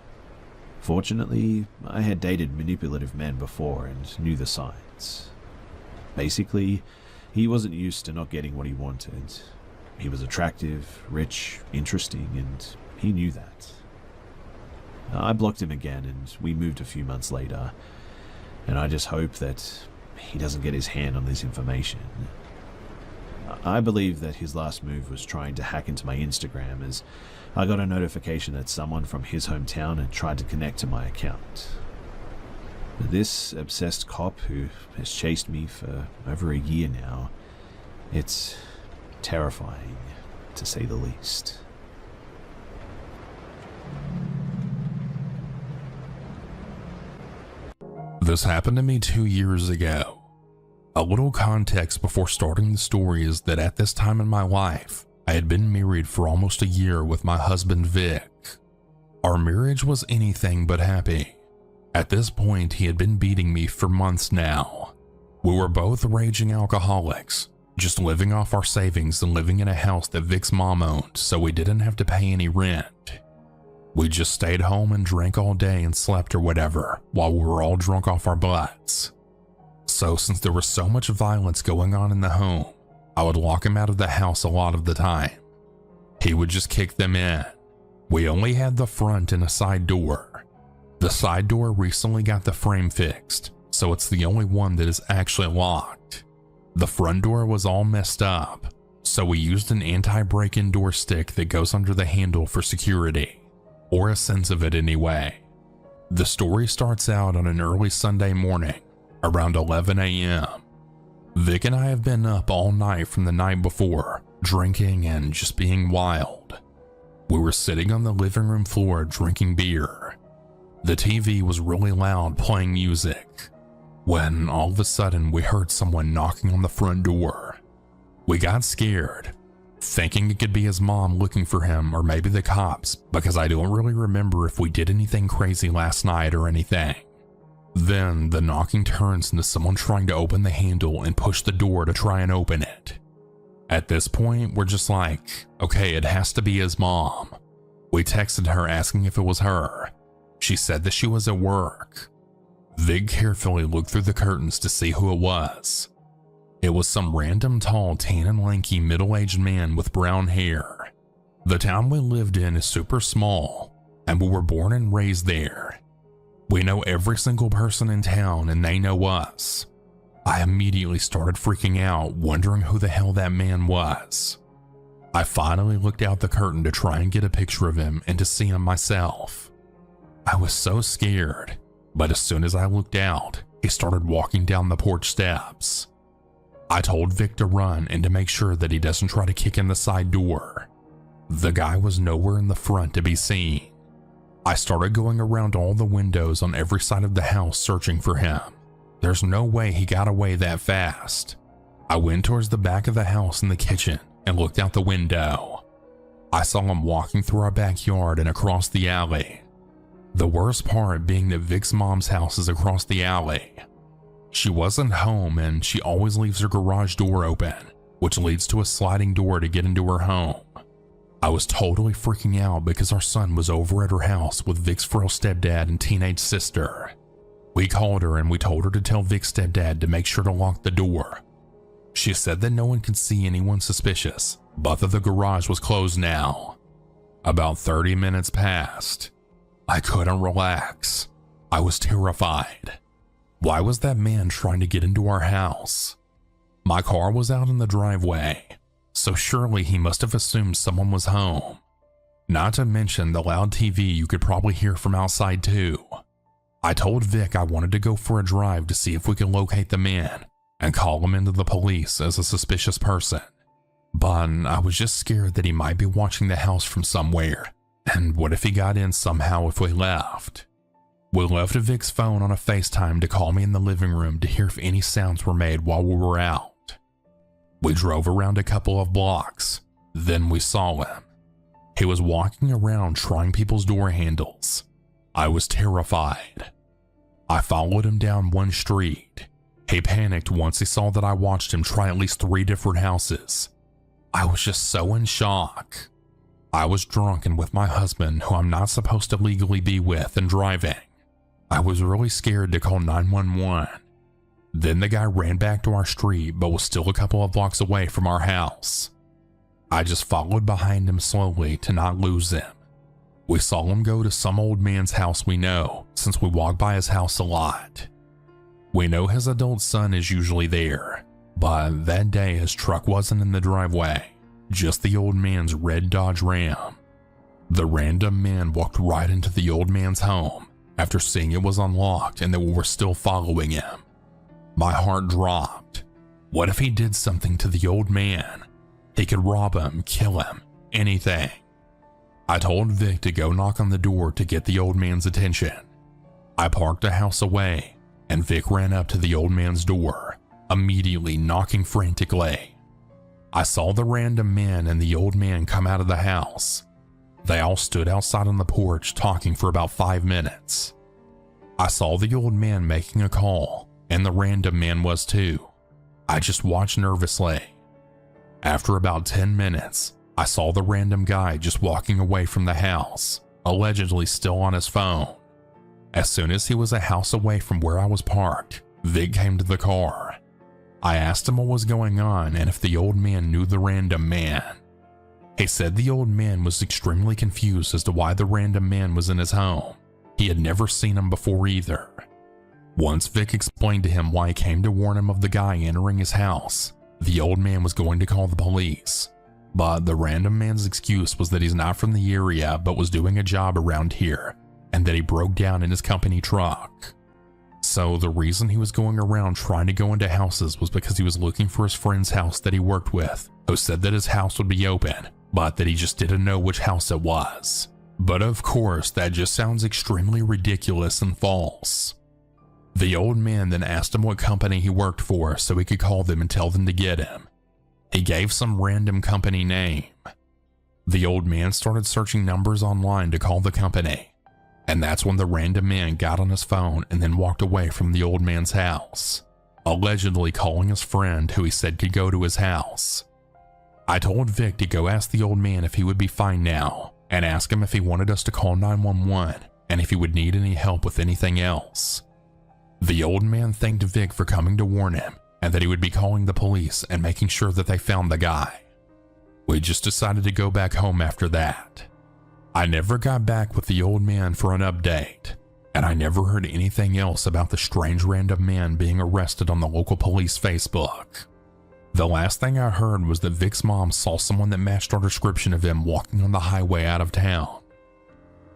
Fortunately, I had dated manipulative men before and knew the signs. Basically, he wasn't used to not getting what he wanted. He was attractive, rich, interesting, and he knew that. I blocked him again, and we moved a few months later, and I just hope that he doesn't get his hand on this information. I believe that his last move was trying to hack into my Instagram, as I got a notification that someone from his hometown had tried to connect to my account. This obsessed cop who has chased me for over a year now, it's terrifying, to say the least. This happened to me 2 years ago. A little context before starting the story is that at this time in my life, I had been married for almost a year with my husband Vic. Our marriage was anything but happy. At this point, he had been beating me for months now. We were both raging alcoholics, just living off our savings and living in a house that Vic's mom owned, so we didn't have to pay any rent. We just stayed home and drank all day and slept or whatever, while we were all drunk off our butts. So since there was so much violence going on in the home, I would lock him out of the house a lot of the time. He would just kick them in. We only had the front and a side door. The side door recently got the frame fixed, so it's the only one that is actually locked. The front door was all messed up, so we used an anti-break-in door stick that goes under the handle for security, or a sense of it anyway. The story starts out on an early Sunday morning, around 11 a.m. Vic and I have been up all night from the night before, drinking and just being wild. We were sitting on the living room floor drinking beer. The TV was really loud playing music, when all of a sudden we heard someone knocking on the front door. We got scared, thinking it could be his mom looking for him or maybe the cops, because I don't really remember if we did anything crazy last night or anything. Then the knocking turns into someone trying to open the handle and push the door to try and open it. At this point, we're just like, okay, it has to be his mom. We texted her asking if it was her. She said that she was at work. Vig carefully looked through the curtains to see who it was. It was some random tall, tan and lanky middle-aged man with brown hair. The town we lived in is super small, and we were born and raised there. We know every single person in town and they know us. I immediately started freaking out, wondering who the hell that man was. I finally looked out the curtain to try and get a picture of him and to see him myself. I was so scared, but as soon as I looked out, he started walking down the porch steps. I told Vic to run and to make sure that he doesn't try to kick in the side door. The guy was nowhere in the front to be seen. I started going around all the windows on every side of the house searching for him. There's no way he got away that fast. I went towards the back of the house in the kitchen and looked out the window. I saw him walking through our backyard and across the alley. The worst part being that Vic's mom's house is across the alley. She wasn't home and she always leaves her garage door open, which leads to a sliding door to get into her home. I was totally freaking out because our son was over at her house with Vic's frail stepdad and teenage sister. We called her and we told her to tell Vic's stepdad to make sure to lock the door. She said that no one could see anyone suspicious, but that the garage was closed now. About 30 minutes passed. I couldn't relax. I was terrified. Why was that man trying to get into our house? My car was out in the driveway, so surely he must have assumed someone was home. Not to mention the loud TV you could probably hear from outside too. I told Vic I wanted to go for a drive to see if we could locate the man and call him into the police as a suspicious person. But I was just scared that he might be watching the house from somewhere, and what if he got in somehow if we left? We left Vic's phone on a FaceTime to call me in the living room to hear if any sounds were made while we were out. We drove around a couple of blocks, then we saw him. He was walking around trying people's door handles. I was terrified. I followed him down one street. He panicked once he saw that I watched him try at least 3 different houses. I was just so in shock. I was drunk and with my husband, who I'm not supposed to legally be with, and driving. I was really scared to call 911. Then the guy ran back to our street but was still a couple of blocks away from our house. I just followed behind him slowly to not lose him. We saw him go to some old man's house we know, since we walk by his house a lot. We know his adult son is usually there, but that day his truck wasn't in the driveway, just the old man's red Dodge Ram. The random man walked right into the old man's home after seeing it was unlocked and that we were still following him. My heart dropped. What if he did something to the old man? He could rob him, kill him, anything. I told Vic to go knock on the door to get the old man's attention. I parked a house away, and Vic ran up to the old man's door, immediately knocking frantically. I saw the random man and the old man come out of the house. They all stood outside on the porch talking for about 5 minutes. I saw the old man making a call, and the random man was too. I just watched nervously. After about 10 minutes, I saw the random guy just walking away from the house, allegedly still on his phone. As soon as he was a house away from where I was parked, Vic came to the car. I asked him what was going on and if the old man knew the random man. He said the old man was extremely confused as to why the random man was in his home. He had never seen him before either. Once Vic explained to him why he came to warn him of the guy entering his house, the old man was going to call the police. But the random man's excuse was that he's not from the area but was doing a job around here, and that he broke down in his company truck. So the reason he was going around trying to go into houses was because he was looking for his friend's house that he worked with, who said that his house would be open, but that he just didn't know which house it was. But of course, that just sounds extremely ridiculous and false. The old man then asked him what company he worked for so he could call them and tell them to get him. He gave some random company name. The old man started searching numbers online to call the company, and that's when the random man got on his phone and then walked away from the old man's house, allegedly calling his friend who he said could go to his house. I told Vic to go ask the old man if he would be fine now, and ask him if he wanted us to call 911 and if he would need any help with anything else. The old man thanked Vic for coming to warn him, and that he would be calling the police and making sure that they found the guy. We just decided to go back home after that. I never got back with the old man for an update, and I never heard anything else about the strange random man being arrested on the local police Facebook. The last thing I heard was that Vic's mom saw someone that matched our description of him walking on the highway out of town.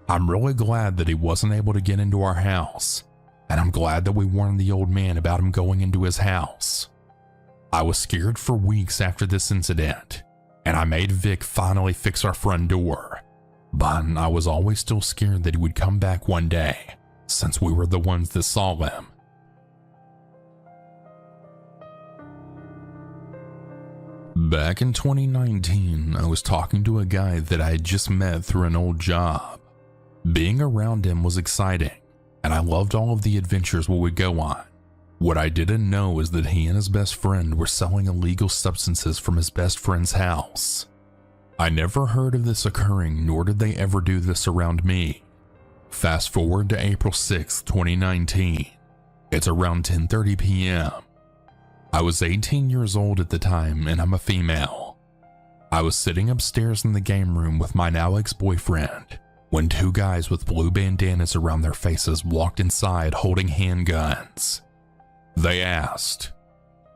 I'm really glad that he wasn't able to get into our house, and I'm glad that we warned the old man about him going into his house. I was scared for weeks after this incident, and I made Vic finally fix our front door, but I was always still scared that he would come back one day, since we were the ones that saw him. Back in 2019, I was talking to a guy that I had just met through an old job. Being around him was exciting, and I loved all of the adventures we would go on. What I didn't know is that he and his best friend were selling illegal substances from his best friend's house. I never heard of this occurring, nor did they ever do this around me. Fast forward to April 6, 2019. It's around 10:30 p.m. I was 18 years old at the time, and I'm a female. I was sitting upstairs in the game room with my now ex-boyfriend when two guys with blue bandanas around their faces walked inside holding handguns. They asked,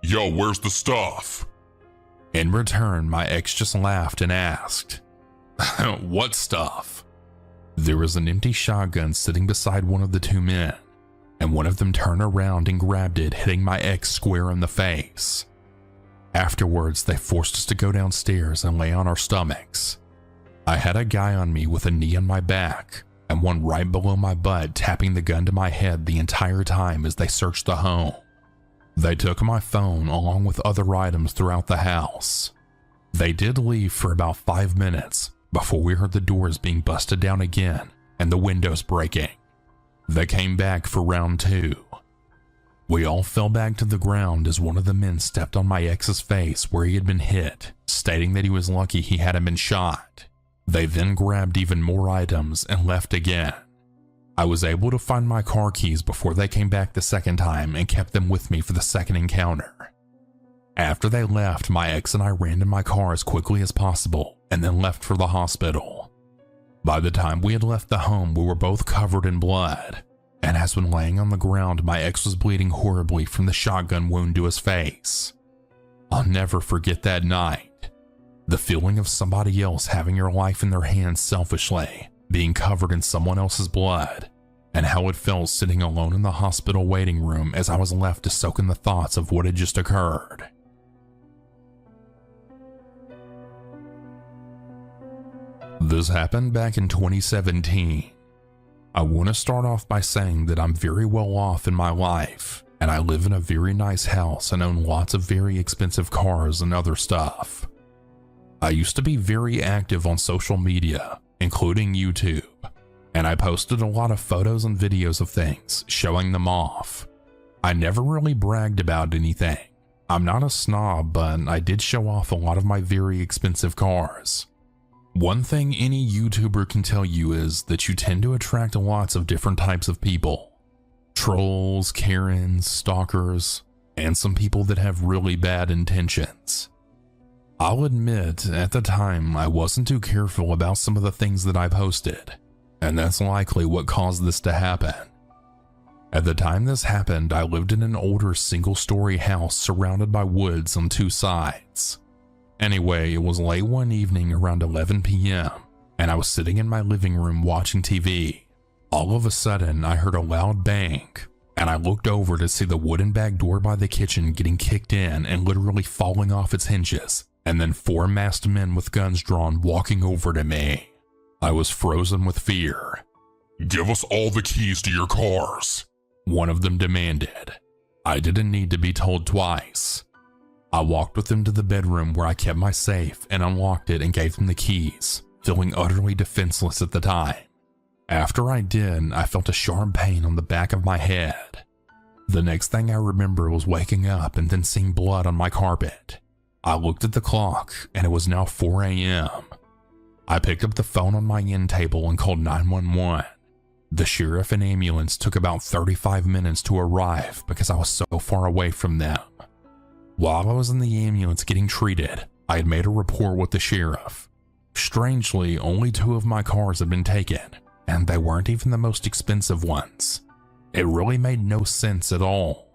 "Yo, where's the stuff?" In return, my ex just laughed and asked, "What stuff?" There was an empty shotgun sitting beside one of the two men, and one of them turned around and grabbed it, hitting my ex square in the face. Afterwards, they forced us to go downstairs and lay on our stomachs. I had a guy on me with a knee on my back and one right below my butt, tapping the gun to my head the entire time as they searched the home. They took my phone along with other items throughout the house. They did leave for about 5 minutes before we heard the doors being busted down again and the windows breaking. They came back for round 2. We all fell back to the ground as one of the men stepped on my ex's face where he had been hit, stating that he was lucky he hadn't been shot. They then grabbed even more items and left again. I was able to find my car keys before they came back the second time and kept them with me for the second encounter. After they left, my ex and I ran to my car as quickly as possible and then left for the hospital. By the time we had left the home, we were both covered in blood, and as when laying on the ground, my ex was bleeding horribly from the shotgun wound to his face. I'll never forget that night. The feeling of somebody else having your life in their hands selfishly, being covered in someone else's blood, and how it felt sitting alone in the hospital waiting room as I was left to soak in the thoughts of what had just occurred. This happened back in 2017. I want to start off by saying that I'm very well off in my life, and I live in a very nice house and own lots of very expensive cars and other stuff. I used to be very active on social media, including YouTube, and I posted a lot of photos and videos of things, showing them off. I never really bragged about anything. I'm not a snob, but I did show off a lot of my very expensive cars. One thing any YouTuber can tell you is that you tend to attract lots of different types of people. Trolls, Karens, stalkers, and some people that have really bad intentions. I'll admit, at the time, I wasn't too careful about some of the things that I posted, and that's likely what caused this to happen. At the time this happened, I lived in an older single-story house surrounded by woods on two sides. Anyway, it was late one evening around 11 p.m., and I was sitting in my living room watching TV. All of a sudden, I heard a loud bang, and I looked over to see the wooden back door by the kitchen getting kicked in and literally falling off its hinges, and then 4 masked men with guns drawn walking over to me. I was frozen with fear. "Give us all the keys to your cars," one of them demanded. I didn't need to be told twice. I walked with them to the bedroom where I kept my safe and unlocked it and gave them the keys, feeling utterly defenseless at the time. After I did, I felt a sharp pain on the back of my head. The next thing I remember was waking up and then seeing blood on my carpet. I looked at the clock and it was now 4 a.m. I picked up the phone on my end table and called 911. The sheriff and ambulance took about 35 minutes to arrive because I was so far away from them. While I was in the ambulance getting treated, I had made a report with the sheriff. Strangely, only 2 of my cars had been taken, and they weren't even the most expensive ones. It really made no sense at all.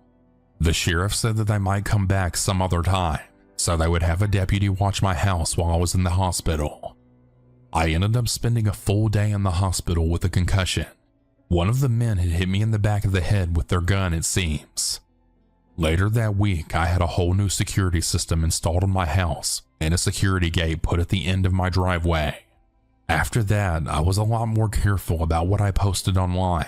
The sheriff said that they might come back some other time, so they would have a deputy watch my house while I was in the hospital. I ended up spending a full day in the hospital with a concussion. One of the men had hit me in the back of the head with their gun, it seems. Later that week, I had a whole new security system installed in my house and a security gate put at the end of my driveway. After that, I was a lot more careful about what I posted online.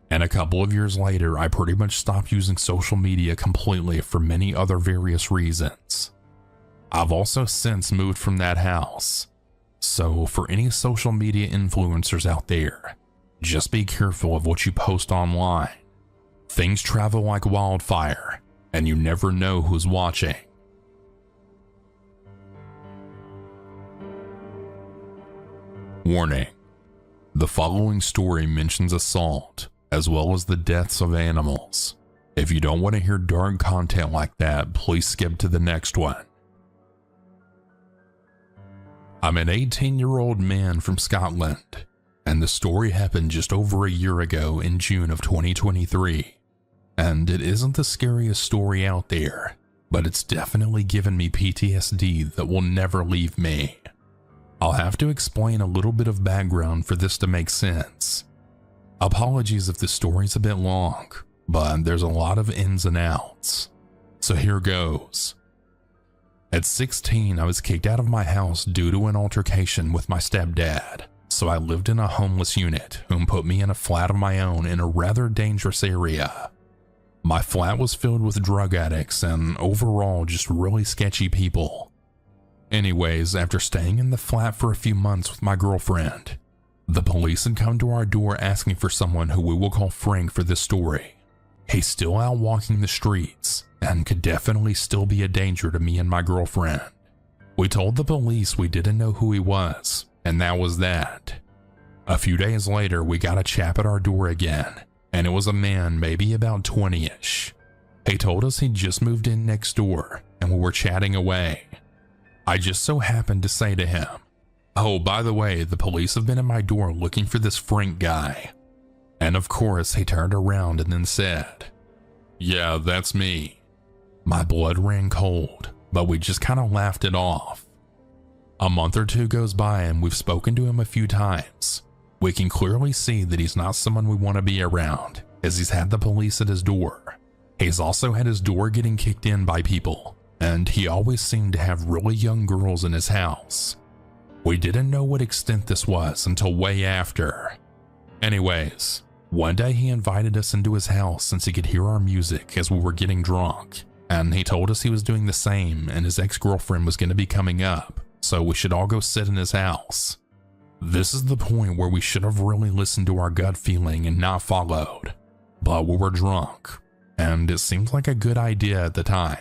And a couple of years later, I pretty much stopped using social media completely for many other various reasons. I've also since moved from that house. So for any social media influencers out there, just be careful of what you post online. Things travel like wildfire, and you never know who's watching. Warning: the following story mentions assault, as well as the deaths of animals. If you don't want to hear dark content like that, please skip to the next one. I'm an 18-year-old man from Scotland, and the story happened just over a year ago in June of 2023. And it isn't the scariest story out there, but it's definitely given me PTSD that will never leave me. I'll have to explain a little bit of background for this to make sense. Apologies if the story's a bit long, but there's a lot of ins and outs. So here goes. At 16, I was kicked out of my house due to an altercation with my stepdad, so I lived in a homeless unit, whom put me in a flat of my own in a rather dangerous area. My flat was filled with drug addicts and overall just really sketchy people. Anyways, after staying in the flat for a few months with my girlfriend, the police had come to our door asking for someone who we will call Frank for this story. He's still out walking the streets and could definitely still be a danger to me and my girlfriend. We told the police we didn't know who he was, and that was that. A few days later, we got a chap at our door again, and it was a man maybe about 20-ish. He told us he'd just moved in next door, and we were chatting away. I just so happened to say to him, "Oh, by the way, the police have been at my door looking for this Frank guy." And of course, he turned around and then said, "Yeah, that's me." My blood ran cold, but we just kind of laughed it off. A month or two goes by and we've spoken to him a few times. We can clearly see that he's not someone we want to be around, as he's had the police at his door. He's also had his door getting kicked in by people, and he always seemed to have really young girls in his house. We didn't know what extent this was until way after. Anyways, one day he invited us into his house since he could hear our music as we were getting drunk, and he told us he was doing the same and his ex-girlfriend was going to be coming up, so we should all go sit in his house. This is the point where we should have really listened to our gut feeling and not followed, but we were drunk, and it seemed like a good idea at the time.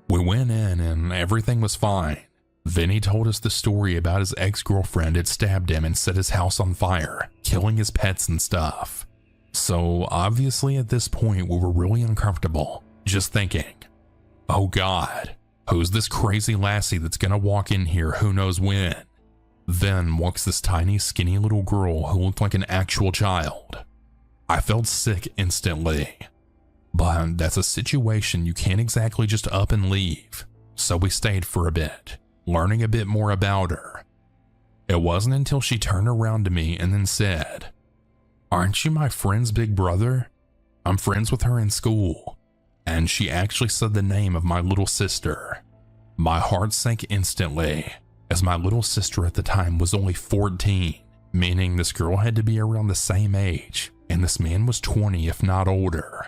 We went in and everything was fine. Then he told us the story about his ex-girlfriend had stabbed him and set his house on fire, killing his pets and stuff. So obviously at this point we were really uncomfortable, just thinking, oh God, who's this crazy lassie that's gonna walk in here who knows when? Then walks this tiny, skinny little girl who looked like an actual child. I felt sick instantly. But that's a situation you can't exactly just up and leave. So we stayed for a bit, learning a bit more about her. It wasn't until she turned around to me and then said, "Aren't you my friend's big brother? I'm friends with her in school." And she actually said the name of my little sister. My heart sank instantly, as my little sister at the time was only 14, meaning this girl had to be around the same age, and this man was 20 if not older.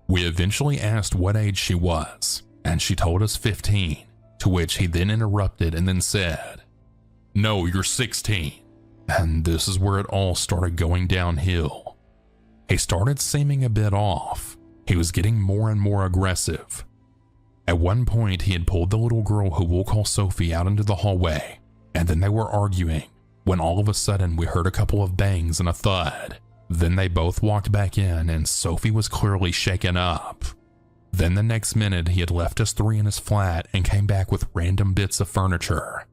We eventually asked what age she was, and she told us 15, to which he then interrupted and then said, "No, you're 16. And this is where it all started going downhill. He started seeming a bit off. He was getting more and more aggressive. At one point, he had pulled the little girl who we'll call Sophie out into the hallway, and then they were arguing, when all of a sudden we heard a couple of bangs and a thud. Then they both walked back in and Sophie was clearly shaken up. Then the next minute he had left us three in his flat and came back with random bits of furniture.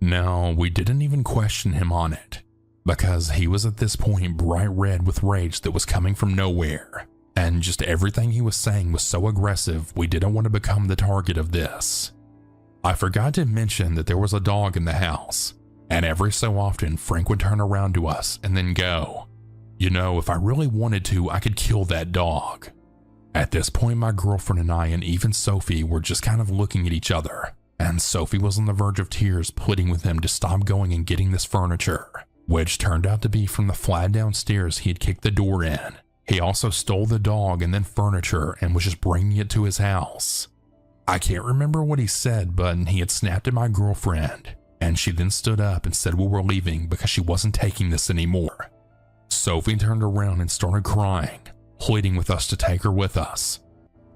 Now, we didn't even question him on it, because he was at this point bright red with rage that was coming from nowhere, and just everything he was saying was so aggressive we didn't want to become the target of this. I forgot to mention that there was a dog in the house, and every so often Frank would turn around to us and then go, "You know, if I really wanted to, I could kill that dog." At this point, my girlfriend and I and even Sophie were just kind of looking at each other, and Sophie was on the verge of tears pleading with him to stop going and getting this furniture, which turned out to be from the flat downstairs he had kicked the door in. He also stole the dog and then furniture and was just bringing it to his house. I can't remember what he said, but he had snapped at my girlfriend, and she then stood up and said we were leaving because she wasn't taking this anymore. Sophie turned around and started crying, pleading with us to take her with us.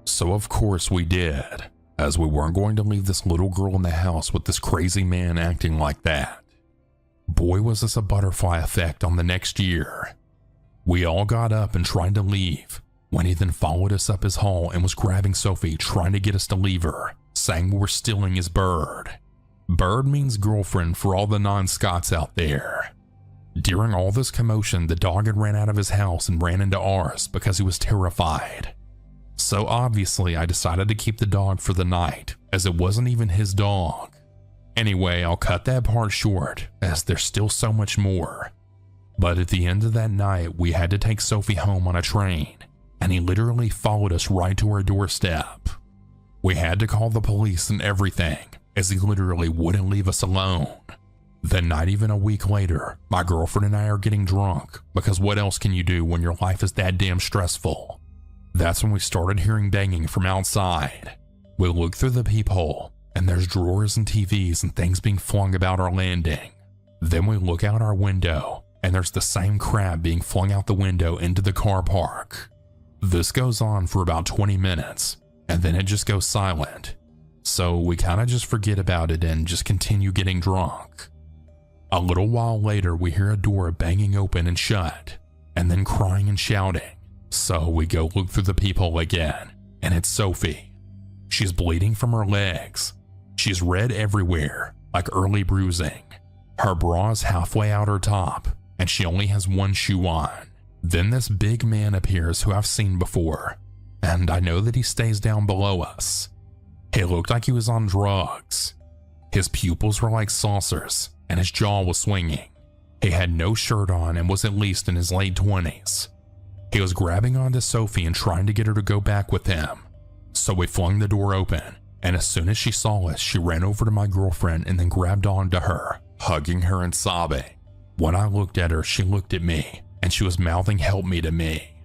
So of course we did, as we weren't going to leave this little girl in the house with this crazy man acting like that. Boy, was this a butterfly effect on the next year. We all got up and tried to leave, when he then followed us up his hall and was grabbing Sophie, trying to get us to leave her, saying we were stealing his bird. Bird means girlfriend for all the non-Scots out there. During all this commotion, the dog had ran out of his house and ran into ours because he was terrified. So obviously I decided to keep the dog for the night, as it wasn't even his dog. Anyway, I'll cut that part short, as there's still so much more. But at the end of that night, we had to take Sophie home on a train, and he literally followed us right to our doorstep. We had to call the police and everything, as he literally wouldn't leave us alone. Then not even a week later, my girlfriend and I are getting drunk, because what else can you do when your life is that damn stressful? That's when we started hearing banging from outside. We look through the peephole, and there's drawers and TVs and things being flung about our landing. Then we look out our window, and there's the same crap being flung out the window into the car park. This goes on for about 20 minutes, and then it just goes silent. So we kind of just forget about it and just continue getting drunk. A little while later, we hear a door banging open and shut, and then crying and shouting. So we go look through the peephole again, and it's Sophie. She's bleeding from her legs. She's red everywhere, like early bruising. Her bra is halfway out her top, and she only has one shoe on. Then this big man appears who I've seen before, and I know that he stays down below us. He looked like he was on drugs. His pupils were like saucers, and his jaw was swinging. He had no shirt on and was at least in his late 20s. He was grabbing onto Sophie and trying to get her to go back with him. So we flung the door open, and as soon as she saw us, she ran over to my girlfriend and then grabbed onto her, hugging her and sobbing. When I looked at her, she looked at me, and she was mouthing "help me" to me.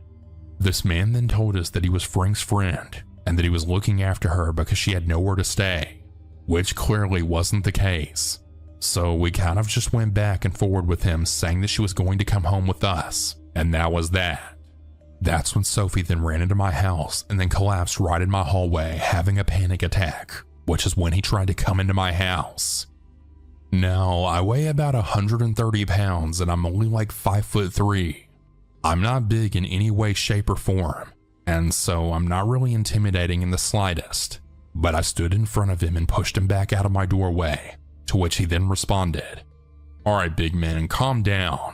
This man then told us that he was Frank's friend, and that he was looking after her because she had nowhere to stay, which clearly wasn't the case. So we kind of just went back and forward with him, saying that she was going to come home with us, and that was that. That's when Sophie then ran into my house and then collapsed right in my hallway, having a panic attack, which is when he tried to come into my house. Now, I weigh about 130 pounds and I'm only like 5'3". I'm not big in any way, shape, or form, and so I'm not really intimidating in the slightest. But I stood in front of him and pushed him back out of my doorway, to which he then responded, "All right, big man, calm down."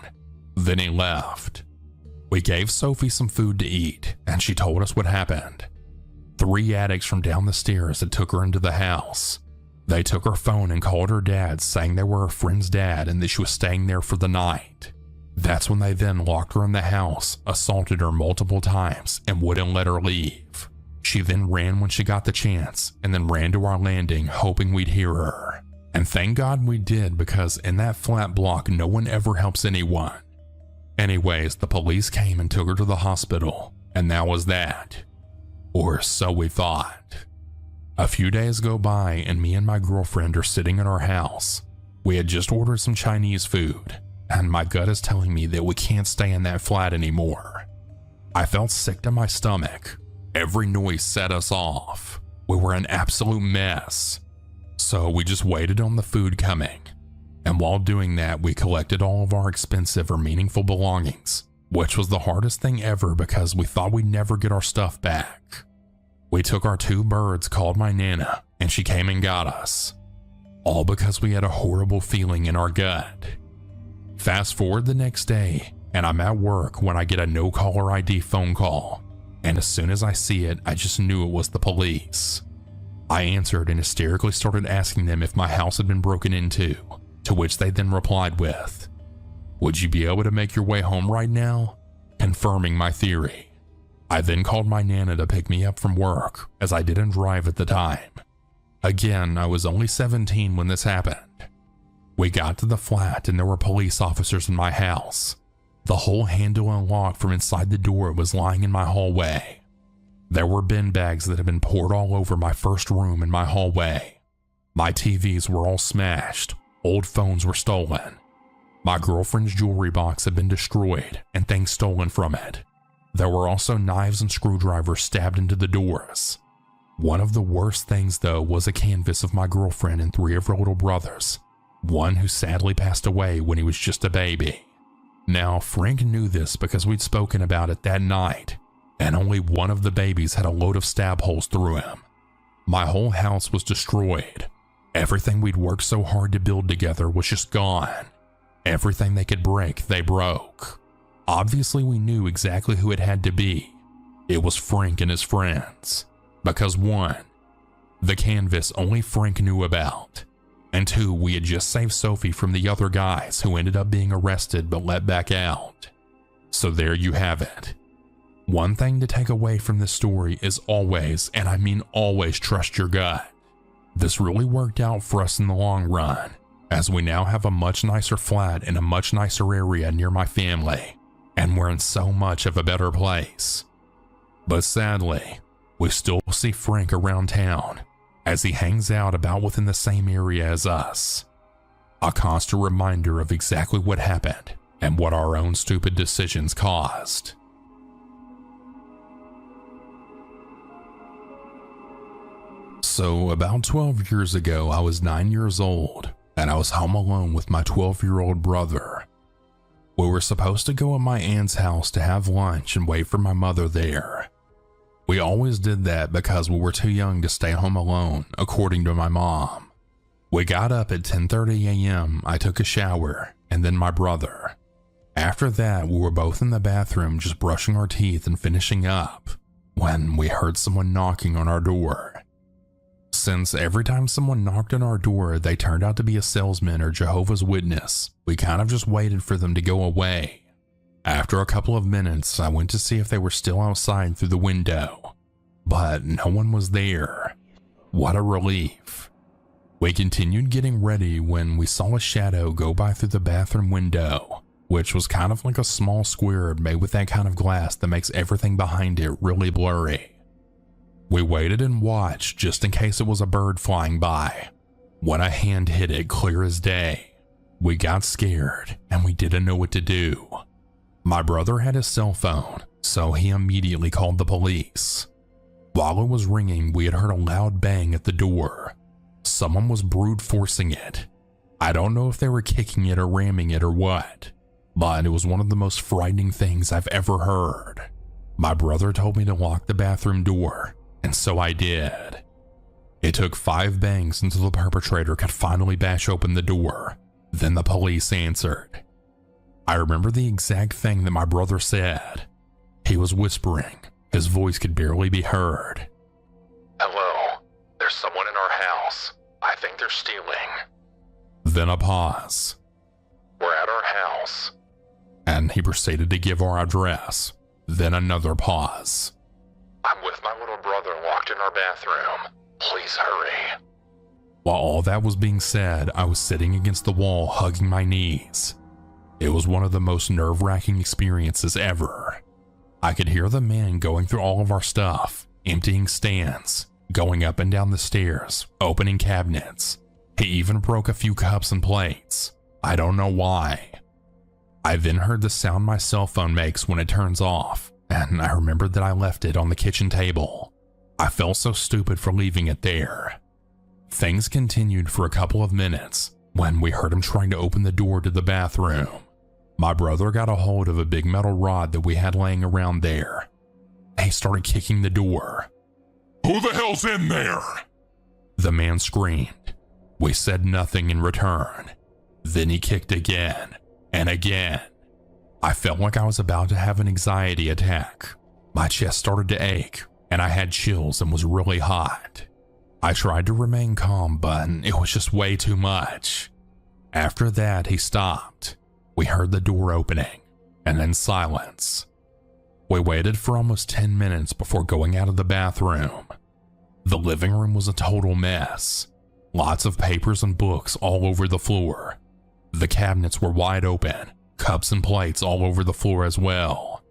Then he left. We gave Sophie some food to eat, and she told us what happened. 3 addicts from down the stairs had took her into the house. They took her phone and called her dad, saying they were her friend's dad and that she was staying there for the night. That's when they then locked her in the house, assaulted her multiple times, and wouldn't let her leave. She then ran when she got the chance, and then ran to our landing hoping we'd hear her. And thank God we did, because in that flat block no one ever helps anyone. Anyways, the police came and took her to the hospital, and that was that. Or so we thought. A few days go by and me and my girlfriend are sitting at our house. We had just ordered some Chinese food, and my gut is telling me that we can't stay in that flat anymore. I felt sick to my stomach. Every noise set us off. We were an absolute mess. So we just waited on the food coming. And while doing that, we collected all of our expensive or meaningful belongings, which was the hardest thing ever because we thought we'd never get our stuff back. We took our 2 birds, called my Nana, and she came and got us. All because we had a horrible feeling in our gut. Fast forward the next day, and I'm at work when I get a no caller ID phone call. And as soon as I see it, I just knew it was the police. I answered and hysterically started asking them if my house had been broken into, to which they then replied with, "Would you be able to make your way home right now?" confirming my theory. I then called my Nana to pick me up from work, as I didn't drive at the time. Again, I was only 17 when this happened. We got to the flat and there were police officers in my house. The whole handle and lock from inside the door was lying in my hallway. There were bin bags that had been poured all over my first room and my hallway. My TVs were all smashed. Old phones were stolen. My girlfriend's jewelry box had been destroyed and things stolen from it. There were also knives and screwdrivers stabbed into the doors. One of the worst things though was a canvas of my girlfriend and 3 of her little brothers, one who sadly passed away when he was just a baby. Now, Frank knew this because we'd spoken about it that night, and only one of the babies had a load of stab holes through him. My whole house was destroyed. Everything we'd worked so hard to build together was just gone. Everything they could break, they broke. Obviously, we knew exactly who it had to be. It was Frank and his friends. Because 1, the canvas only Frank knew about. And 2, we had just saved Sophie from the other guys who ended up being arrested but let back out. So there you have it. One thing to take away from this story is always, and I mean always, trust your gut. This really worked out for us in the long run, as we now have a much nicer flat in a much nicer area near my family, and we're in so much of a better place. But sadly, we still see Frank around town, as he hangs out about within the same area as us. A constant reminder of exactly what happened and what our own stupid decisions caused. So about 12 years ago, I was 9 years old, and I was home alone with my 12-year-old brother. We were supposed to go at my aunt's house to have lunch and wait for my mother there. We always did that because we were too young to stay home alone, according to my mom. We got up at 10:30 a.m., I took a shower, and then my brother. After that, we were both in the bathroom just brushing our teeth and finishing up, when we heard someone knocking on our door. Since every time someone knocked on our door, they turned out to be a salesman or Jehovah's Witness, we kind of just waited for them to go away. After a couple of minutes, I went to see if they were still outside through the window, but no one was there. What a relief. We continued getting ready when we saw a shadow go by through the bathroom window, which was kind of like a small square made with that kind of glass that makes everything behind it really blurry. We waited and watched just in case it was a bird flying by. When a hand hit it clear as day, we got scared and we didn't know what to do. My brother had his cell phone, so he immediately called the police. While it was ringing, we had heard a loud bang at the door. Someone was brute forcing it. I don't know if they were kicking it or ramming it or what, but it was one of the most frightening things I've ever heard. My brother told me to lock the bathroom door, and so I did. It took 5 bangs until the perpetrator could finally bash open the door. Then the police answered. I remember the exact thing that my brother said. He was whispering. His voice could barely be heard. Hello, there's someone in our house. I think they're stealing. Then a pause. We're at our house. And he proceeded to give our address. Then another pause. I'm with my little brother locked in our bathroom. Please hurry. While all that was being said, I was sitting against the wall hugging my knees. It was one of the most nerve-wracking experiences ever. I could hear the man going through all of our stuff, emptying stands, going up and down the stairs, opening cabinets. He even broke a few cups and plates. I don't know why. I then heard the sound my cell phone makes when it turns off, and I remembered that I left it on the kitchen table. I felt so stupid for leaving it there. Things continued for a couple of minutes when we heard him trying to open the door to the bathroom. My brother got a hold of a big metal rod that we had laying around there. He started kicking the door. Who the hell's in there? The man screamed. We said nothing in return. Then he kicked again and again. I felt like I was about to have an anxiety attack. My chest started to ache, and I had chills and was really hot. I tried to remain calm, but it was just way too much. After that, he stopped. We heard the door opening, and then silence. We waited for almost 10 minutes before going out of the bathroom. The living room was a total mess. Lots of papers and books all over the floor. The cabinets were wide open, cups and plates all over the floor as well.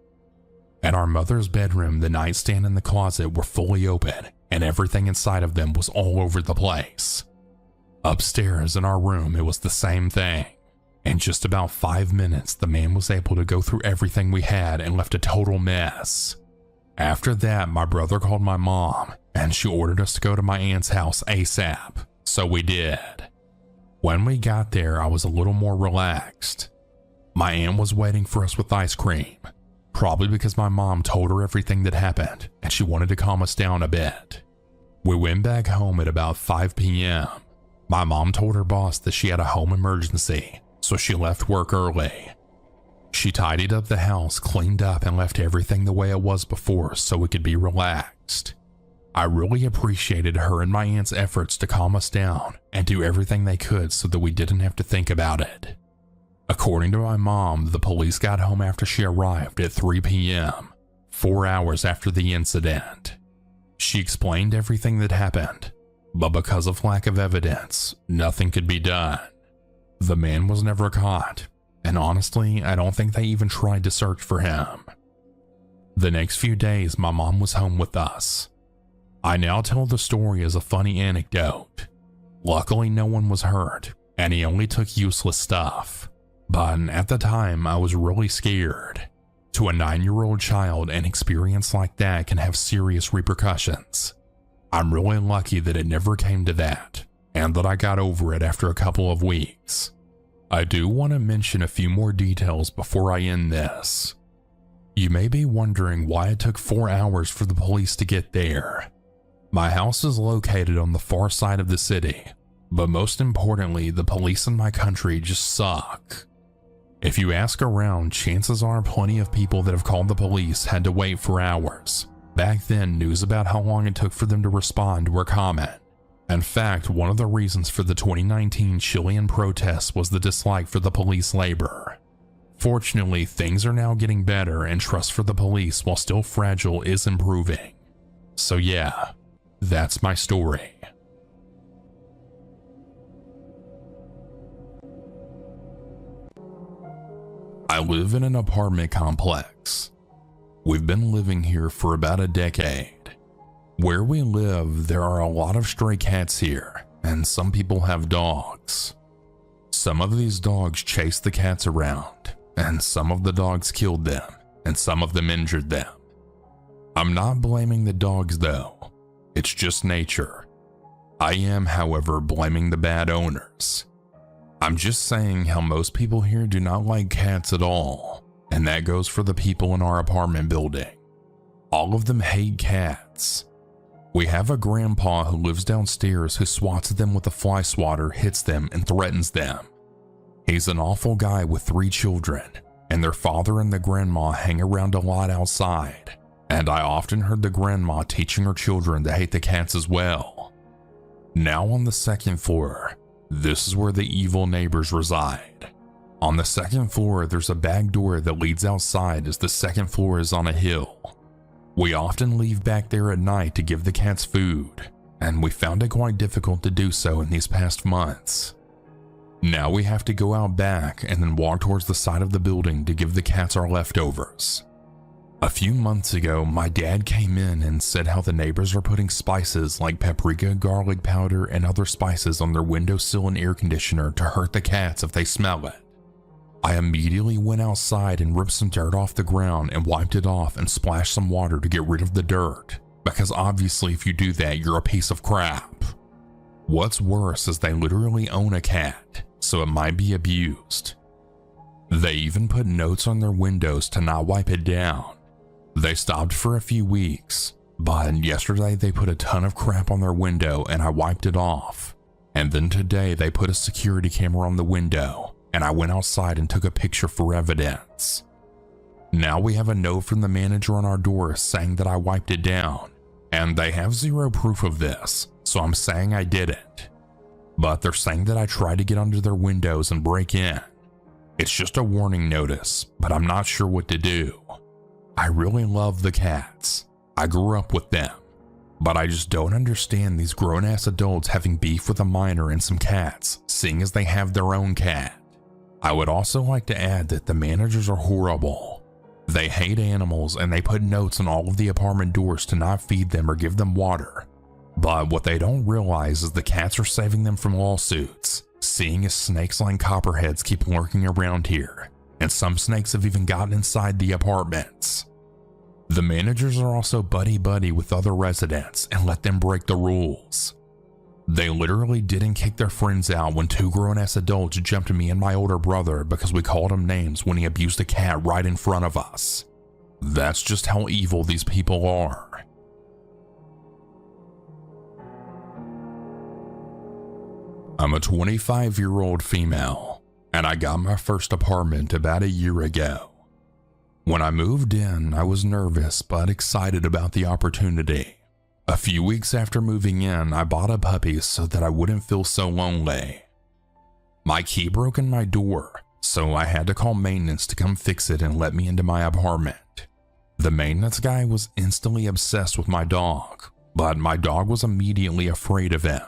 In our mother's bedroom, the nightstand and the closet were fully open, and everything inside of them was all over the place. Upstairs in our room, it was the same thing. In just about 5 minutes, the man was able to go through everything we had and left a total mess. After that, my brother called my mom, and she ordered us to go to my aunt's house ASAP, so we did. When we got there, I was a little more relaxed. My aunt was waiting for us with ice cream, probably because my mom told her everything that happened, and she wanted to calm us down a bit. We went back home at about 5 p.m. My mom told her boss that she had a home emergency, so she left work early. She tidied up the house, cleaned up, and left everything the way it was before so we could be relaxed. I really appreciated her and my aunt's efforts to calm us down and do everything they could so that we didn't have to think about it. According to my mom, the police got home after she arrived at 3 p.m., 4 hours after the incident. She explained everything that happened, but because of lack of evidence, nothing could be done. The man was never caught, and honestly, I don't think they even tried to search for him. The next few days, my mom was home with us. I now tell the story as a funny anecdote. Luckily, no one was hurt, and he only took useless stuff. But at the time, I was really scared. To a 9-year-old child, an experience like that can have serious repercussions. I'm really lucky that it never came to that, and that I got over it after a couple of weeks. I do want to mention a few more details before I end this. You may be wondering why it took 4 hours for the police to get there. My house is located on the far side of the city, but most importantly, the police in my country just suck. If you ask around, chances are plenty of people that have called the police had to wait for hours. Back then, news about how long it took for them to respond were common. In fact, one of the reasons for the 2019 Chilean protests was the dislike for the police labor. Fortunately, things are now getting better and trust for the police, while still fragile, is improving. So yeah, that's my story. I live in an apartment complex. We've been living here for about a decade. Where we live, there are a lot of stray cats here, and some people have dogs. Some of these dogs chased the cats around, and some of the dogs killed them, and some of them injured them. I'm not blaming the dogs though, it's just nature. I am, however, blaming the bad owners. I'm just saying how most people here do not like cats at all, and that goes for the people in our apartment building. All of them hate cats. We have a grandpa who lives downstairs who swats at them with a fly swatter, hits them, and threatens them. He's an awful guy with 3 children, and their father and the grandma hang around a lot outside, and I often heard the grandma teaching her children to hate the cats as well. Now on the 2nd floor, this is where the evil neighbors reside. On the 2nd floor, there's a back door that leads outside as the 2nd floor is on a hill. We often leave back there at night to give the cats food, and we found it quite difficult to do so in these past months. Now we have to go out back and then walk towards the side of the building to give the cats our leftovers. A few months ago, my dad came in and said how the neighbors are putting spices like paprika, garlic powder, and other spices on their windowsill and air conditioner to hurt the cats if they smell it. I immediately went outside and ripped some dirt off the ground and wiped it off and splashed some water to get rid of the dirt, because obviously if you do that, you're a piece of crap. What's worse is they literally own a cat, so it might be abused. They even put notes on their windows to not wipe it down. They stopped for a few weeks, but yesterday they put a ton of crap on their window and I wiped it off. And then today they put a security camera on the window, and I went outside and took a picture for evidence. Now we have a note from the manager on our door saying that I wiped it down, and they have 0 proof of this, so I'm saying I didn't. But they're saying that I tried to get under their windows and break in. It's just a warning notice, but I'm not sure what to do. I really love the cats. I grew up with them, but I just don't understand these grown-ass adults having beef with a minor and some cats, seeing as they have their own cat. I would also like to add that the managers are horrible. They hate animals and they put notes on all of the apartment doors to not feed them or give them water. But what they don't realize is the cats are saving them from lawsuits, seeing as snakes like copperheads keep lurking around here, and some snakes have even gotten inside the apartments. The managers are also buddy-buddy with other residents and let them break the rules. They literally didn't kick their friends out when 2 grown-ass adults jumped me and my older brother because we called him names when he abused a cat right in front of us. That's just how evil these people are. I'm a 25-year-old female, and I got my first apartment about a year ago. When I moved in, I was nervous but excited about the opportunity. A few weeks after moving in, I bought a puppy so that I wouldn't feel so lonely. My key broke in my door, so I had to call maintenance to come fix it and let me into my apartment. The maintenance guy was instantly obsessed with my dog, but my dog was immediately afraid of him.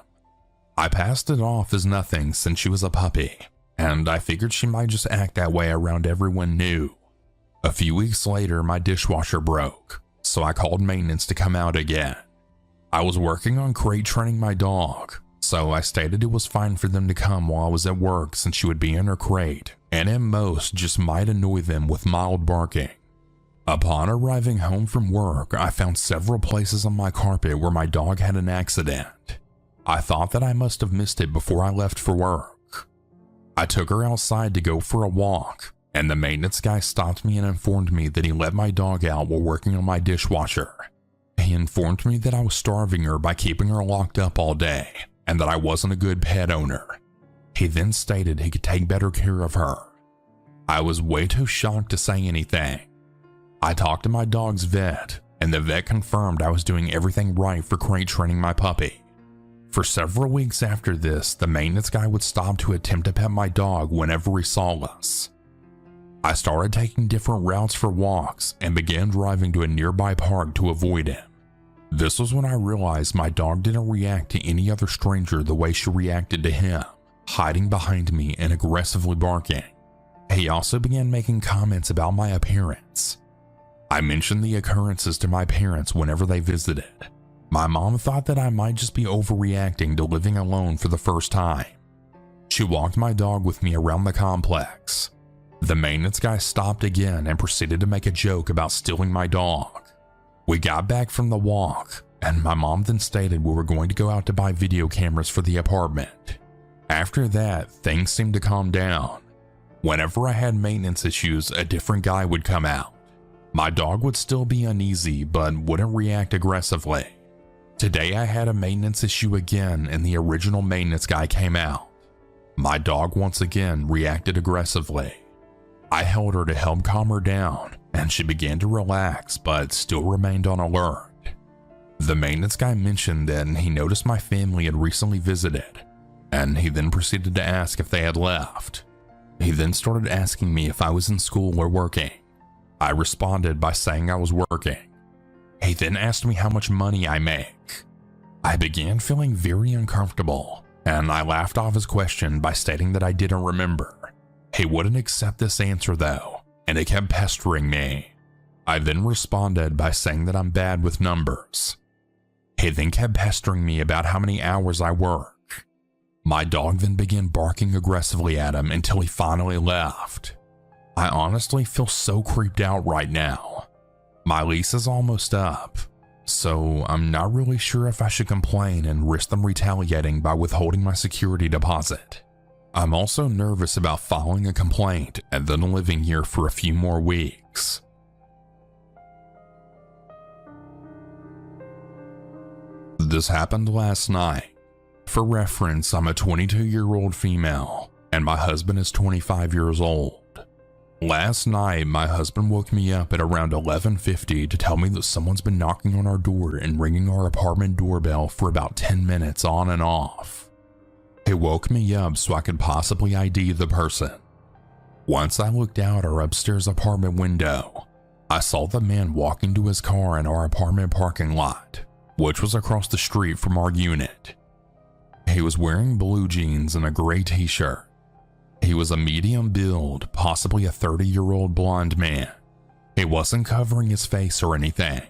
I passed it off as nothing since she was a puppy, and I figured she might just act that way around everyone new. A few weeks later, my dishwasher broke, so I called maintenance to come out again. I was working on crate training my dog, so I stated it was fine for them to come while I was at work since she would be in her crate, and at most just might annoy them with mild barking. Upon arriving home from work, I found several places on my carpet where my dog had an accident. I thought that I must have missed it before I left for work. I took her outside to go for a walk, and the maintenance guy stopped me and informed me that he let my dog out while working on my dishwasher. He informed me that I was starving her by keeping her locked up all day, and that I wasn't a good pet owner. He then stated he could take better care of her. I was way too shocked to say anything. I talked to my dog's vet, and the vet confirmed I was doing everything right for crate training my puppy. For several weeks after this, the maintenance guy would stop to attempt to pet my dog whenever he saw us. I started taking different routes for walks and began driving to a nearby park to avoid him. This was when I realized my dog didn't react to any other stranger the way she reacted to him, hiding behind me and aggressively barking. He also began making comments about my appearance. I mentioned the occurrences to my parents whenever they visited. My mom thought that I might just be overreacting to living alone for the first time. She walked my dog with me around the complex. The maintenance guy stopped again and proceeded to make a joke about stealing my dog. We got back from the walk, and my mom then stated we were going to go out to buy video cameras for the apartment. After that, things seemed to calm down. Whenever I had maintenance issues, a different guy would come out. My dog would still be uneasy but wouldn't react aggressively. Today I had a maintenance issue again and the original maintenance guy came out. My dog once again reacted aggressively. I held her to help calm her down and she began to relax but still remained on alert. The maintenance guy mentioned that he noticed my family had recently visited, and he then proceeded to ask if they had left. He then started asking me if I was in school or working. I responded by saying I was working. He then asked me how much money I make. I began feeling very uncomfortable, and I laughed off his question by stating that I didn't remember. He wouldn't accept this answer though, and he kept pestering me. I then responded by saying that I'm bad with numbers. He then kept pestering me about how many hours I work. My dog then began barking aggressively at him until he finally left. I honestly feel so creeped out right now. My lease is almost up, so I'm not really sure if I should complain and risk them retaliating by withholding my security deposit. I'm also nervous about filing a complaint and then living here for a few more weeks. This happened last night. For reference, I'm a 22-year-old female, and my husband is 25 years old. Last night, my husband woke me up at around 11:50 to tell me that someone's been knocking on our door and ringing our apartment doorbell for about 10 minutes on and off. He woke me up so I could possibly ID the person. Once I looked out our upstairs apartment window, I saw the man walking to his car in our apartment parking lot, which was across the street from our unit. He was wearing blue jeans and a gray t-shirt. He was a medium build, possibly a 30-year-old blonde man. He wasn't covering his face or anything,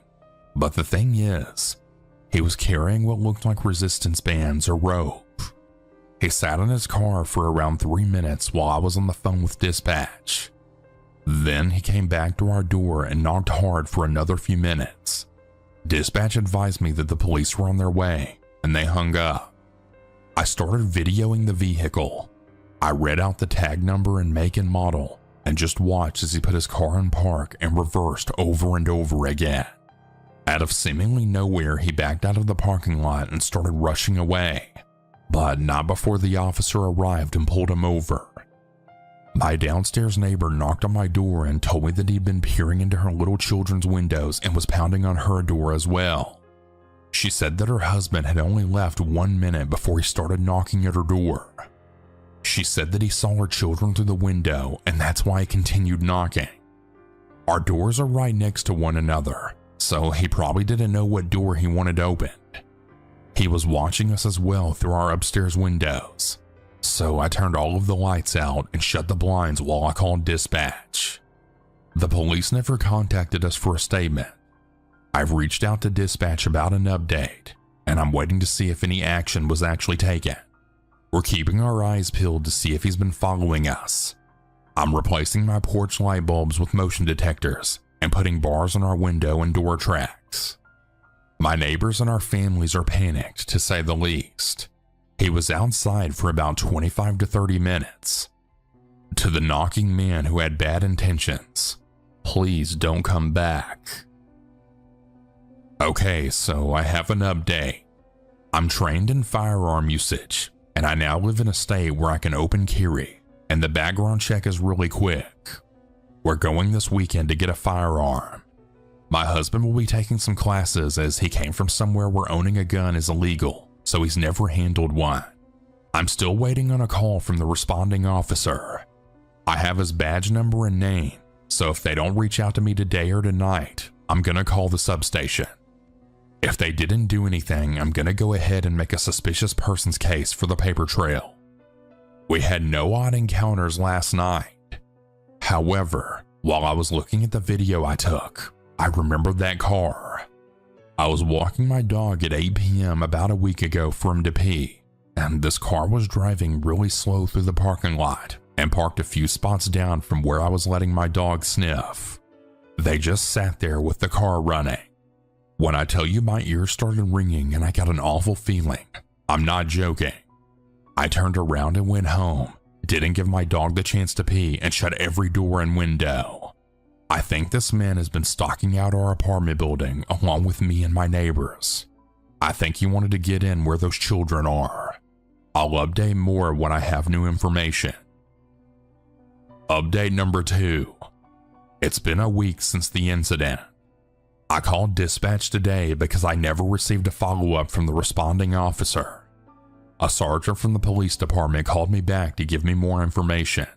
but the thing is, he was carrying what looked like resistance bands or rope. He sat in his car for around 3 minutes while I was on the phone with dispatch. Then he came back to our door and knocked hard for another few minutes. Dispatch advised me that the police were on their way, and they hung up. I started videoing the vehicle. I read out the tag number and make and model, and just watched as he put his car in park and reversed over and over again. Out of seemingly nowhere, he backed out of the parking lot and started rushing away, but not before the officer arrived and pulled him over. My downstairs neighbor knocked on my door and told me that he'd been peering into her little children's windows and was pounding on her door as well. She said that her husband had only left 1 minute before he started knocking at her door. She said that he saw her children through the window and that's why he continued knocking. Our doors are right next to one another, so he probably didn't know what door he wanted opened. He was watching us as well through our upstairs windows, so I turned all of the lights out and shut the blinds while I called dispatch. The police never contacted us for a statement. I've reached out to dispatch about an update, and I'm waiting to see if any action was actually taken. We're keeping our eyes peeled to see if he's been following us. I'm replacing my porch light bulbs with motion detectors and putting bars on our window and door tracks. My neighbors and our families are panicked, to say the least. He was outside for about 25 to 30 minutes. To the knocking man who had bad intentions, please don't come back. Okay, so I have an update. I'm trained in firearm usage, and I now live in a state where I can open carry, and the background check is really quick. We're going this weekend to get a firearm. My husband will be taking some classes as he came from somewhere where owning a gun is illegal, so he's never handled one. I'm still waiting on a call from the responding officer. I have his badge number and name, so if they don't reach out to me today or tonight, I'm gonna call the substation. If they didn't do anything, I'm gonna go ahead and make a suspicious persons case for the paper trail. We had no odd encounters last night. However, while I was looking at the video I took, I remembered that car. I was walking my dog at 8 p.m. about a week ago for him to pee, and this car was driving really slow through the parking lot and parked a few spots down from where I was letting my dog sniff. They just sat there with the car running. When I tell you my ears started ringing and I got an awful feeling, I'm not joking. I turned around and went home, didn't give my dog the chance to pee, and shut every door and window. I think this man has been stalking out our apartment building along with me and my neighbors. I think he wanted to get in where those children are. I'll update more when I have new information. Update number 2. It's been a week since the incident. I called dispatch today because I never received a follow-up from the responding officer. A sergeant from the police department called me back to give me more information.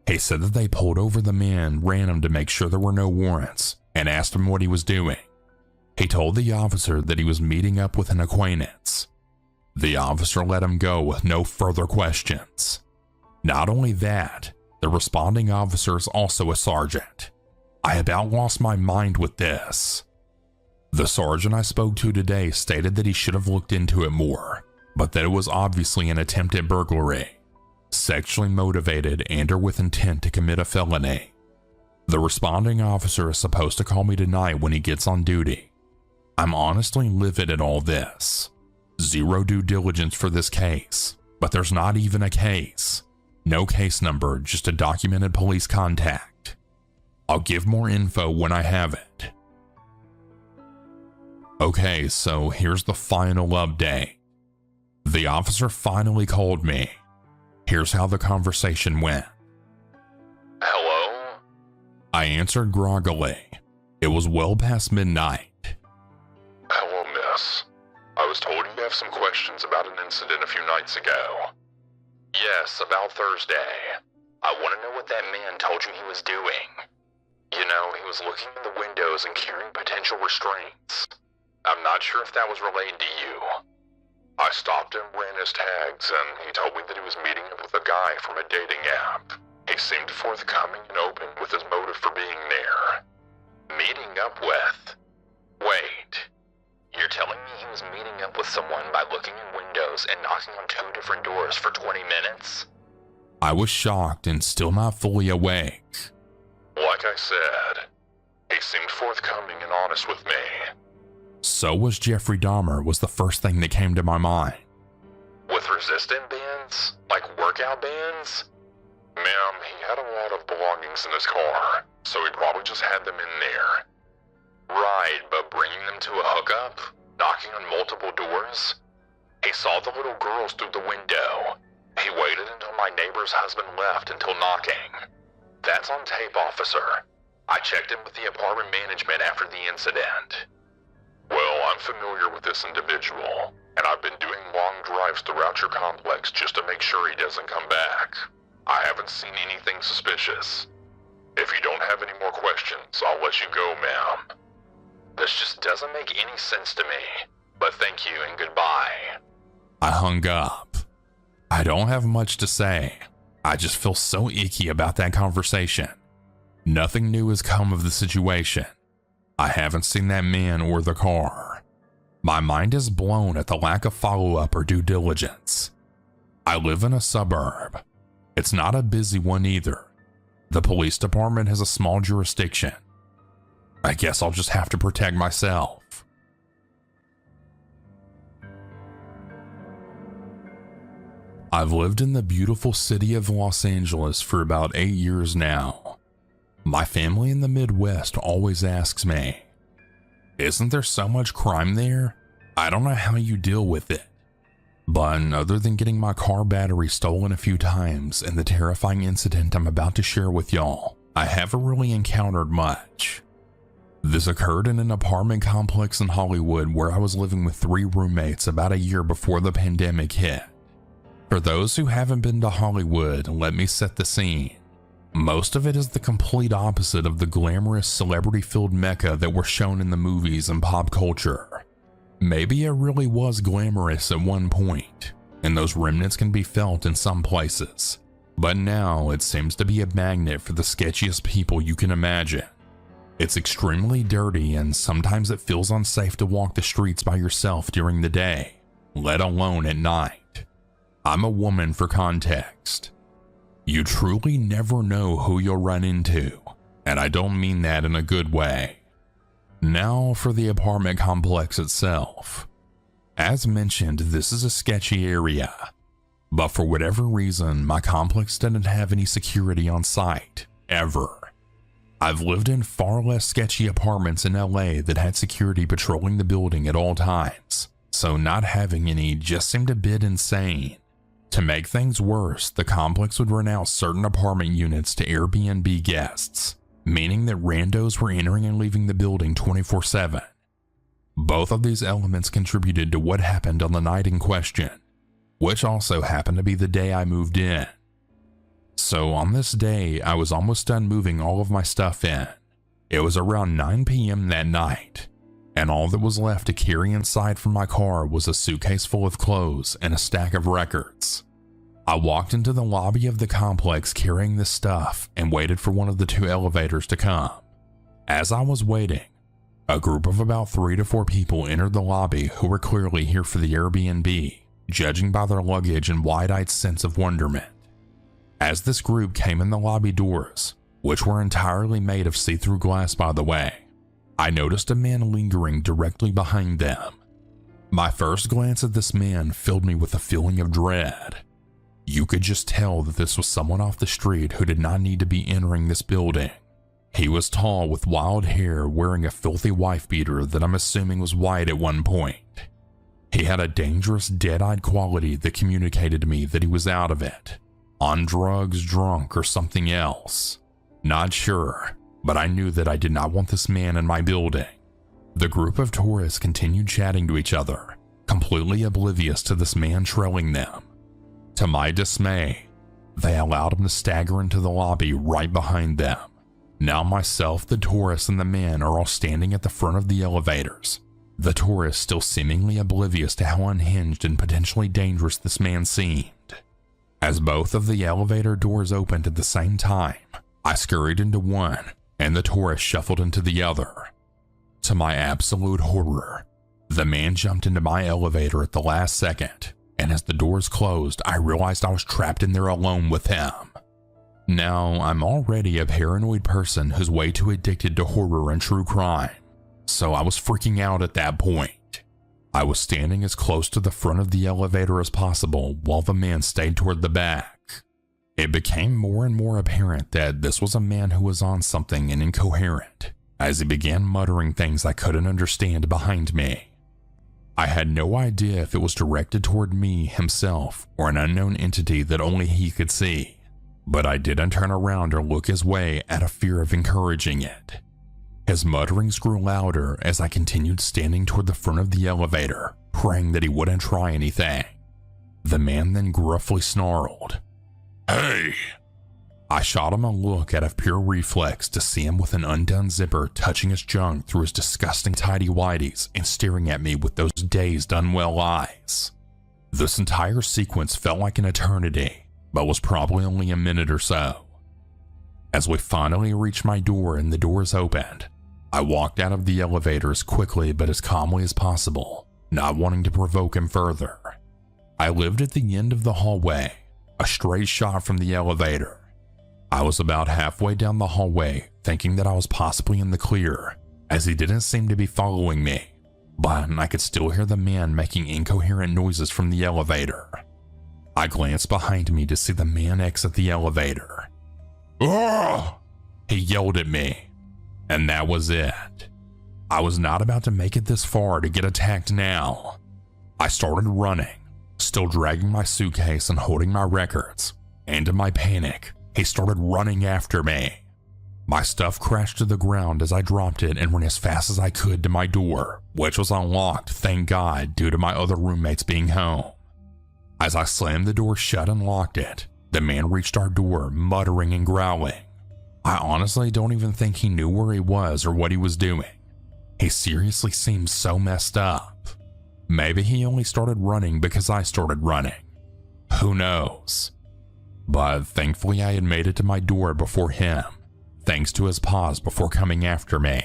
He said that they pulled over the man, ran him to make sure there were no warrants, and asked him what he was doing. He told the officer that he was meeting up with an acquaintance. The officer let him go with no further questions. Not only that, the responding officer is also a sergeant. I about lost my mind with this. The sergeant I spoke to today stated that he should have looked into it more, but that it was obviously an attempted burglary, sexually motivated and or with intent to commit a felony. The responding officer is supposed to call me tonight when he gets on duty. I'm honestly livid at all this. Zero due diligence for this case, but there's not even a case. No case number, just a documented police contact. I'll give more info when I have it. Okay, so here's the final update. The officer finally called me. Here's how the conversation went. Hello? I answered groggily. It was well past midnight. Hello, miss. I was told you have some questions about an incident a few nights ago. Yes, about Thursday. I want to know what that man told you he was doing. You know, he was looking in the windows and carrying potential restraints. I'm not sure if that was related to you. I stopped him, ran his tags, and he told me that he was meeting up with a guy from a dating app. He seemed forthcoming and open with his motive for being there. Meeting up with? Wait. You're telling me he was meeting up with someone by looking in windows and knocking on 2 different doors for 20 minutes? I was shocked and still not fully awake. Like I said, he seemed forthcoming and honest with me. So was Jeffrey Dahmer was the first thing that came to my mind. With resistant bands? Like workout bands? Ma'am, he had a lot of belongings in his car, so he probably just had them in there. Right, but bringing them to a hookup? Knocking on multiple doors? He saw the little girls through the window. He waited until my neighbor's husband left until knocking. That's on tape, officer. I checked in with the apartment management after the incident. Well, I'm familiar with this individual, and I've been doing long drives throughout your complex just to make sure he doesn't come back. I haven't seen anything suspicious. If you don't have any more questions, I'll let you go, ma'am. This just doesn't make any sense to me, but thank you and goodbye. I hung up. I don't have much to say. I just feel so icky about that conversation. Nothing new has come of the situation. I haven't seen that man or the car. My mind is blown at the lack of follow-up or due diligence. I live in a suburb. It's not a busy one either. The police department has a small jurisdiction. I guess I'll just have to protect myself. I've lived in the beautiful city of Los Angeles for about 8 years now. My family in the Midwest always asks me, "Isn't there so much crime there? I don't know how you deal with it." But other than getting my car battery stolen a few times and the terrifying incident I'm about to share with y'all, I haven't really encountered much. This occurred in an apartment complex in Hollywood where I was living with 3 roommates about a year before the pandemic hit. For those who haven't been to Hollywood, let me set the scene. Most of it is the complete opposite of the glamorous celebrity-filled mecca that we're shown in the movies and pop culture. Maybe it really was glamorous at one point, and those remnants can be felt in some places. But now it seems to be a magnet for the sketchiest people you can imagine. It's extremely dirty and sometimes it feels unsafe to walk the streets by yourself during the day, let alone at night. I'm a woman for context. You truly never know who you'll run into, and I don't mean that in a good way. Now for the apartment complex itself. As mentioned, this is a sketchy area, but for whatever reason, my complex didn't have any security on site, ever. I've lived in far less sketchy apartments in LA that had security patrolling the building at all times, so not having any just seemed a bit insane. To make things worse, the complex would rent out certain apartment units to Airbnb guests, meaning that randos were entering and leaving the building 24/7. Both of these elements contributed to what happened on the night in question, which also happened to be the day I moved in. So on this day, I was almost done moving all of my stuff in. It was around 9 p.m. that night, and all that was left to carry inside from my car was a suitcase full of clothes and a stack of records. I walked into the lobby of the complex carrying this stuff and waited for one of the 2 elevators to come. As I was waiting, a group of about 3 to 4 people entered the lobby who were clearly here for the Airbnb, judging by their luggage and wide-eyed sense of wonderment. As this group came in the lobby doors, which were entirely made of see-through glass by the way, I noticed a man lingering directly behind them. My first glance at this man filled me with a feeling of dread. You could just tell that this was someone off the street who did not need to be entering this building. He was tall with wild hair, wearing a filthy wife beater that I'm assuming was white at one point. He had a dangerous dead-eyed quality that communicated to me that he was out of it, on drugs, drunk, or something else. Not sure, but I knew that I did not want this man in my building. The group of tourists continued chatting to each other, completely oblivious to this man trailing them. To my dismay, they allowed him to stagger into the lobby right behind them. Now myself, the tourists, and the man are all standing at the front of the elevators, the tourists still seemingly oblivious to how unhinged and potentially dangerous this man seemed. As both of the elevator doors opened at the same time, I scurried into one, and the tourist shuffled into the other. To my absolute horror, the man jumped into my elevator at the last second, and as the doors closed, I realized I was trapped in there alone with him. Now, I'm already a paranoid person who's way too addicted to horror and true crime, so I was freaking out at that point. I was standing as close to the front of the elevator as possible while the man stayed toward the back. It became more and more apparent that this was a man who was on something and incoherent, as he began muttering things I couldn't understand behind me. I had no idea if it was directed toward me, himself, or an unknown entity that only he could see, but I didn't turn around or look his way out of fear of encouraging it. His mutterings grew louder as I continued standing toward the front of the elevator, praying that he wouldn't try anything. The man then gruffly snarled, "Hey!" I shot him a look out of pure reflex to see him with an undone zipper touching his junk through his disgusting tighty-whities and staring at me with those dazed, unwell eyes. This entire sequence felt like an eternity, but was probably only a minute or so. As we finally reached my door and the doors opened, I walked out of the elevator as quickly but as calmly as possible, not wanting to provoke him further. I lived at the end of the hallway, a straight shot from the elevator. I was about halfway down the hallway, thinking that I was possibly in the clear, as he didn't seem to be following me, but I could still hear the man making incoherent noises from the elevator. I glanced behind me to see the man exit the elevator. "Ugh!" he yelled at me, and that was it. I was not about to make it this far to get attacked now. I started running, still dragging my suitcase and holding my records, and in my panic, he started running after me. My stuff crashed to the ground as I dropped it and ran as fast as I could to my door, which was unlocked, thank God, due to my other roommates being home. As I slammed the door shut and locked it, the man reached our door, muttering and growling. I honestly don't even think he knew where he was or what he was doing. He seriously seemed so messed up. Maybe he only started running because I started running. Who knows? But thankfully I had made it to my door before him, thanks to his pause before coming after me.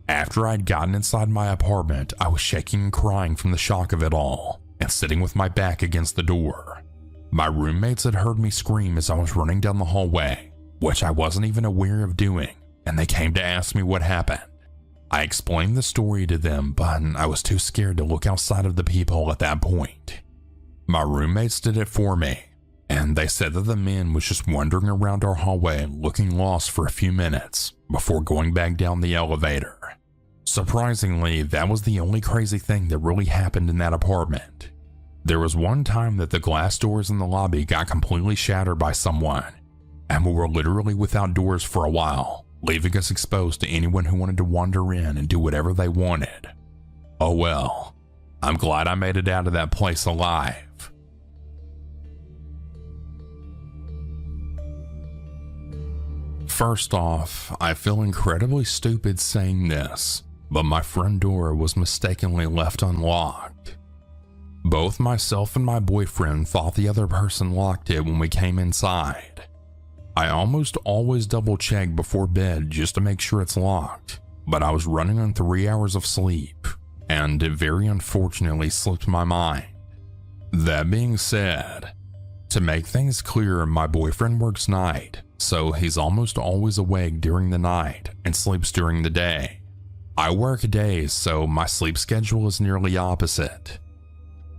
After I'd gotten inside my apartment, I was shaking and crying from the shock of it all, and sitting with my back against the door. My roommates had heard me scream as I was running down the hallway, which I wasn't even aware of doing, and they came to ask me what happened. I explained the story to them, but I was too scared to look outside of the peephole at that point. My roommates did it for me, and they said that the man was just wandering around our hallway looking lost for a few minutes before going back down the elevator. Surprisingly, that was the only crazy thing that really happened in that apartment. There was one time that the glass doors in the lobby got completely shattered by someone, and we were literally without doors for a while, leaving us exposed to anyone who wanted to wander in and do whatever they wanted. Oh well, I'm glad I made it out of that place alive. First off, I feel incredibly stupid saying this, but my front door was mistakenly left unlocked. Both myself and my boyfriend thought the other person locked it when we came inside. I almost always double check before bed just to make sure it's locked, but I was running on 3 hours of sleep, and it very unfortunately slipped my mind. That being said, to make things clear, my boyfriend works night, so he's almost always awake during the night and sleeps during the day. I work days, so my sleep schedule is nearly opposite.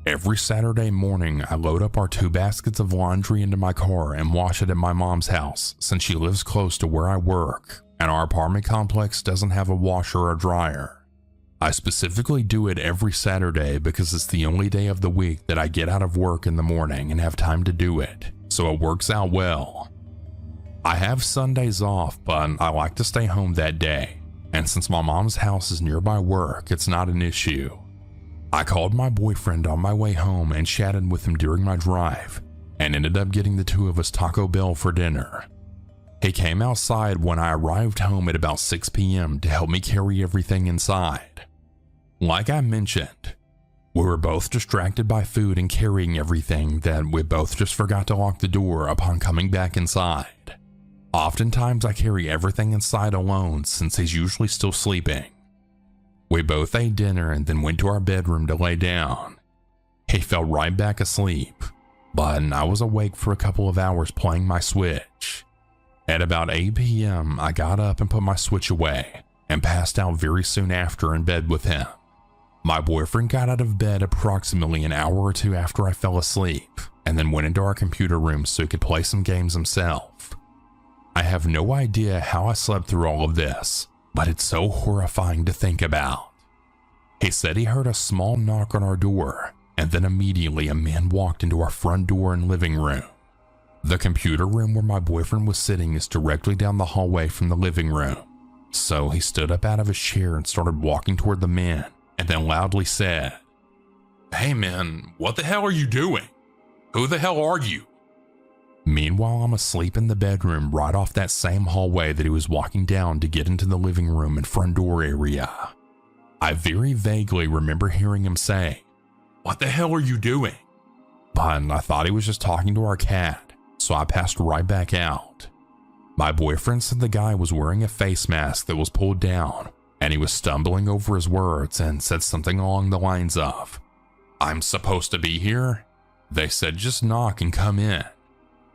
Every Saturday morning, I load up our 2 baskets of laundry into my car and wash it at my mom's house since she lives close to where I work, and our apartment complex doesn't have a washer or dryer. I specifically do it every Saturday because it's the only day of the week that I get out of work in the morning and have time to do it, so it works out well. I have Sundays off, but I like to stay home that day, and since my mom's house is nearby work, it's not an issue. I called my boyfriend on my way home and chatted with him during my drive, and ended up getting the 2 of us Taco Bell for dinner. He came outside when I arrived home at about 6 p.m. to help me carry everything inside. Like I mentioned, we were both distracted by food and carrying everything that we both just forgot to lock the door upon coming back inside. Oftentimes I carry everything inside alone since he's usually still sleeping. We both ate dinner and then went to our bedroom to lay down. He fell right back asleep, but I was awake for a couple of hours playing my Switch. At about 8 p.m., I got up and put my Switch away and passed out very soon after in bed with him. My boyfriend got out of bed approximately an hour or 2 after I fell asleep and then went into our computer room so he could play some games himself. I have no idea how I slept through all of this, but it's so horrifying to think about. He said he heard a small knock on our door, and then immediately a man walked into our front door and living room. The computer room where my boyfriend was sitting is directly down the hallway from the living room, so he stood up out of his chair and started walking toward the man, and then loudly said, "Hey man, what the hell are you doing? Who the hell are you?" Meanwhile, I'm asleep in the bedroom right off that same hallway that he was walking down to get into the living room and front door area. I very vaguely remember hearing him say, "What the hell are you doing?" But I thought he was just talking to our cat, so I passed right back out. My boyfriend said the guy was wearing a face mask that was pulled down, and he was stumbling over his words and said something along the lines of, "I'm supposed to be here?" They said just knock and come in.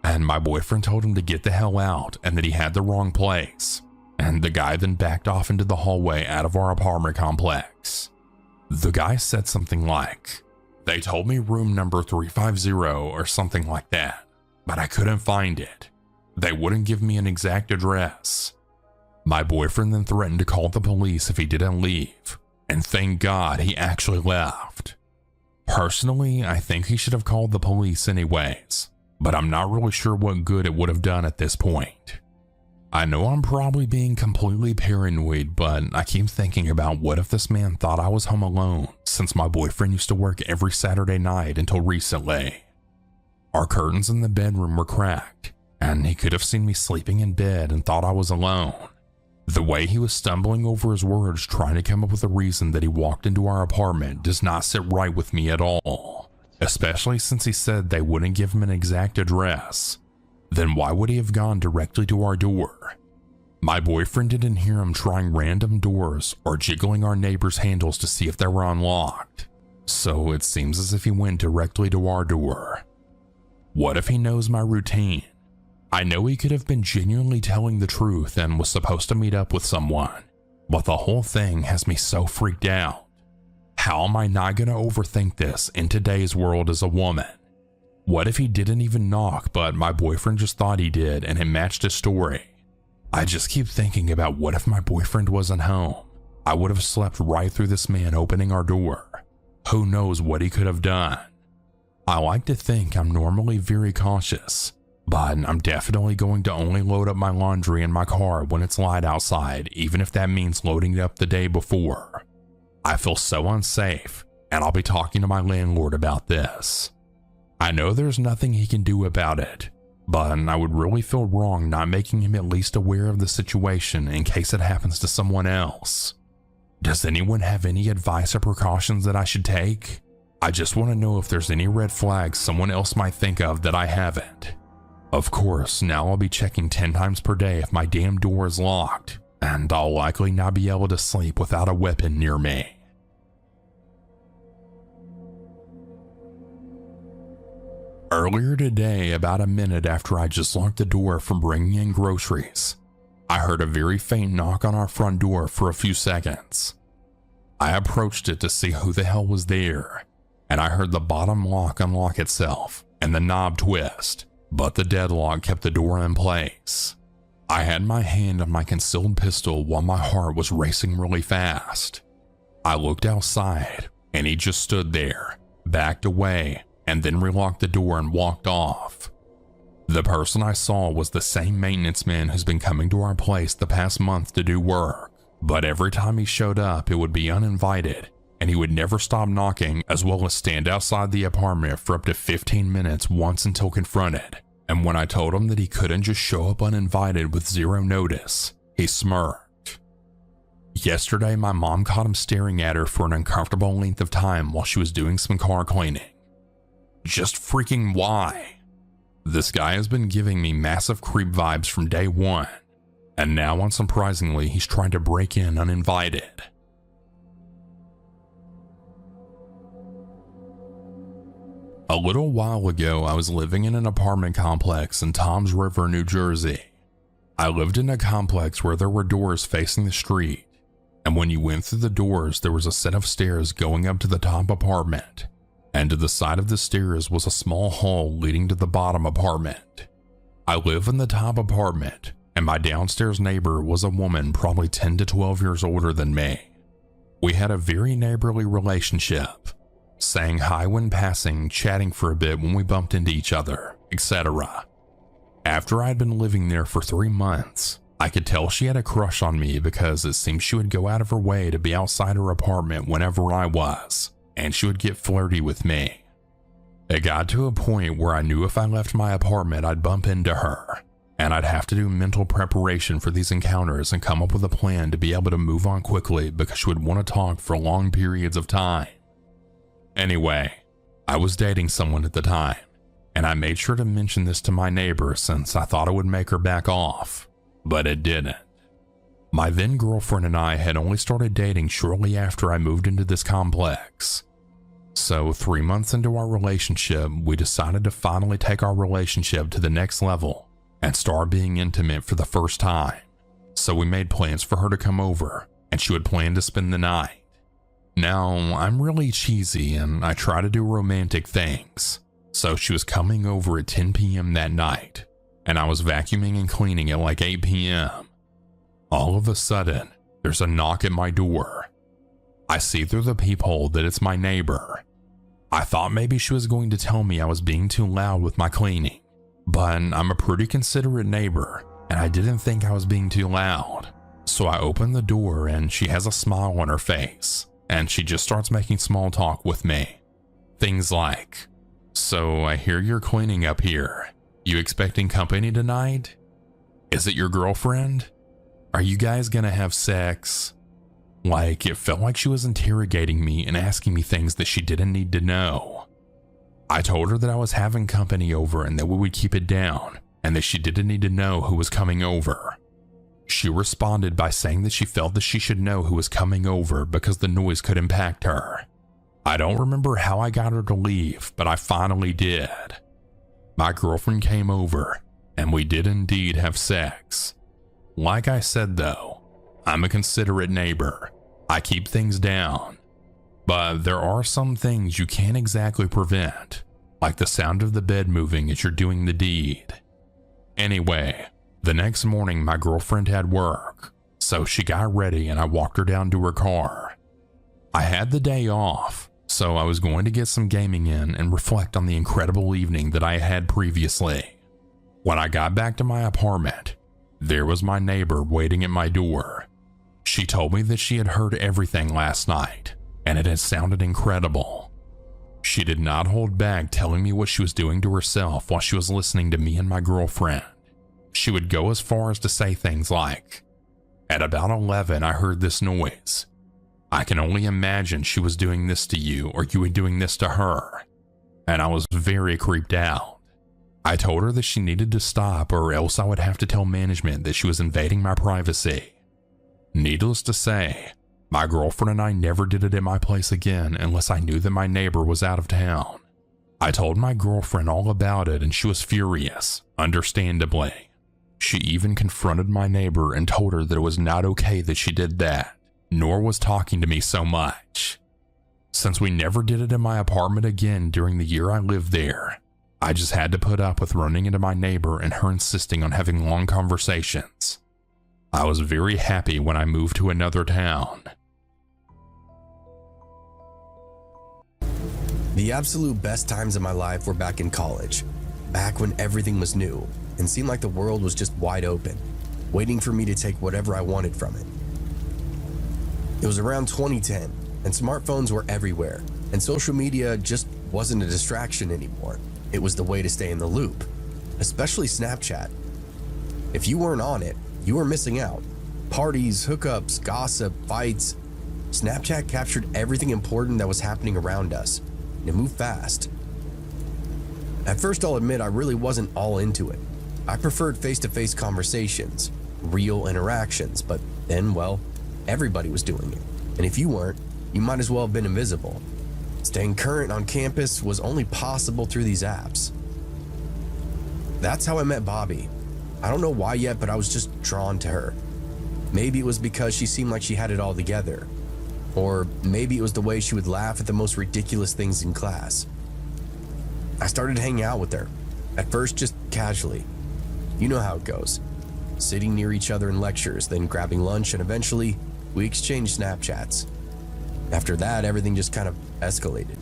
And my boyfriend told him to get the hell out and that he had the wrong place. And the guy then backed off into the hallway out of our apartment complex. The guy said something like, "They told me room number 350 or something like that, but I couldn't find it. They wouldn't give me an exact address." My boyfriend then threatened to call the police if he didn't leave, and thank God he actually left. Personally, I think he should have called the police anyways, but I'm not really sure what good it would have done at this point. I know I'm probably being completely paranoid, but I keep thinking about what if this man thought I was home alone, since my boyfriend used to work every Saturday night until recently. Our curtains in the bedroom were cracked, and he could have seen me sleeping in bed and thought I was alone. The way he was stumbling over his words trying to come up with a reason that he walked into our apartment does not sit right with me at all, especially since he said they wouldn't give him an exact address. Then why would he have gone directly to our door? My boyfriend didn't hear him trying random doors or jiggling our neighbors' handles to see if they were unlocked, so it seems as if he went directly to our door. What if he knows my routine? I know he could have been genuinely telling the truth and was supposed to meet up with someone, but the whole thing has me so freaked out. How am I not going to overthink this in today's world as a woman? What if he didn't even knock, but my boyfriend just thought he did and it matched his story? I just keep thinking about what if my boyfriend wasn't home? I would have slept right through this man opening our door. Who knows what he could have done? I like to think I'm normally very cautious, but I'm definitely going to only load up my laundry in my car when it's light outside, even if that means loading it up the day before. I feel so unsafe, and I'll be talking to my landlord about this. I know there's nothing he can do about it, but I would really feel wrong not making him at least aware of the situation in case it happens to someone else. Does anyone have any advice or precautions that I should take? I just want to know if there's any red flags someone else might think of that I haven't. Of course, now I'll be checking 10 times per day if my damn door is locked, and I'll likely not be able to sleep without a weapon near me. Earlier today, about a minute after I just locked the door from bringing in groceries, I heard a very faint knock on our front door for a few seconds. I approached it to see who the hell was there, and I heard the bottom lock unlock itself and the knob twist, but the deadlock kept the door in place. I had my hand on my concealed pistol while my heart was racing really fast. I looked outside, and he just stood there, backed away, and then relocked the door and walked off. The person I saw was the same maintenance man who's been coming to our place the past month to do work, but every time he showed up it would be uninvited, and he would never stop knocking, as well as stand outside the apartment for up to 15 minutes once until confronted. And when I told him that he couldn't just show up uninvited with zero notice, he smirked. Yesterday my mom caught him staring at her for an uncomfortable length of time while she was doing some car cleaning. Just freaking why? This guy has been giving me massive creep vibes from day one, and now unsurprisingly he's trying to break in uninvited. A little while ago, I was living in an apartment complex in Toms River, New Jersey. I lived in a complex where there were doors facing the street, and when you went through the doors, there was a set of stairs going up to the top apartment, and to the side of the stairs was a small hall leading to the bottom apartment. I live in the top apartment, and my downstairs neighbor was a woman probably 10 to 12 years older than me. We had a very neighborly relationship, saying hi when passing, chatting for a bit when we bumped into each other, etc. After I'd been living there for 3 months, I could tell she had a crush on me because it seemed she would go out of her way to be outside her apartment whenever I was, and she would get flirty with me. It got to a point where I knew if I left my apartment I'd bump into her, and I'd have to do mental preparation for these encounters and come up with a plan to be able to move on quickly because she would want to talk for long periods of time. Anyway, I was dating someone at the time, and I made sure to mention this to my neighbor since I thought it would make her back off, but it didn't. My then girlfriend and I had only started dating shortly after I moved into this complex. So 3 months into our relationship, we decided to finally take our relationship to the next level and start being intimate for the first time. So we made plans for her to come over, and she would plan to spend the night. Now, I'm really cheesy and I try to do romantic things, so she was coming over at 10 p.m. that night, and I was vacuuming and cleaning at like 8 p.m. All of a sudden, there's a knock at my door. I see through the peephole that it's my neighbor. I thought maybe she was going to tell me I was being too loud with my cleaning, but I'm a pretty considerate neighbor, and I didn't think I was being too loud. So I open the door and she has a smile on her face, and she just starts making small talk with me. Things like, "So I hear you're cleaning up here. You expecting company tonight? Is it your girlfriend? Are you guys gonna have sex?" Like, it felt like she was interrogating me and asking me things that she didn't need to know. I told her that I was having company over and that we would keep it down, and that she didn't need to know who was coming over. She responded by saying that she felt that she should know who was coming over because the noise could impact her. I don't remember how I got her to leave, but I finally did. My girlfriend came over, and we did indeed have sex. Like I said though, I'm a considerate neighbor. I keep things down. But there are some things you can't exactly prevent, like the sound of the bed moving as you're doing the deed. Anyway, the next morning my girlfriend had work, so she got ready and I walked her down to her car. I had the day off, so I was going to get some gaming in and reflect on the incredible evening that I had previously. When I got back to my apartment, there was my neighbor waiting at my door. She told me that she had heard everything last night, and it had sounded incredible. She did not hold back telling me what she was doing to herself while she was listening to me and my girlfriend. She would go as far as to say things like, "At about 11, I heard this noise. I can only imagine she was doing this to you or you were doing this to her." And I was very creeped out. I told her that she needed to stop or else I would have to tell management that she was invading my privacy. Needless to say, my girlfriend and I never did it at my place again unless I knew that my neighbor was out of town. I told my girlfriend all about it and she was furious, understandably. She even confronted my neighbor and told her that it was not okay that she did that, nor was talking to me so much. Since we never did it in my apartment again during the year I lived there, I just had to put up with running into my neighbor and her insisting on having long conversations. I was very happy when I moved to another town. The absolute best times of my life were back in college, back when everything was new and seemed like the world was just wide open, waiting for me to take whatever I wanted from it. It was around 2010, and smartphones were everywhere, and social media just wasn't a distraction anymore. It was the way to stay in the loop, especially Snapchat. If you weren't on it, you were missing out. Parties, hookups, gossip, fights. Snapchat captured everything important that was happening around us, and it moved fast. At first, I'll admit I really wasn't all into it. I preferred face-to-face conversations, real interactions, but then, well, everybody was doing it. And if you weren't, you might as well have been invisible. Staying current on campus was only possible through these apps. That's how I met Bobby. I don't know why yet, but I was just drawn to her. Maybe it was because she seemed like she had it all together. Or maybe it was the way she would laugh at the most ridiculous things in class. I started hanging out with her, at first just casually. You know how it goes. Sitting near each other in lectures, then grabbing lunch, and eventually we exchanged Snapchats. After that, everything just kind of escalated.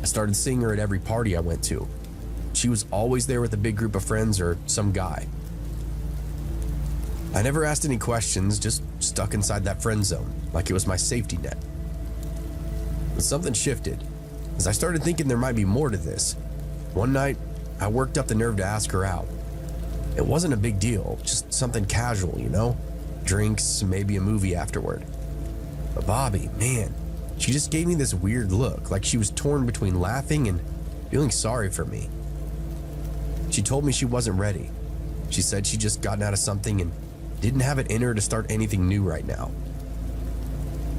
I started seeing her at every party I went to. She was always there with a big group of friends or some guy. I never asked any questions, just stuck inside that friend zone, like it was my safety net. But something shifted, as I started thinking there might be more to this. One night, I worked up the nerve to ask her out. It wasn't a big deal, just something casual, you know? Drinks, maybe a movie afterward. But Bobby, man, she just gave me this weird look, like she was torn between laughing and feeling sorry for me. She told me she wasn't ready. She said she'd just gotten out of something and didn't have it in her to start anything new right now.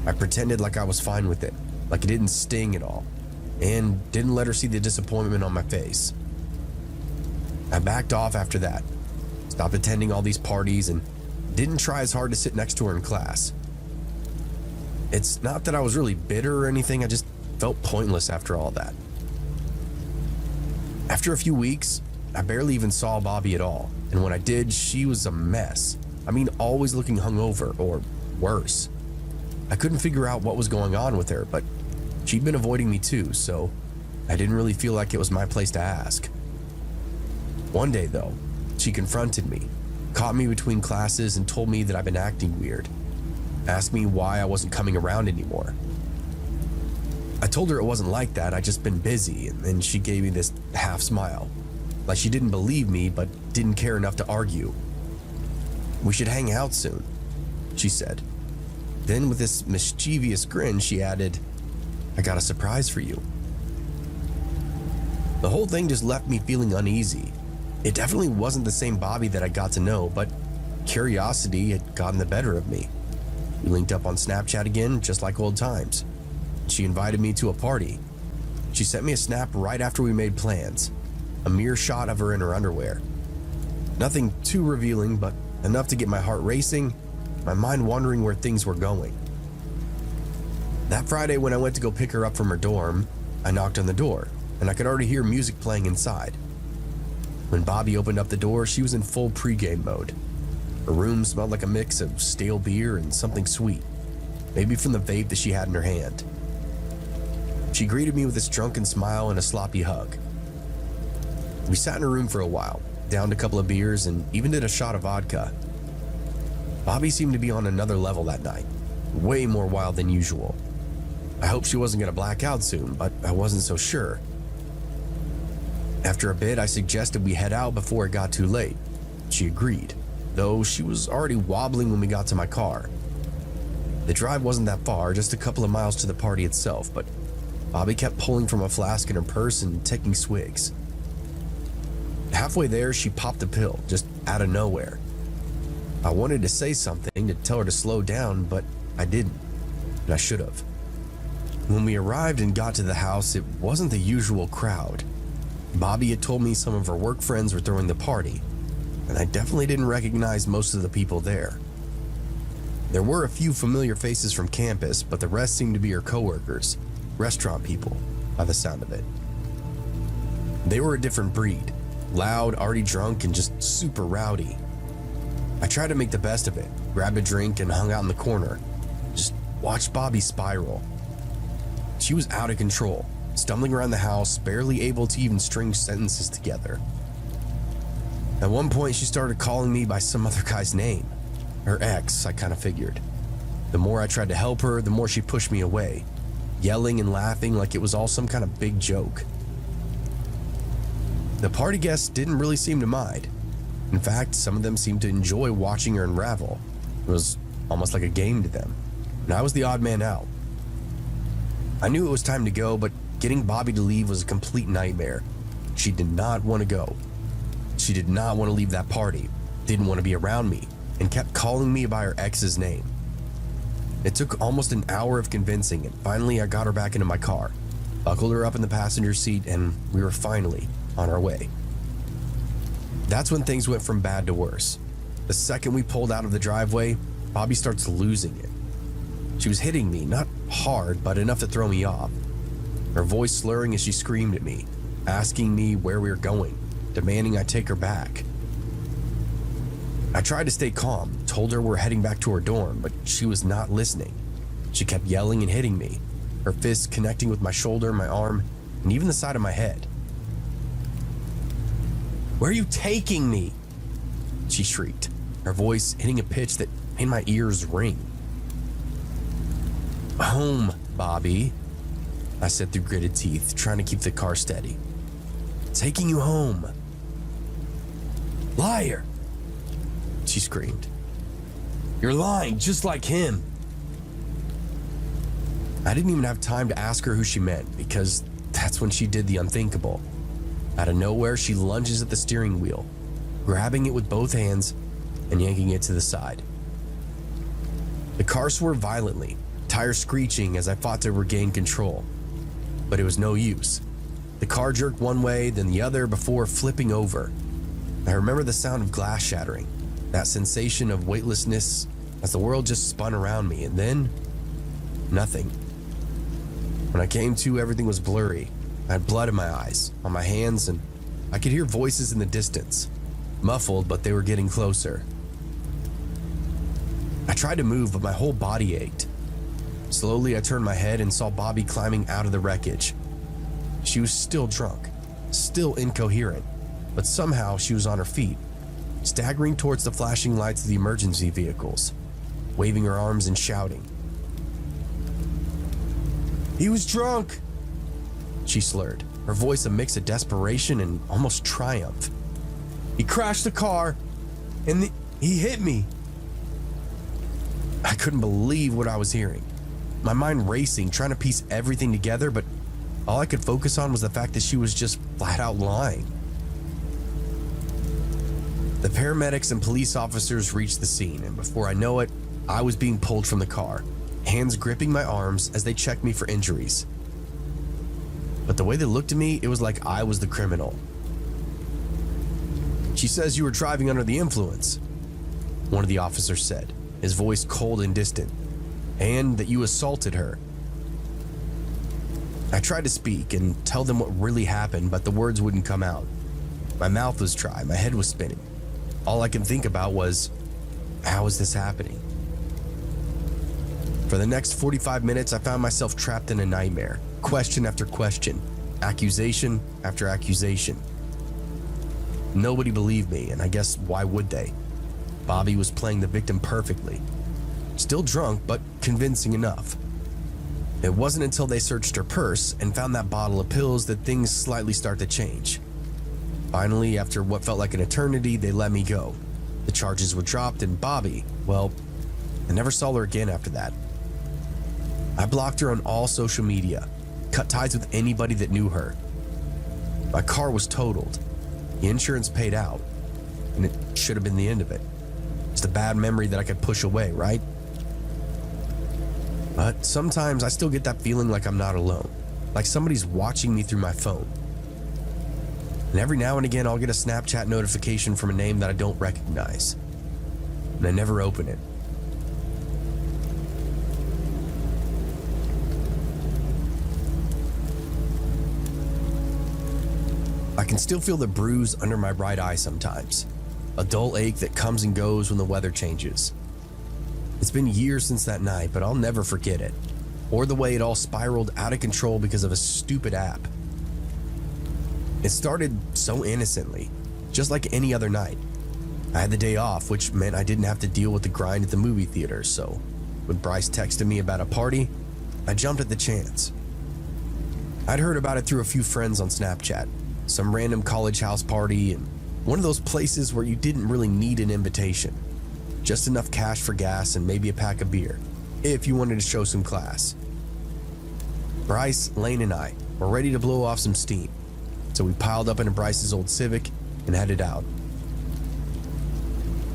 I pretended like I was fine with it, like it didn't sting at all, and didn't let her see the disappointment on my face. I backed off after that, stopped attending all these parties, and didn't try as hard to sit next to her in class. It's not that I was really bitter or anything, I just felt pointless after all that. After a few weeks, I barely even saw Bobby at all, and when I did, she was a mess. I mean, always looking hungover, or worse. I couldn't figure out what was going on with her, but she'd been avoiding me too, so I didn't really feel like it was my place to ask. One day, though, she confronted me, caught me between classes, and told me that I'd been acting weird. Asked me why I wasn't coming around anymore. I told her it wasn't like that, I'd just been busy, and then she gave me this half smile, like she didn't believe me but didn't care enough to argue. "We should hang out soon," she said. Then with this mischievous grin, she added, "I got a surprise for you." The whole thing just left me feeling uneasy. It definitely wasn't the same Bobby that I got to know, but curiosity had gotten the better of me. We linked up on Snapchat again, just like old times. She invited me to a party. She sent me a snap right after we made plans, a mere shot of her in her underwear. Nothing too revealing, but enough to get my heart racing, my mind wondering where things were going. That Friday when I went to go pick her up from her dorm, I knocked on the door. and I could already hear music playing inside. When Bobby opened up the door, she was in full pregame mode. Her room smelled like a mix of stale beer and something sweet, maybe from the vape that she had in her hand. She greeted me with this drunken smile and a sloppy hug. We sat in her room for a while, downed a couple of beers, and even did a shot of vodka. Bobby seemed to be on another level that night, way more wild than usual. I hoped she wasn't going to black out soon, but I wasn't so sure. After a bit, I suggested we head out before it got too late. She agreed, though she was already wobbling when we got to my car. The drive wasn't that far, just a couple of miles to the party itself, but Bobby kept pulling from a flask in her purse and taking swigs. Halfway there, she popped a pill, just out of nowhere. I wanted to say something to tell her to slow down, but I didn't, and I should have. When we arrived and got to the house, it wasn't the usual crowd. Bobby had told me some of her work friends were throwing the party, and I definitely didn't recognize most of the people there. There were a few familiar faces from campus, but the rest seemed to be her coworkers, restaurant people, by the sound of it. They were a different breed, loud, already drunk, and just super rowdy. I tried to make the best of it, grabbed a drink and hung out in the corner. Just watched Bobby spiral. She was out of control, stumbling around the house, barely able to even string sentences together. At one point, she started calling me by some other guy's name. Her ex, I kind of figured. The more I tried to help her, the more she pushed me away, yelling and laughing like it was all some kind of big joke. The party guests didn't really seem to mind. In fact, some of them seemed to enjoy watching her unravel. It was almost like a game to them, and I was the odd man out. I knew it was time to go, but getting Bobby to leave was a complete nightmare. She did not want to go. She did not want to leave that party, didn't want to be around me, and kept calling me by her ex's name. It took almost an hour of convincing, and finally I got her back into my car, buckled her up in the passenger seat, and we were finally on our way. That's when things went from bad to worse. The second we pulled out of the driveway, Bobby starts losing it. She was hitting me, not hard, but enough to throw me off. Her voice slurring as she screamed at me, asking me where we were going, demanding I take her back. I tried to stay calm, told her we're heading back to her dorm, but she was not listening. She kept yelling and hitting me, her fists connecting with my shoulder, my arm, and even the side of my head. "Where are you taking me?" she shrieked, her voice hitting a pitch that made my ears ring. "Home, Bobby," I said through gritted teeth, trying to keep the car steady. "Taking you home." "Liar," she screamed. "You're lying just like him." I didn't even have time to ask her who she meant, because that's when she did the unthinkable. Out of nowhere, she lunges at the steering wheel, grabbing it with both hands and yanking it to the side. The car swerved violently, tires screeching as I fought to regain control. But it was no use. The car jerked one way, then the other before flipping over. I remember the sound of glass shattering, that sensation of weightlessness as the world just spun around me, and then nothing. When I came to, everything was blurry. I had blood in my eyes, on my hands, and I could hear voices in the distance. Muffled, but they were getting closer. I tried to move, but my whole body ached. Slowly, I turned my head and saw Bobby climbing out of the wreckage. She was still drunk, still incoherent, but somehow she was on her feet, staggering towards the flashing lights of the emergency vehicles, waving her arms and shouting. "He was drunk," she slurred, her voice a mix of desperation and almost triumph. "He crashed the car, and he hit me." I couldn't believe what I was hearing. My mind racing, trying to piece everything together, but all I could focus on was the fact that she was just flat out lying. The paramedics and police officers reached the scene, and before I know it, I was being pulled from the car, hands gripping my arms as they checked me for injuries. But the way they looked at me, it was like I was the criminal. "She says you were driving under the influence," one of the officers said, his voice cold and distant, "and that you assaulted her." I tried to speak and tell them what really happened, but the words wouldn't come out. My mouth was dry, my head was spinning. All I could think about was, how is this happening? For the next 45 minutes, I found myself trapped in a nightmare. Question after question, accusation after accusation. Nobody believed me, and I guess why would they? Bobby was playing the victim perfectly. Still drunk, but convincing enough. It wasn't until they searched her purse and found that bottle of pills that things slightly start to change. Finally, after what felt like an eternity, they let me go. The charges were dropped, and Bobby, well, I never saw her again after that. I blocked her on all social media, cut ties with anybody that knew her. My car was totaled. The insurance paid out, and it should have been the end of it. It's a bad memory that I could push away, right? But sometimes I still get that feeling like I'm not alone, like somebody's watching me through my phone. And every now and again, I'll get a Snapchat notification from a name that I don't recognize, and I never open it. I can still feel the bruise under my right eye sometimes, a dull ache that comes and goes when the weather changes. It's been years since that night, but I'll never forget it, or the way it all spiraled out of control because of a stupid app. It started so innocently, just like any other night. I had the day off, which meant I didn't have to deal with the grind at the movie theater, so when Bryce texted me about a party, I jumped at the chance. I'd heard about it through a few friends on Snapchat, some random college house party, and one of those places where you didn't really need an invitation. Just enough cash for gas and maybe a pack of beer, if you wanted to show some class. Bryce, Lane, and I were ready to blow off some steam, so we piled up into Bryce's old Civic and headed out.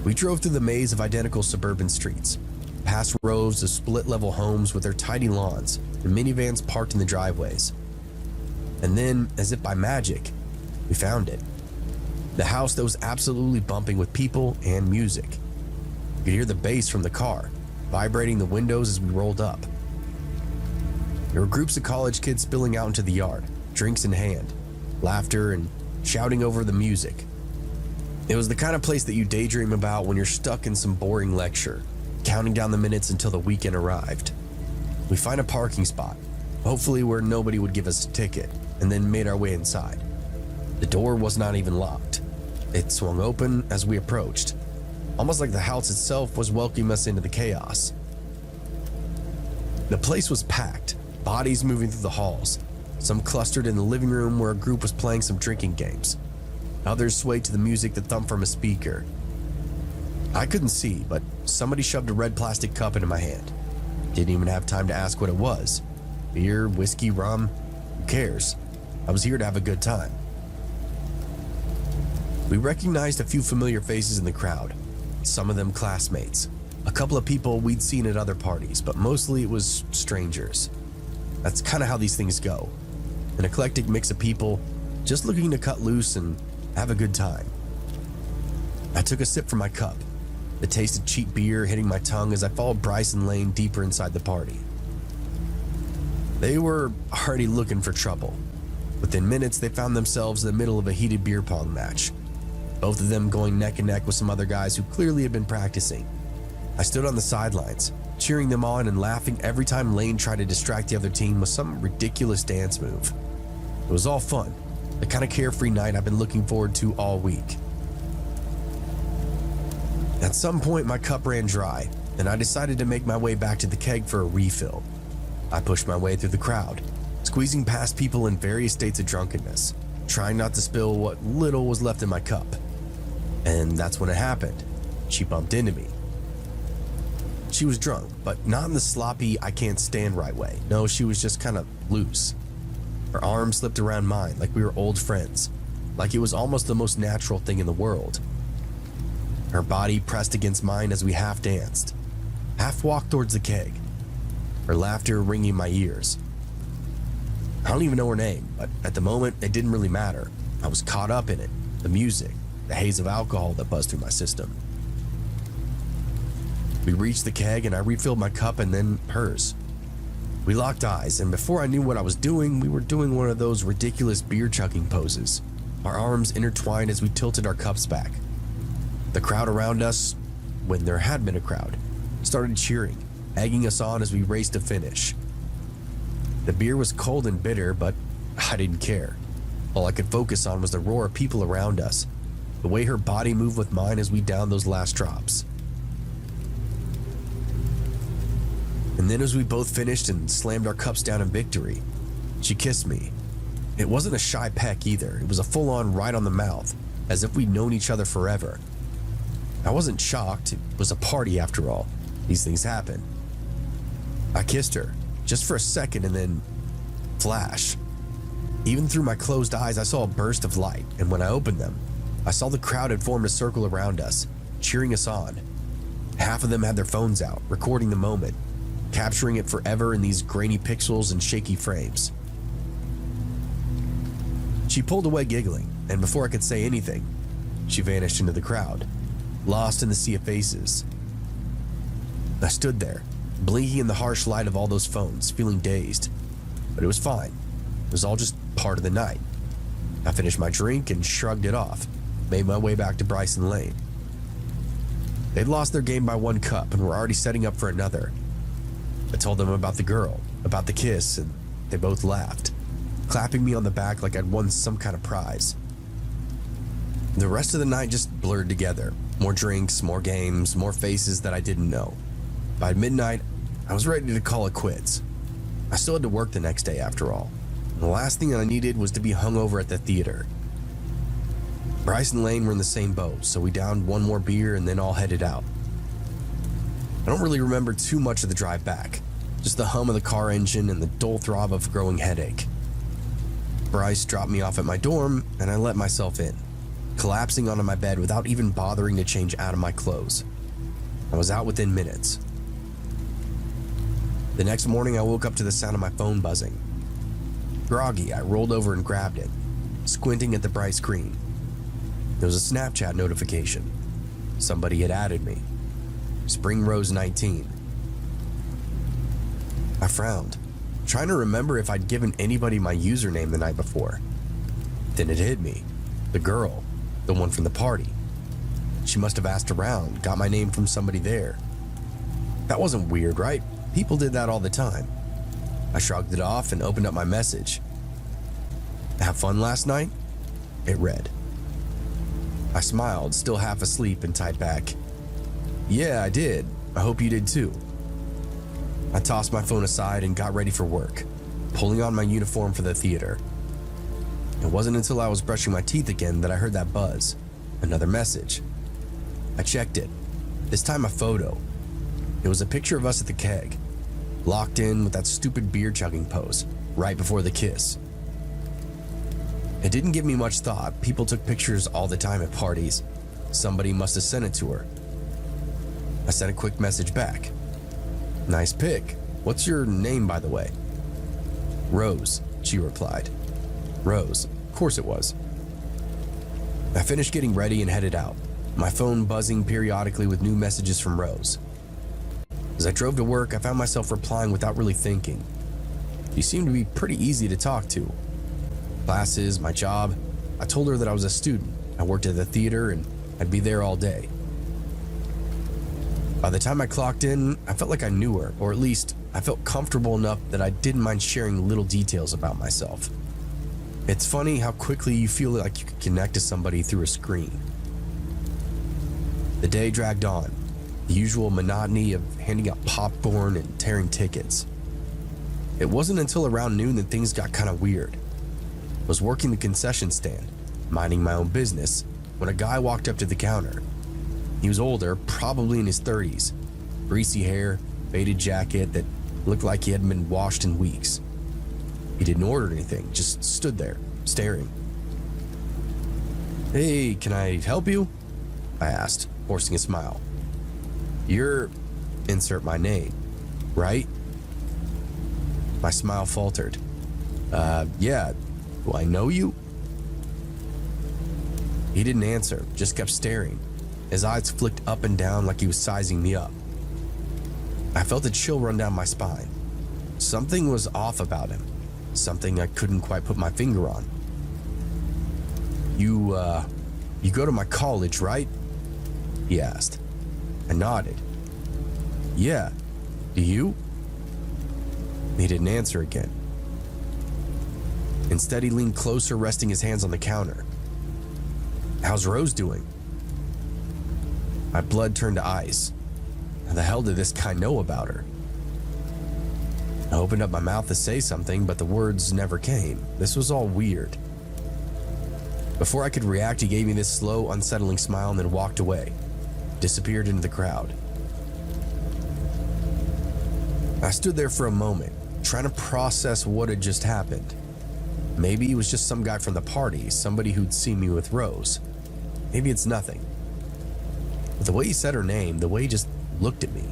We drove through the maze of identical suburban streets, past rows of split-level homes with their tidy lawns and minivans parked in the driveways. And then, as if by magic, we found it. The house that was absolutely bumping with people and music. You could hear the bass from the car, vibrating the windows as we rolled up. There were groups of college kids spilling out into the yard, drinks in hand, laughter and shouting over the music. It was the kind of place that you daydream about when you're stuck in some boring lecture, counting down the minutes until the weekend arrived. We find a parking spot, hopefully where nobody would give us a ticket, and then made our way inside. The door was not even locked. It swung open as we approached, almost like the house itself was welcoming us into the chaos. The place was packed, bodies moving through the halls, some clustered in the living room where a group was playing some drinking games. Others swayed to the music that thumped from a speaker. I couldn't see, but somebody shoved a red plastic cup into my hand. Didn't even have time to ask what it was. Beer, whiskey, rum, who cares? I was here to have a good time. We recognized a few familiar faces in the crowd, some of them classmates, a couple of people we'd seen at other parties, but mostly it was strangers. That's kind of how these things go. An eclectic mix of people just looking to cut loose and have a good time. I took a sip from my cup, the taste of cheap beer hitting my tongue as I followed Bryce and Lane deeper inside the party. They were already looking for trouble. Within minutes, they found themselves in the middle of a heated beer pong match, both of them going neck and neck with some other guys who clearly had been practicing. I stood on the sidelines, cheering them on and laughing every time Lane tried to distract the other team with some ridiculous dance move. It was all fun, the kind of carefree night I've been looking forward to all week. At some point, my cup ran dry, and I decided to make my way back to the keg for a refill. I pushed my way through the crowd, squeezing past people in various states of drunkenness, trying not to spill what little was left in my cup. And that's when it happened. She bumped into me. She was drunk, but not in the sloppy, I can't stand right way. No, she was just kind of loose. Her arm slipped around mine like we were old friends, like it was almost the most natural thing in the world. Her body pressed against mine as we half danced, half walked towards the keg, her laughter ringing in my ears. I don't even know her name, but at the moment, it didn't really matter. I was caught up in it, the music, the haze of alcohol that buzzed through my system. We reached the keg and I refilled my cup and then hers. We locked eyes, and before I knew what I was doing, we were doing one of those ridiculous beer chugging poses, our arms intertwined as we tilted our cups back. The crowd around us, when there had been a crowd, started cheering, egging us on as we raced to finish. The beer was cold and bitter, but I didn't care. All I could focus on was the roar of people around us, the way her body moved with mine as we downed those last drops. And then as we both finished and slammed our cups down in victory, she kissed me. It wasn't a shy peck either. It was a full-on right on the mouth, as if we'd known each other forever. I wasn't shocked. It was a party after all. These things happen. I kissed her, just for a second, and then flash. Even through my closed eyes, I saw a burst of light, and when I opened them, I saw the crowd had formed a circle around us, cheering us on. Half of them had their phones out, recording the moment, capturing it forever in these grainy pixels and shaky frames. She pulled away giggling, and before I could say anything, she vanished into the crowd, lost in the sea of faces. I stood there, blinking in the harsh light of all those phones, feeling dazed. But it was fine. It was all just part of the night. I finished my drink and shrugged it off, made my way back to Bryson Lane. They'd lost their game by 1 cup and were already setting up for another. I told them about the girl, about the kiss, and they both laughed, clapping me on the back like I'd won some kind of prize. The rest of the night just blurred together. More drinks, more games, more faces that I didn't know. By midnight, I was ready to call it quits. I still had to work the next day after all. And the last thing I needed was to be hungover at the theater. Bryce and Lane were in the same boat, so we downed 1 more beer and then all headed out. I don't really remember too much of the drive back, just the hum of the car engine and the dull throb of growing headache. Bryce dropped me off at my dorm, and I let myself in, collapsing onto my bed without even bothering to change out of my clothes. I was out within minutes. The next morning, I woke up to the sound of my phone buzzing. Groggy, I rolled over and grabbed it, squinting at the bright screen. There was a Snapchat notification. Somebody had added me. Spring Rose 19. I frowned, trying to remember if I'd given anybody my username the night before. Then it hit me. The girl, the one from the party. She must have asked around, got my name from somebody there. That wasn't weird, right? People did that all the time. I shrugged it off and opened up my message. Have fun last night? It read. I smiled, still half asleep, and typed back, Yeah, I did. I hope you did too. I tossed my phone aside and got ready for work, pulling on my uniform for the theater. It wasn't until I was brushing my teeth again that I heard that buzz. Another message. I checked it. This time a photo. It was a picture of us at the keg, locked in with that stupid beer chugging pose, right before the kiss. It didn't give me much thought. People took pictures all the time at parties. Somebody must have sent it to her. I sent a quick message back. Nice pic. What's your name, by the way? Rose, she replied. Rose, of course it was. I finished getting ready and headed out, my phone buzzing periodically with new messages from Rose. As I drove to work, I found myself replying without really thinking. She seemed to be pretty easy to talk to. Classes, my job. I told her that I was a student. I worked at the theater and I'd be there all day. By the time I clocked in, I felt like I knew her, or at least I felt comfortable enough that I didn't mind sharing little details about myself. It's funny how quickly you feel like you can connect to somebody through a screen. The day dragged on, the usual monotony of handing out popcorn and tearing tickets. It wasn't until around noon that things got kind of weird. I was working the concession stand, minding my own business, when a guy walked up to the counter. He was older, probably in his 30s, greasy hair, faded jacket that looked like he hadn't been washed in weeks. He didn't order anything, just stood there, staring. Hey, can I help you? I asked, forcing a smile. You're, insert my name, right? My smile faltered. Yeah, do I know you? He didn't answer, just kept staring. His eyes flicked up and down like he was sizing me up. I felt a chill run down my spine. Something was off about him. Something I couldn't quite put my finger on. You go to my college, right? He asked. I nodded. Yeah. Do you? He didn't answer again. Instead, he leaned closer, resting his hands on the counter. How's Rose doing? My blood turned to ice. How the hell did this guy know about her? I opened up my mouth to say something, but the words never came. This was all weird. Before I could react, he gave me this slow, unsettling smile and then walked away, disappeared into the crowd. I stood there for a moment, trying to process what had just happened. Maybe it was just some guy from the party, somebody who'd seen me with Rose. Maybe it's nothing. But the way he said her name, the way he just looked at me.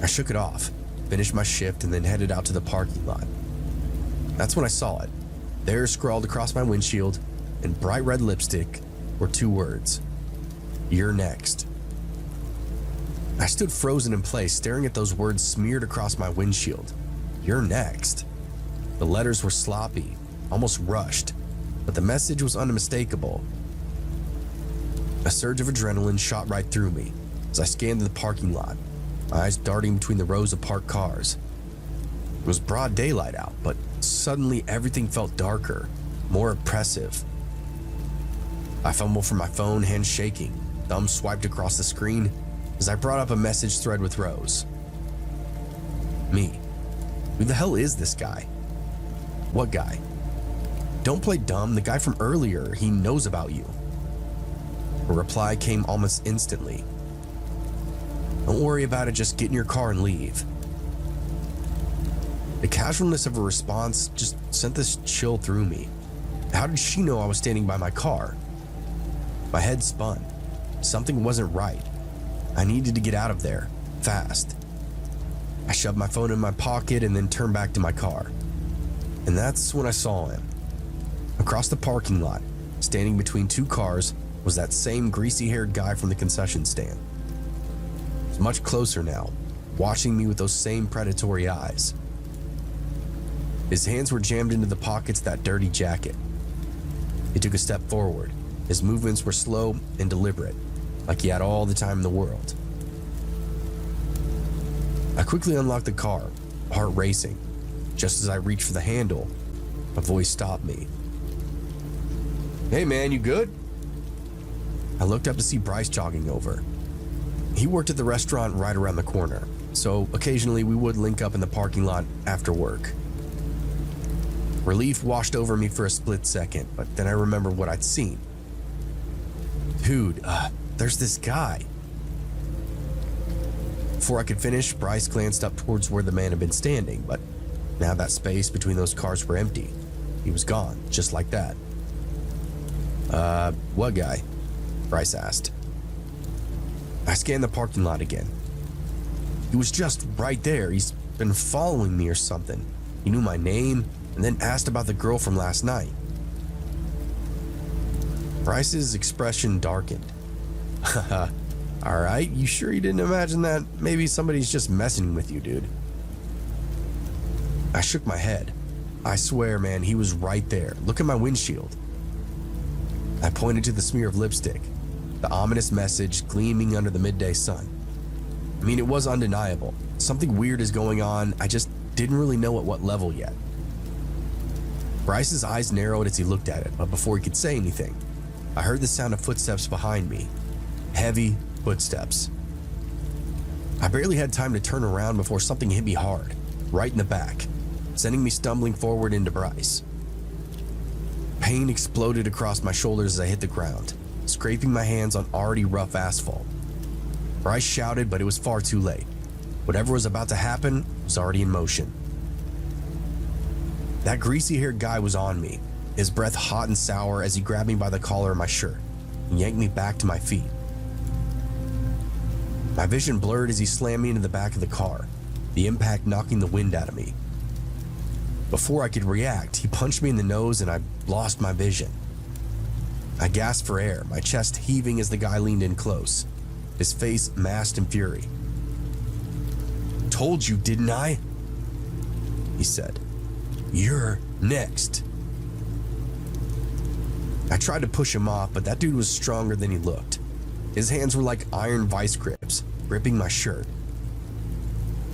I shook it off, finished my shift, and then headed out to the parking lot. That's when I saw it. There, scrawled across my windshield in bright red lipstick, were 2 words. You're next. I stood frozen in place, staring at those words smeared across my windshield. You're next. The letters were sloppy, almost rushed, but the message was unmistakable. A surge of adrenaline shot right through me as I scanned the parking lot, my eyes darting between the rows of parked cars. It was broad daylight out, but suddenly everything felt darker, more oppressive. I fumbled for my phone, hands shaking, thumb swiped across the screen as I brought up a message thread with Rose. Me. Who the hell is this guy? What guy? Don't play dumb, the guy from earlier, he knows about you. A reply came almost instantly. Don't worry about it, just get in your car and leave. The casualness of her response just sent this chill through me. How did she know I was standing by my car? My head spun. Something wasn't right. I needed to get out of there, fast. I shoved my phone in my pocket and then turned back to my car. And that's when I saw him. Across the parking lot, standing between 2 cars, was that same greasy-haired guy from the concession stand. He was much closer now, watching me with those same predatory eyes. His hands were jammed into the pockets of that dirty jacket. He took a step forward. His movements were slow and deliberate, like he had all the time in the world. I quickly unlocked the car, heart racing. Just as I reached for the handle, a voice stopped me. Hey man, you good? I looked up to see Bryce jogging over. He worked at the restaurant right around the corner, so occasionally we would link up in the parking lot after work. Relief washed over me for a split second, but then I remembered what I'd seen. Dude, there's this guy. Before I could finish, Bryce glanced up towards where the man had been standing, but now that space between those cars were empty. He was gone, just like that. What guy? Bryce asked. I scanned the parking lot again. He was just right there. He's been following me or something. He knew my name and then asked about the girl from last night. Bryce's expression darkened. Haha, all right, you sure you didn't imagine that? Maybe somebody's just messing with you, dude. I shook my head. I swear, man, he was right there. Look at my windshield. I pointed to the smear of lipstick, the ominous message gleaming under the midday sun. I mean, it was undeniable. Something weird is going on. I just didn't really know at what level yet. Bryce's eyes narrowed as he looked at it, but before he could say anything, I heard the sound of footsteps behind me. Heavy footsteps. I barely had time to turn around before something hit me hard, right in the back, sending me stumbling forward into Bryce. Pain exploded across my shoulders as I hit the ground, scraping my hands on already rough asphalt. Bryce shouted, but it was far too late. Whatever was about to happen was already in motion. That greasy-haired guy was on me, his breath hot and sour as he grabbed me by the collar of my shirt and yanked me back to my feet. My vision blurred as he slammed me into the back of the car, the impact knocking the wind out of me. Before I could react, he punched me in the nose and I lost my vision. I gasped for air, my chest heaving as the guy leaned in close, his face masked in fury. Told you, didn't I? He said. You're next. I tried to push him off, but that dude was stronger than he looked. His hands were like iron vice grips, gripping my shirt.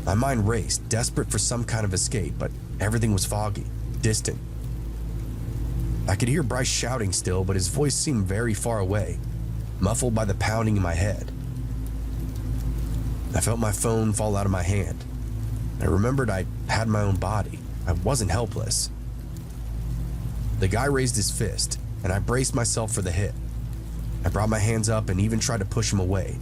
My mind raced, desperate for some kind of escape, but everything was foggy, distant. I could hear Bryce shouting still, but his voice seemed very far away, muffled by the pounding in my head. I felt my phone fall out of my hand. I remembered I had my own body. I wasn't helpless. The guy raised his fist, and I braced myself for the hit. I brought my hands up and even tried to push him away.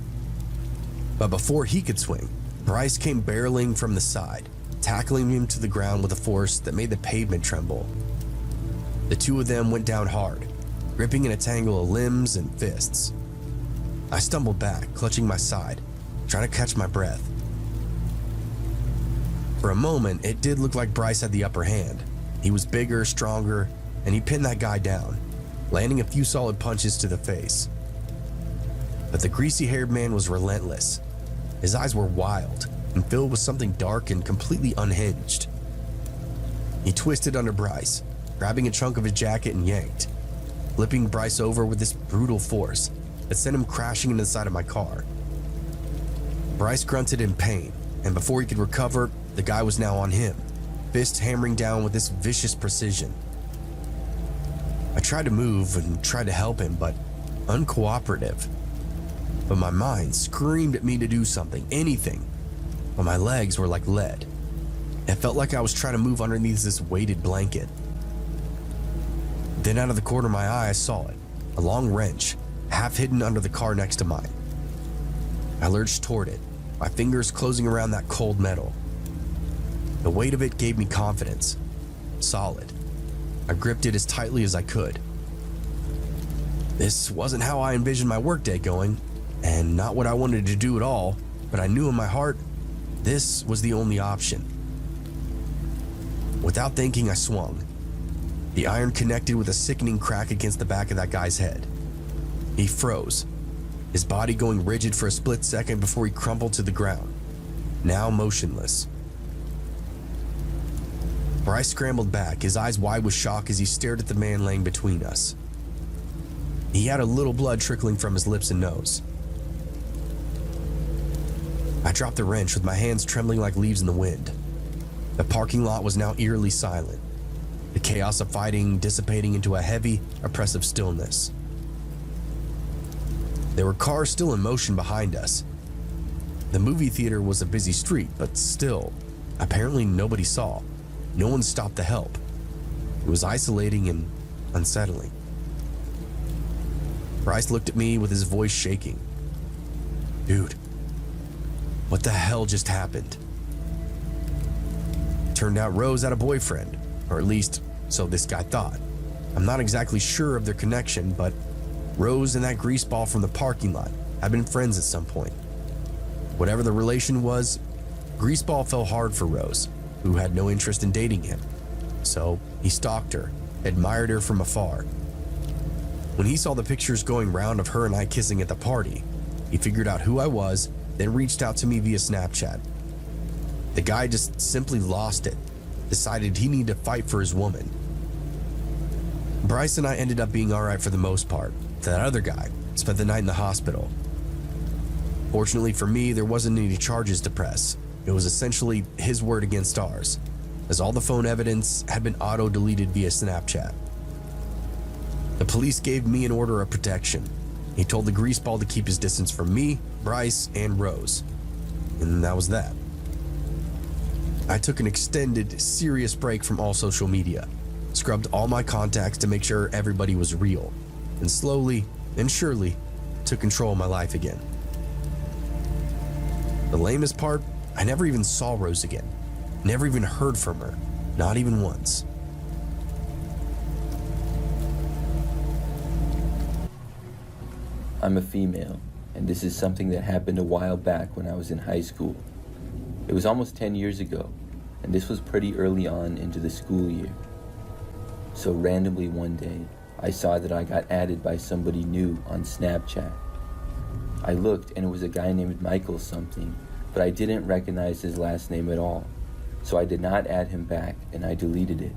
But before he could swing, Bryce came barreling from the side, tackling him to the ground with a force that made the pavement tremble. The two of them went down hard, gripping in a tangle of limbs and fists. I stumbled back, clutching my side, trying to catch my breath. For a moment, it did look like Bryce had the upper hand. He was bigger, stronger, and he pinned that guy down, landing a few solid punches to the face. But the greasy-haired man was relentless. His eyes were wild and filled with something dark and completely unhinged. He twisted under Bryce, grabbing a chunk of his jacket and yanked, flipping Bryce over with this brutal force that sent him crashing into the side of my car. Bryce grunted in pain, and before he could recover, the guy was now on him, fists hammering down with this vicious precision. I tried to move and tried to help him, but uncooperative. But my mind screamed at me to do something, anything, but my legs were like lead. It felt like I was trying to move underneath this weighted blanket. Then out of the corner of my eye, I saw it, a long wrench, half hidden under the car next to mine. I lurched toward it, my fingers closing around that cold metal. The weight of it gave me confidence, solid. I gripped it as tightly as I could. This wasn't how I envisioned my workday going, and not what I wanted to do at all, but I knew in my heart, this was the only option. Without thinking, I swung. The iron connected with a sickening crack against the back of that guy's head. He froze, his body going rigid for a split second before he crumpled to the ground, now motionless. Bryce scrambled back, his eyes wide with shock as he stared at the man laying between us. He had a little blood trickling from his lips and nose. I dropped the wrench with my hands trembling like leaves in the wind. The parking lot was now eerily silent, the chaos of fighting dissipating into a heavy, oppressive stillness. There were cars still in motion behind us. The movie theater was a busy street, but still, apparently nobody saw. No one stopped to help. It was isolating and unsettling. Bryce looked at me with his voice shaking. Dude, what the hell just happened? Turned out Rose had a boyfriend, or at least so this guy thought. I'm not exactly sure of their connection, but Rose and that greaseball from the parking lot had been friends at some point. Whatever the relation was, Greaseball fell hard for Rose, who had no interest in dating him. So he stalked her, admired her from afar. When he saw the pictures going round of her and I kissing at the party, he figured out who I was, then reached out to me via Snapchat. The guy just simply lost it, decided he needed to fight for his woman. Bryce and I ended up being alright for the most part. That other guy spent the night in the hospital. Fortunately for me, there wasn't any charges to press. It was essentially his word against ours, as all the phone evidence had been auto-deleted via Snapchat. The police gave me an order of protection. He told the greaseball to keep his distance from me, Bryce, and Rose. And that was that. I took an extended, serious break from all social media, scrubbed all my contacts to make sure everybody was real, and slowly and surely took control of my life again. The lamest part, I never even saw Rose again. Never even heard from her, not even once. I'm a female, and this is something that happened a while back when I was in high school. It was almost 10 years ago, and this was pretty early on into the school year. So randomly one day, I saw that I got added by somebody new on Snapchat. I looked, and it was a guy named Michael something, but I didn't recognize his last name at all, so I did not add him back and I deleted it.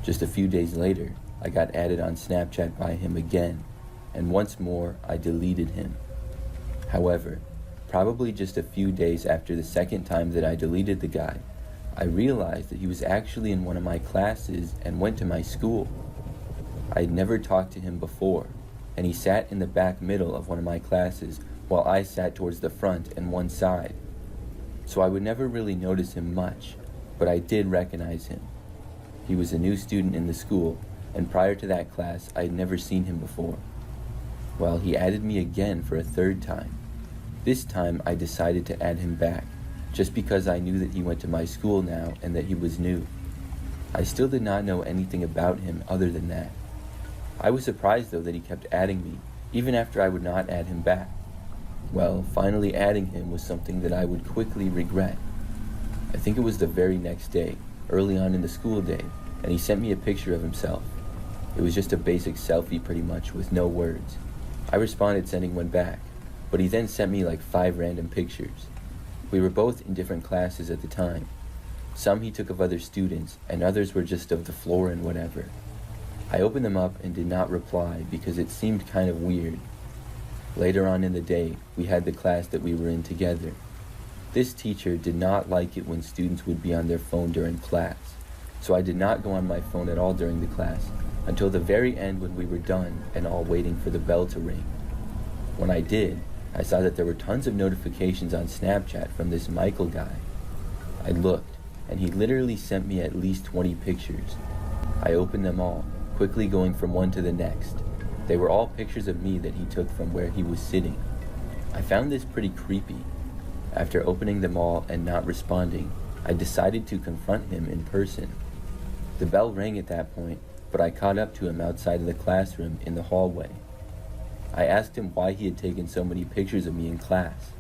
Just a few days later, I got added on Snapchat by him again, and once more I deleted him. However, probably just a few days after the second time that I deleted the guy, I realized that he was actually in one of my classes and went to my school. I had never talked to him before, and he sat in the back middle of one of my classes while I sat towards the front and one side. So I would never really notice him much, but I did recognize him. He was a new student in the school, and prior to that class, I had never seen him before. Well, he added me again for a third time. This time, I decided to add him back, just because I knew that he went to my school now and that he was new. I still did not know anything about him other than that. I was surprised though that he kept adding me, even after I would not add him back. Well, finally adding him was something that I would quickly regret. I think it was the very next day, early on in the school day, and he sent me a picture of himself. It was just a basic selfie pretty much, with no words. I responded sending one back, but he then sent me like 5 random pictures. We were both in different classes at the time. Some he took of other students, and others were just of the floor and whatever. I opened them up and did not reply because it seemed kind of weird. Later on in the day, we had the class that we were in together. This teacher did not like it when students would be on their phone during class, so I did not go on my phone at all during the class until the very end when we were done and all waiting for the bell to ring. When I did, I saw that there were tons of notifications on Snapchat from this Michael guy. I looked, and he literally sent me at least 20 pictures. I opened them all, quickly going from one to the next. They were all pictures of me that he took from where he was sitting. I found this pretty creepy. After opening them all and not responding, I decided to confront him in person. The bell rang at that point, but I caught up to him outside of the classroom in the hallway. I asked him why he had taken so many pictures of me in class.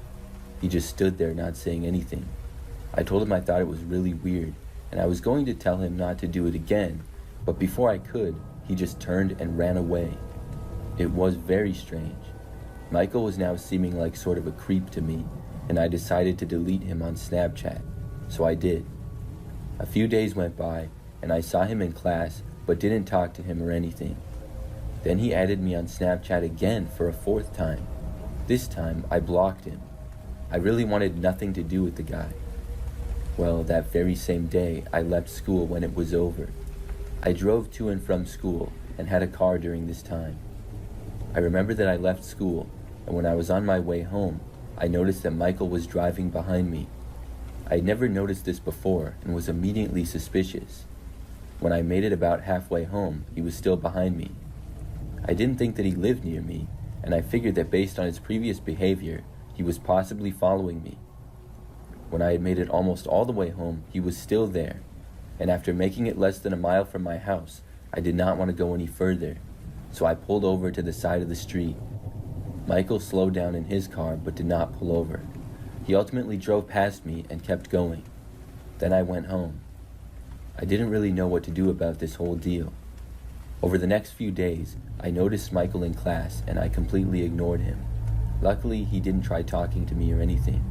He just stood there not saying anything. I told him I thought it was really weird, and I was going to tell him not to do it again, but before I could, he just turned and ran away. It was very strange. Michael was now seeming like sort of a creep to me, and I decided to delete him on Snapchat, so I did. A few days went by, and I saw him in class, but didn't talk to him or anything. Then he added me on Snapchat again for a 4th time. This time, I blocked him. I really wanted nothing to do with the guy. Well, that very same day, I left school when it was over. I drove to and from school and had a car during this time. I remember that I left school, and when I was on my way home, I noticed that Michael was driving behind me. I had never noticed this before and was immediately suspicious. When I made it about halfway home, he was still behind me. I didn't think that he lived near me, and I figured that based on his previous behavior, he was possibly following me. When I had made it almost all the way home, he was still there, and after making it less than a mile from my house, I did not want to go any further, so I pulled over to the side of the street. Michael slowed down in his car but did not pull over. He ultimately drove past me and kept going. Then I went home. I didn't really know what to do about this whole deal. Over the next few days, I noticed Michael in class and I completely ignored him. Luckily, he didn't try talking to me or anything.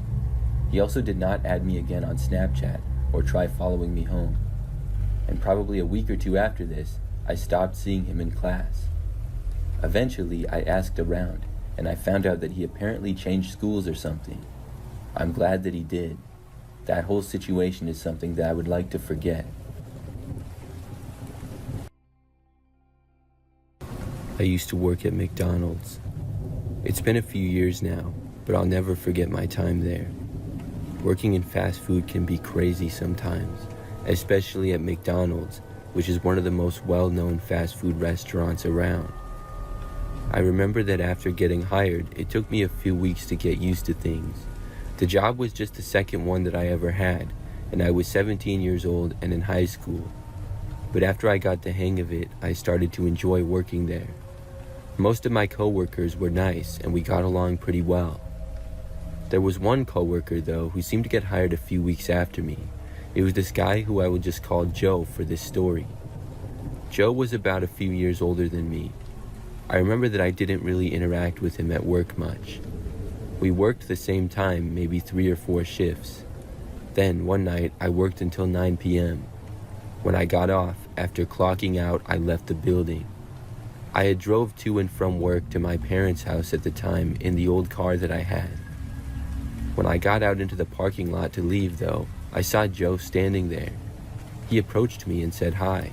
He also did not add me again on Snapchat or try following me home. And probably a week or 2 after this, I stopped seeing him in class. Eventually, I asked around, and I found out that he apparently changed schools or something. I'm glad that he did. That whole situation is something that I would like to forget. I used to work at McDonald's. It's been a few years now, but I'll never forget my time there. Working in fast food can be crazy sometimes, especially at McDonald's, which is one of the most well-known fast food restaurants around. I remember that after getting hired, it took me a few weeks to get used to things. The job was just the second one that I ever had, and I was 17 years old and in high school. But after I got the hang of it, I started to enjoy working there. Most of my coworkers were nice, and we got along pretty well. There was one coworker, though, who seemed to get hired a few weeks after me. It was this guy who I will just call Joe for this story. Joe was about a few years older than me. I remember that I didn't really interact with him at work much. We worked the same time, maybe 3 or 4 shifts. Then, one night, I worked until 9 p.m. When I got off, after clocking out, I left the building. I had drove to and from work to my parents' house at the time in the old car that I had. When I got out into the parking lot to leave, though, I saw Joe standing there. He approached me and said hi.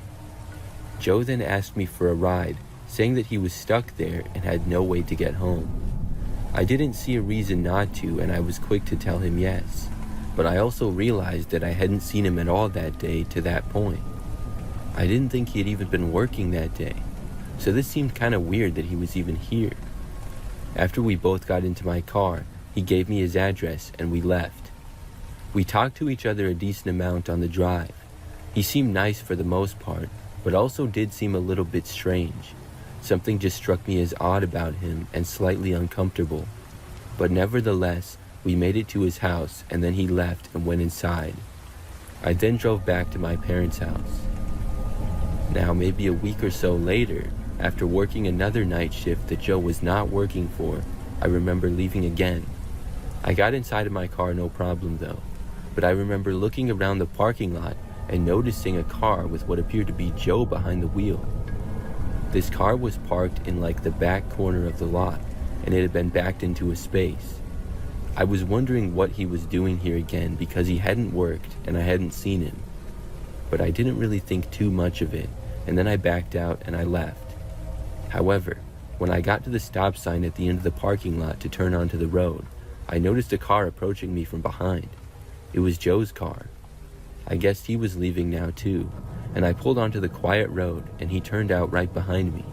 Joe then asked me for a ride, saying that he was stuck there and had no way to get home. I didn't see a reason not to, and I was quick to tell him yes, but I also realized that I hadn't seen him at all that day to that point. I didn't think he had even been working that day, so this seemed kind of weird that he was even here. After we both got into my car, he gave me his address and we left. We talked to each other a decent amount on the drive. He seemed nice for the most part, but also did seem a little bit strange. Something just struck me as odd about him and slightly uncomfortable. But nevertheless, we made it to his house and then he left and went inside. I then drove back to my parents' house. Now, maybe a week or so later, after working another night shift that Joe was not working for, I remember leaving again. I got inside of my car no problem though, but I remember looking around the parking lot and noticing a car with what appeared to be Joe behind the wheel. This car was parked in like the back corner of the lot, and it had been backed into a space. I was wondering what he was doing here again because he hadn't worked and I hadn't seen him. But I didn't really think too much of it, and then I backed out and I left. However, when I got to the stop sign at the end of the parking lot to turn onto the road, I noticed a car approaching me from behind. It was Joe's car. I guessed he was leaving now too, and I pulled onto the quiet road and he turned out right behind me.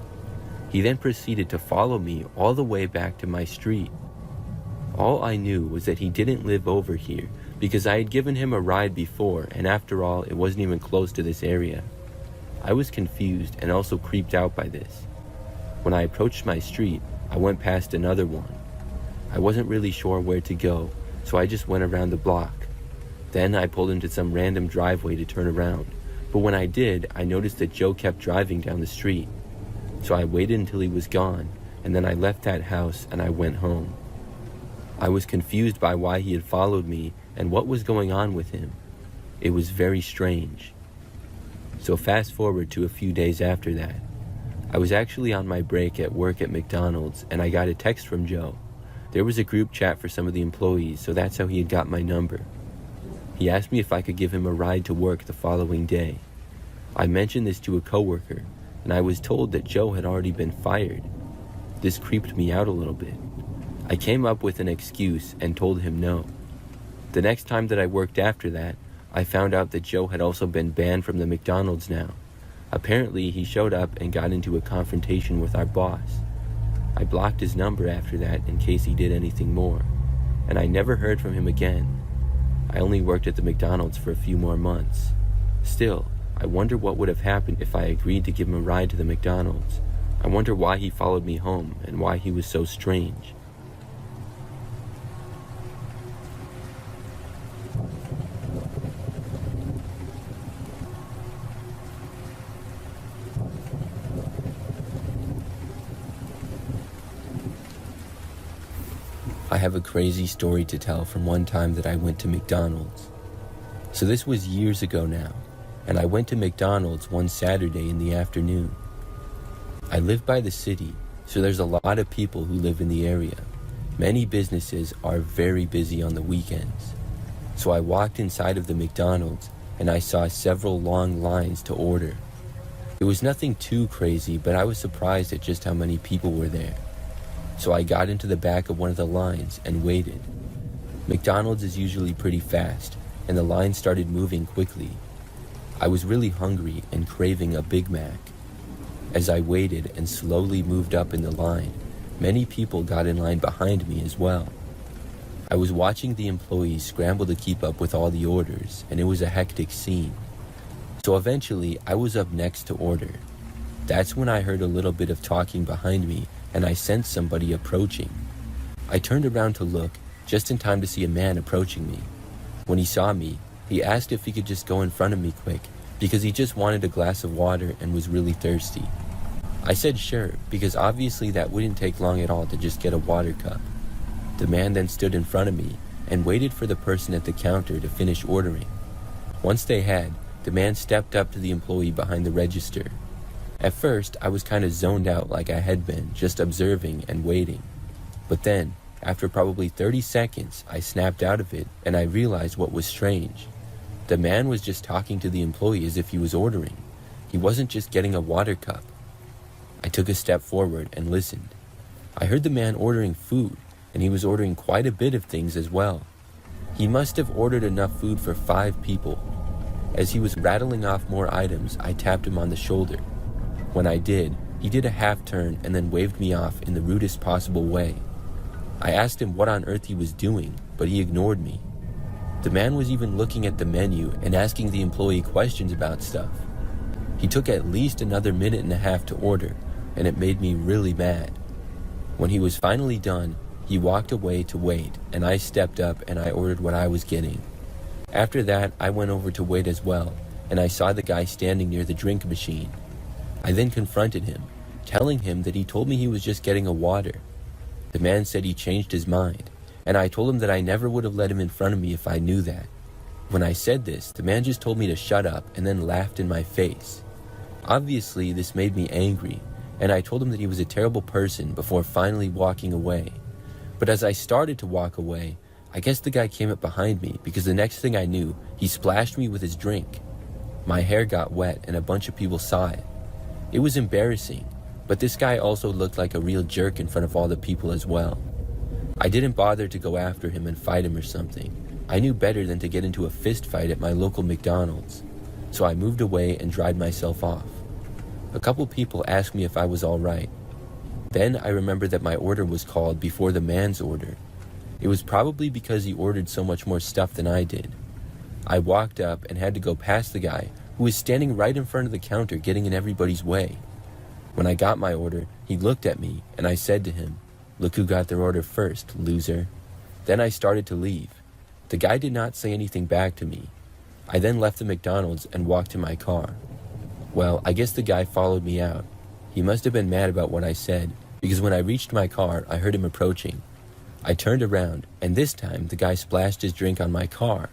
He then proceeded to follow me all the way back to my street. All I knew was that he didn't live over here because I had given him a ride before, and after all, it wasn't even close to this area. I was confused and also creeped out by this. When I approached my street, I went past another one. I wasn't really sure where to go, so I just went around the block. Then I pulled into some random driveway to turn around, but when I did, I noticed that Joe kept driving down the street. So I waited until he was gone, and then I left that house and I went home. I was confused by why he had followed me and what was going on with him. It was very strange. So fast forward to a few days after that. I was actually on my break at work at McDonald's and I got a text from Joe. There was a group chat for some of the employees, so that's how he had got my number. He asked me if I could give him a ride to work the following day. I mentioned this to a coworker, and I was told that Joe had already been fired. This creeped me out a little bit. I came up with an excuse and told him no. The next time that I worked after that, I found out that Joe had also been banned from the McDonald's now. Apparently, he showed up and got into a confrontation with our boss. I blocked his number after that in case he did anything more, and I never heard from him again. I only worked at the McDonald's for a few more months. Still, I wonder what would have happened if I agreed to give him a ride to the McDonald's. I wonder why he followed me home and why he was so strange. I have a crazy story to tell from one time that I went to McDonald's. So this was years ago now, and I went to McDonald's one Saturday in the afternoon. I live by the city, so there's a lot of people who live in the area. Many businesses are very busy on the weekends. So I walked inside of the McDonald's and I saw several long lines to order. It was nothing too crazy, but I was surprised at just how many people were there. So I got into the back of one of the lines and waited. McDonald's is usually pretty fast, and the line started moving quickly. I was really hungry and craving a Big Mac. As I waited and slowly moved up in the line, many people got in line behind me as well. I was watching the employees scramble to keep up with all the orders, and it was a hectic scene. So eventually, I was up next to order. That's when I heard a little bit of talking behind me, and I sensed somebody approaching. I turned around to look, just in time to see a man approaching me. When he saw me, he asked if he could just go in front of me quick, because he just wanted a glass of water and was really thirsty. I said sure, because obviously that wouldn't take long at all to just get a water cup. The man then stood in front of me and waited for the person at the counter to finish ordering. Once they had, the man stepped up to the employee behind the register. At first, I was kind of zoned out like I had been, just observing and waiting. But then, after probably 30 seconds, I snapped out of it and I realized what was strange. The man was just talking to the employee as if he was ordering. He wasn't just getting a water cup. I took a step forward and listened. I heard the man ordering food, and he was ordering quite a bit of things as well. He must have ordered enough food for 5 people. As he was rattling off more items, I tapped him on the shoulder. When I did, he did a half turn and then waved me off in the rudest possible way. I asked him what on earth he was doing, but he ignored me. The man was even looking at the menu and asking the employee questions about stuff. He took at least another minute and a half to order, and it made me really mad. When he was finally done, he walked away to wait, and I stepped up and I ordered what I was getting. After that, I went over to wait as well, and I saw the guy standing near the drink machine. I then confronted him, telling him that he told me he was just getting a water. The man said he changed his mind, and I told him that I never would have let him in front of me if I knew that. When I said this, the man just told me to shut up and then laughed in my face. Obviously, this made me angry, and I told him that he was a terrible person before finally walking away. But as I started to walk away, I guess the guy came up behind me because the next thing I knew, he splashed me with his drink. My hair got wet and a bunch of people saw it. It was embarrassing, but this guy also looked like a real jerk in front of all the people as well. I didn't bother to go after him and fight him or something. I knew better than to get into a fist fight at my local McDonald's, so I moved away and dried myself off. A couple people asked me if I was all right. Then I remembered that my order was called before the man's order. It was probably because he ordered so much more stuff than I did. I walked up and had to go past the guy who was standing right in front of the counter getting in everybody's way. When I got my order, he looked at me and I said to him, "Look who got their order first, loser." Then I started to leave. The guy did not say anything back to me. I then left the McDonald's and walked to my car. Well, I guess the guy followed me out. He must have been mad about what I said, because when I reached my car, I heard him approaching. I turned around, and this time the guy splashed his drink on my car.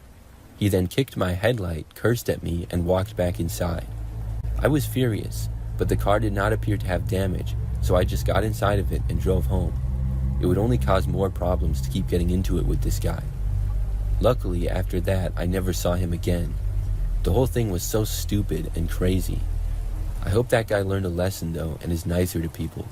He then kicked my headlight, cursed at me, and walked back inside. I was furious, but the car did not appear to have damage, so I just got inside of it and drove home. It would only cause more problems to keep getting into it with this guy. Luckily, after that, I never saw him again. The whole thing was so stupid and crazy. I hope that guy learned a lesson though and is nicer to people.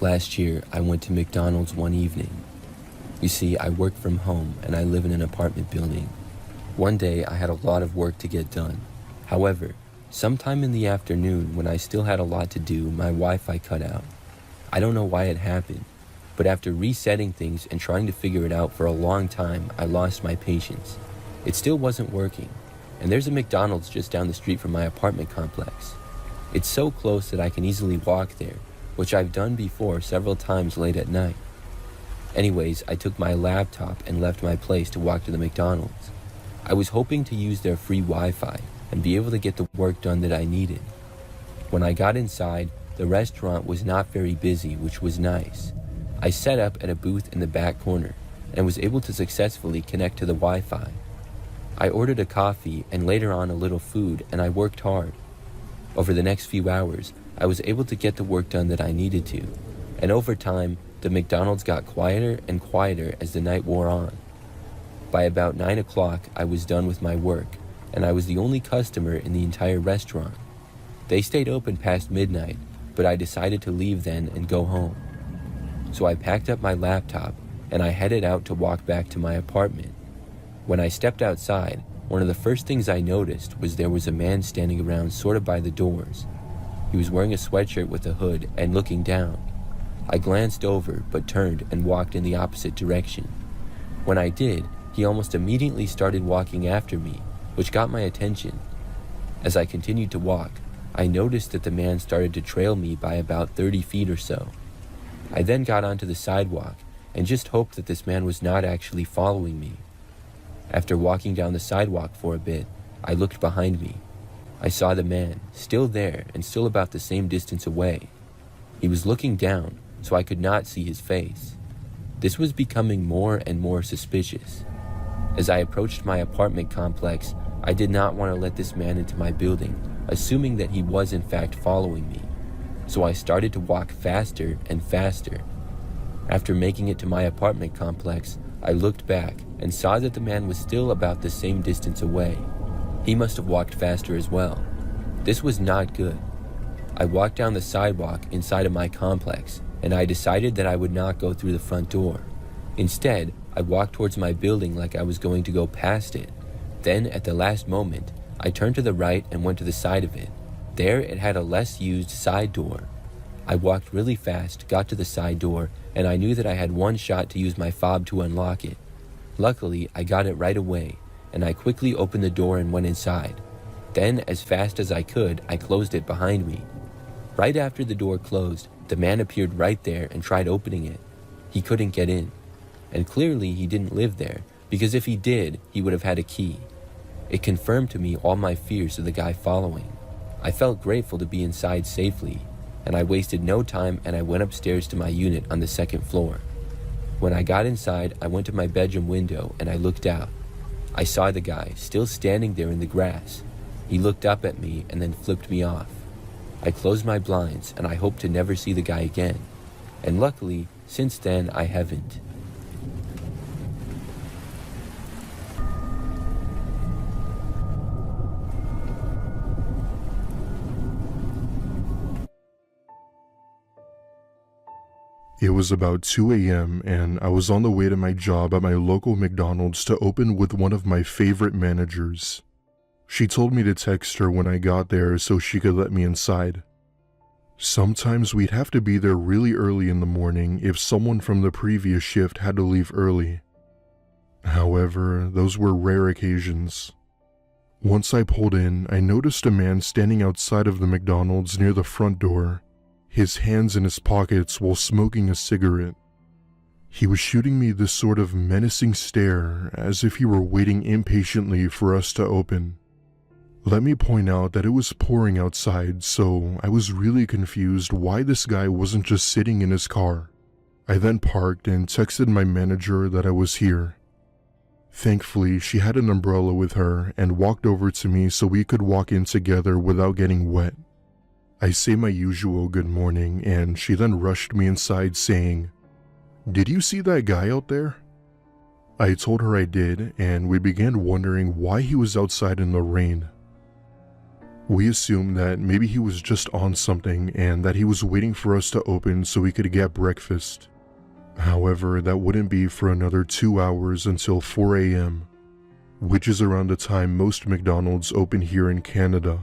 Last year, I went to McDonald's one evening. You see, I work from home and I live in an apartment building. One day, I had a lot of work to get done. However, sometime in the afternoon when I still had a lot to do, my Wi-Fi cut out. I don't know why it happened, but after resetting things and trying to figure it out for a long time, I lost my patience. It still wasn't working, and there's a McDonald's just down the street from my apartment complex. It's so close that I can easily walk there, which I've done before several times late at night. Anyways, I took my laptop and left my place to walk to the McDonald's. I was hoping to use their free Wi-Fi and be able to get the work done that I needed. When I got inside, the restaurant was not very busy, which was nice. I set up at a booth in the back corner and was able to successfully connect to the Wi-Fi. I ordered a coffee and later on a little food, and I worked hard. Over the next few hours, I was able to get the work done that I needed to, and over time, the McDonald's got quieter and quieter as the night wore on. By about 9 o'clock, I was done with my work, and I was the only customer in the entire restaurant. They stayed open past midnight, but I decided to leave then and go home. So I packed up my laptop, and I headed out to walk back to my apartment. When I stepped outside, one of the first things I noticed was there was a man standing around sort of by the doors. He was wearing a sweatshirt with a hood and looking down. I glanced over, but turned and walked in the opposite direction. When I did, he almost immediately started walking after me, which got my attention. As I continued to walk, I noticed that the man started to trail me by about 30 feet or so. I then got onto the sidewalk and just hoped that this man was not actually following me. After walking down the sidewalk for a bit, I looked behind me. I saw the man, still there and still about the same distance away. He was looking down, so I could not see his face. This was becoming more and more suspicious. As I approached my apartment complex, I did not want to let this man into my building, assuming that he was in fact following me. So I started to walk faster and faster. After making it to my apartment complex, I looked back and saw that the man was still about the same distance away. He must have walked faster as well. This was not good. I walked down the sidewalk inside of my complex, and I decided that I would not go through the front door. Instead, I walked towards my building like I was going to go past it. Then, at the last moment, I turned to the right and went to the side of it. There, it had a less used side door. I walked really fast, got to the side door, and I knew that I had one shot to use my fob to unlock it. Luckily, I got it right away, and I quickly opened the door and went inside. Then, as fast as I could, I closed it behind me. Right after the door closed, the man appeared right there and tried opening it. He couldn't get in. And clearly he didn't live there, because if he did, he would have had a key. It confirmed to me all my fears of the guy following. I felt grateful to be inside safely, and I wasted no time and I went upstairs to my unit on the second floor. When I got inside, I went to my bedroom window and I looked out. I saw the guy still standing there in the grass. He looked up at me and then flipped me off. I closed my blinds and I hoped to never see the guy again. And luckily, since then, I haven't. It was about 2 a.m. and I was on the way to my job at my local McDonald's to open with one of my favorite managers. She told me to text her when I got there so she could let me inside. Sometimes we'd have to be there really early in the morning if someone from the previous shift had to leave early. However, those were rare occasions. Once I pulled in, I noticed a man standing outside of the McDonald's near the front door, his hands in his pockets while smoking a cigarette. He was shooting me this sort of menacing stare as if he were waiting impatiently for us to open. Let me point out that it was pouring outside, so I was really confused why this guy wasn't just sitting in his car. I then parked and texted my manager that I was here. Thankfully, she had an umbrella with her and walked over to me so we could walk in together without getting wet. I say my usual good morning, and she then rushed me inside saying, "Did you see that guy out there?" I told her I did, and we began wondering why he was outside in the rain. We assumed that maybe he was just on something and that he was waiting for us to open so we could get breakfast. However, that wouldn't be for another 2 hours until 4 a.m., which is around the time most McDonald's open here in Canada.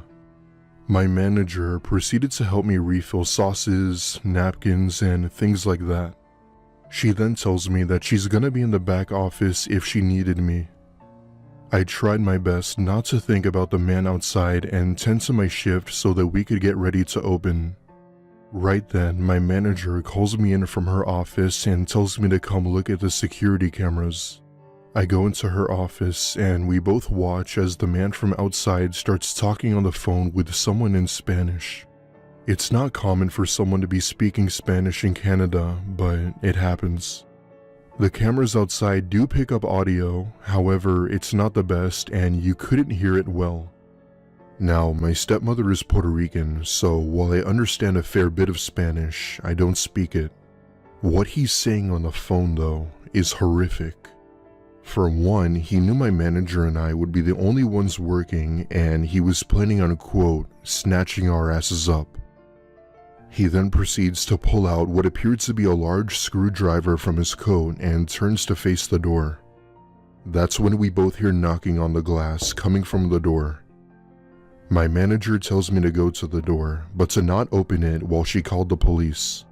My manager proceeded to help me refill sauces, napkins, and things like that. She then tells me that she's gonna be in the back office if she needed me. I tried my best not to think about the man outside and tend to my shift so that we could get ready to open. Right then, my manager calls me in from her office and tells me to come look at the security cameras. I go into her office and we both watch as the man from outside starts talking on the phone with someone in Spanish. It's not common for someone to be speaking Spanish in Canada, but it happens. The cameras outside do pick up audio, however, it's not the best and you couldn't hear it well. Now, my stepmother is Puerto Rican, so while I understand a fair bit of Spanish, I don't speak it. What he's saying on the phone, though, is horrific. For one, he knew my manager and I would be the only ones working, and he was planning on, quote, snatching our asses up. He then proceeds to pull out what appeared to be a large screwdriver from his coat and turns to face the door. That's when we both hear knocking on the glass coming from the door. My manager tells me to go to the door, but to not open it while she called the police.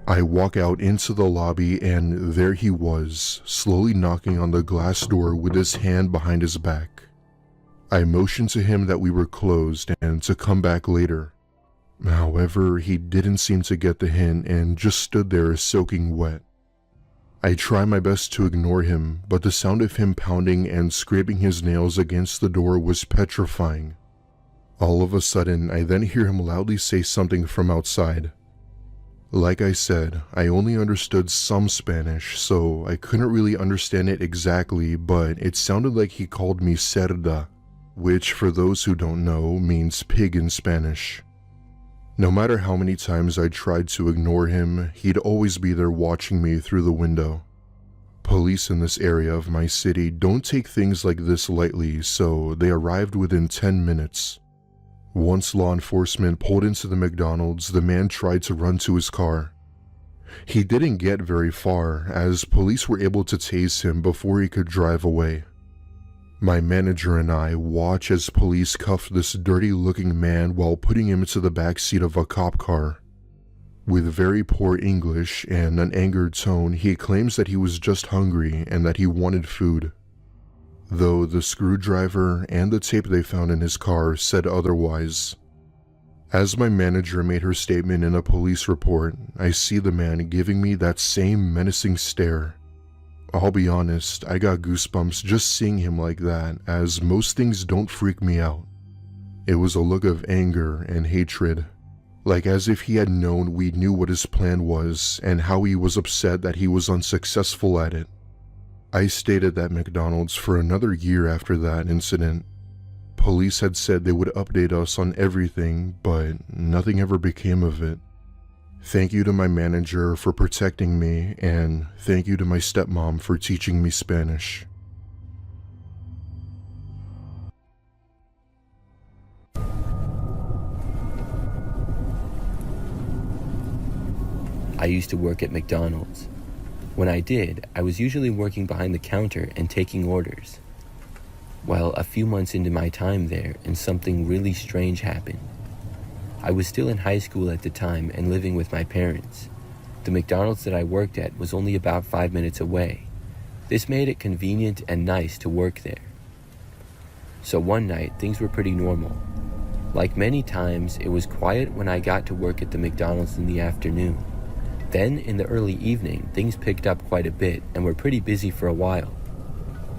I walk out into the lobby and there he was, slowly knocking on the glass door with his hand behind his back. I motioned to him that we were closed and to come back later. However, he didn't seem to get the hint and just stood there soaking wet. I tried my best to ignore him, but the sound of him pounding and scraping his nails against the door was petrifying. All of a sudden, I then hear him loudly say something from outside. Like I said, I only understood some Spanish, so I couldn't really understand it exactly, but it sounded like he called me cerda, which for those who don't know means pig in Spanish. No matter how many times I tried to ignore him, he'd always be there watching me through the window. Police in this area of my city don't take things like this lightly, so they arrived within 10 minutes. Once law enforcement pulled into the McDonald's, the man tried to run to his car. He didn't get very far, as police were able to tase him before he could drive away. My manager and I watch as police cuffed this dirty-looking man while putting him into the back seat of a cop car. With very poor English and an angered tone, he claims that he was just hungry and that he wanted food. Though the screwdriver and the tape they found in his car said otherwise. As my manager made her statement in a police report, I see the man giving me that same menacing stare. I'll be honest, I got goosebumps just seeing him like that, as most things don't freak me out. It was a look of anger and hatred, like as if he had known we knew what his plan was and how he was upset that he was unsuccessful at it. I stayed at that McDonald's for another year after that incident. Police had said they would update us on everything, but nothing ever became of it. Thank you to my manager for protecting me, and thank you to my stepmom for teaching me Spanish. I used to work at McDonald's. When I did, I was usually working behind the counter and taking orders. Well, a few months into my time there, and something really strange happened. I was still in high school at the time and living with my parents. The McDonald's that I worked at was only about 5 minutes away. This made it convenient and nice to work there. So one night, things were pretty normal. Like many times, it was quiet when I got to work at the McDonald's in the afternoon. Then, in the early evening, things picked up quite a bit and were pretty busy for a while.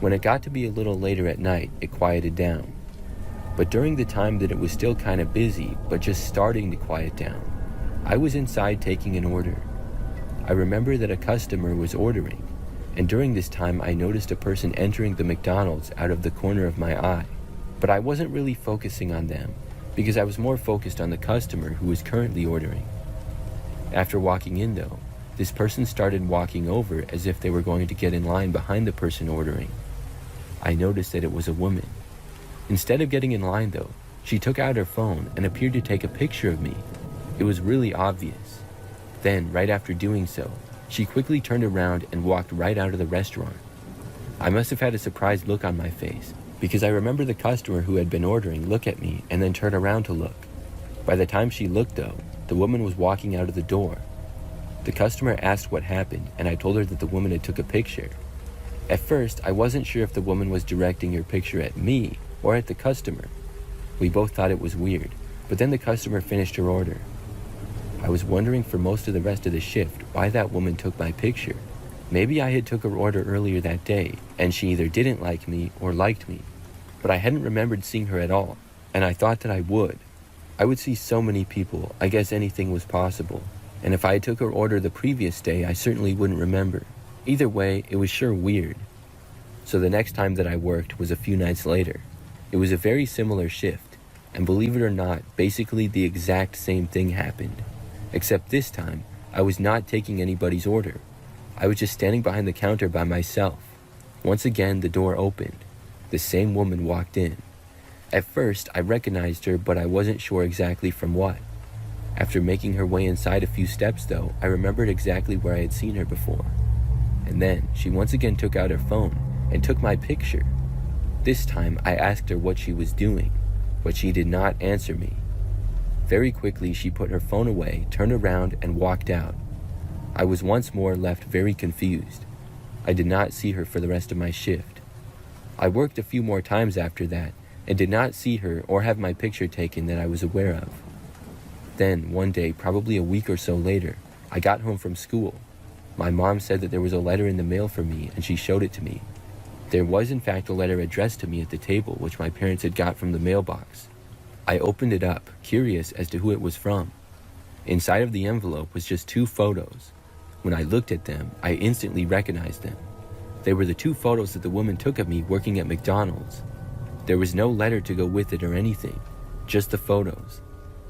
When it got to be a little later at night, it quieted down. But during the time that it was still kind of busy, but just starting to quiet down, I was inside taking an order. I remember that a customer was ordering, and during this time I noticed a person entering the McDonald's out of the corner of my eye. But I wasn't really focusing on them, because I was more focused on the customer who was currently ordering. After walking in though, this person started walking over as if they were going to get in line behind the person ordering. I noticed that it was a woman. Instead of getting in line though, she took out her phone and appeared to take a picture of me. It was really obvious. Then, right after doing so, she quickly turned around and walked right out of the restaurant. I must have had a surprised look on my face, because I remember the customer who had been ordering look at me and then turn around to look. By the time she looked though, the woman was walking out of the door. The customer asked what happened, and I told her that the woman had took a picture. At first, I wasn't sure if the woman was directing her picture at me or at the customer. We both thought it was weird, but then the customer finished her order. I was wondering for most of the rest of the shift why that woman took my picture. Maybe I had took her order earlier that day, and she either didn't like me or liked me. But I hadn't remembered seeing her at all, and I thought that I would. I would see so many people, I guess anything was possible. And if I had took her order the previous day, I certainly wouldn't remember. Either way, it was sure weird. So the next time that I worked was a few nights later. It was a very similar shift, and believe it or not, basically the exact same thing happened. Except this time, I was not taking anybody's order. I was just standing behind the counter by myself. Once again, the door opened. The same woman walked in. At first, I recognized her, but I wasn't sure exactly from what. After making her way inside a few steps though, I remembered exactly where I had seen her before. And then, she once again took out her phone and took my picture. This time, I asked her what she was doing, but she did not answer me. Very quickly, she put her phone away, turned around, and walked out. I was once more left very confused. I did not see her for the rest of my shift. I worked a few more times after that, and did not see her or have my picture taken that I was aware of. Then, one day, probably a week or so later, I got home from school. My mom said that there was a letter in the mail for me, and she showed it to me. There was in fact a letter addressed to me at the table, which my parents had got from the mailbox. I opened it up, curious as to who it was from. Inside of the envelope was just 2 photos. When I looked at them, I instantly recognized them. They were the 2 photos that the woman took of me working at McDonald's. There was no letter to go with it or anything, just the photos.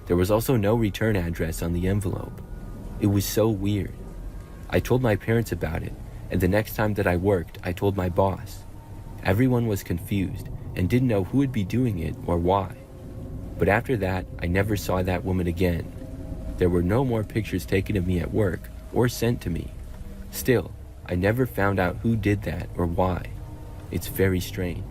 There was also no return address on the envelope. It was so weird. I told my parents about it, and the next time that I worked, I told my boss. Everyone was confused and didn't know who would be doing it or why. But after that, I never saw that woman again. There were no more pictures taken of me at work or sent to me. Still, I never found out who did that or why. It's very strange.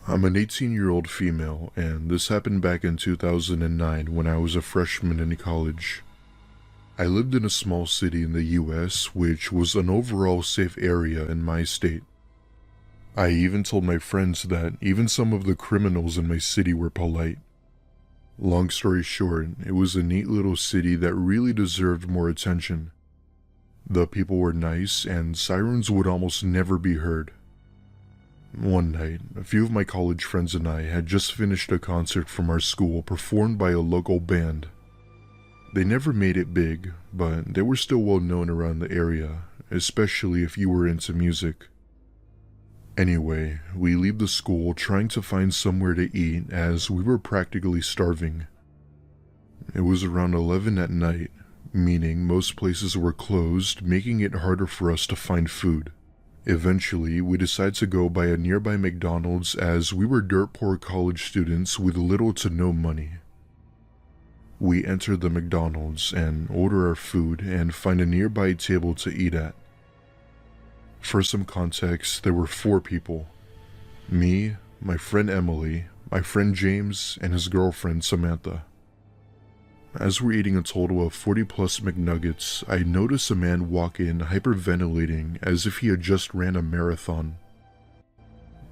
I'm an 18-year-old female, and this happened back in 2009 when I was a freshman in college. I lived in a small city in the US, which was an overall safe area in my state. I even told my friends that even some of the criminals in my city were polite. Long story short, it was a neat little city that really deserved more attention. The people were nice, and sirens would almost never be heard. One night, a few of my college friends and I had just finished a concert from our school performed by a local band. They never made it big, but they were still well known around the area, especially if you were into music. Anyway, we leave the school trying to find somewhere to eat as we were practically starving. It was around 11 at night, meaning most places were closed, making it harder for us to find food. Eventually, we decided to go by a nearby McDonald's as we were dirt poor college students with little to no money. We enter the McDonald's and order our food and find a nearby table to eat at. For some context, there were 4 people. Me, my friend Emily, my friend James, and his girlfriend Samantha. As we're eating a total of 40 plus McNuggets, I notice a man walk in hyperventilating as if he had just ran a marathon.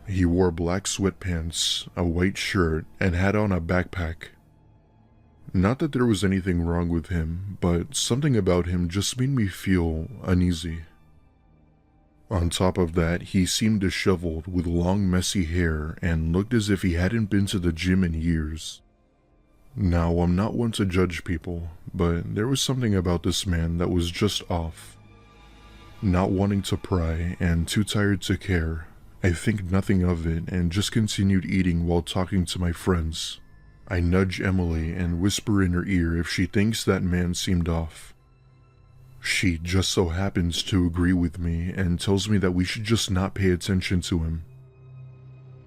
He wore black sweatpants, a white shirt, and had on a backpack. Not that there was anything wrong with him, but something about him just made me feel uneasy. On top of that, he seemed disheveled with long messy hair and looked as if he hadn't been to the gym in years. Now, I'm not one to judge people, but there was something about this man that was just off. Not wanting to pry and too tired to care, I think nothing of it and just continued eating while talking to my friends. I nudge Emily and whisper in her ear if she thinks that man seemed off. She just so happens to agree with me and tells me that we should just not pay attention to him.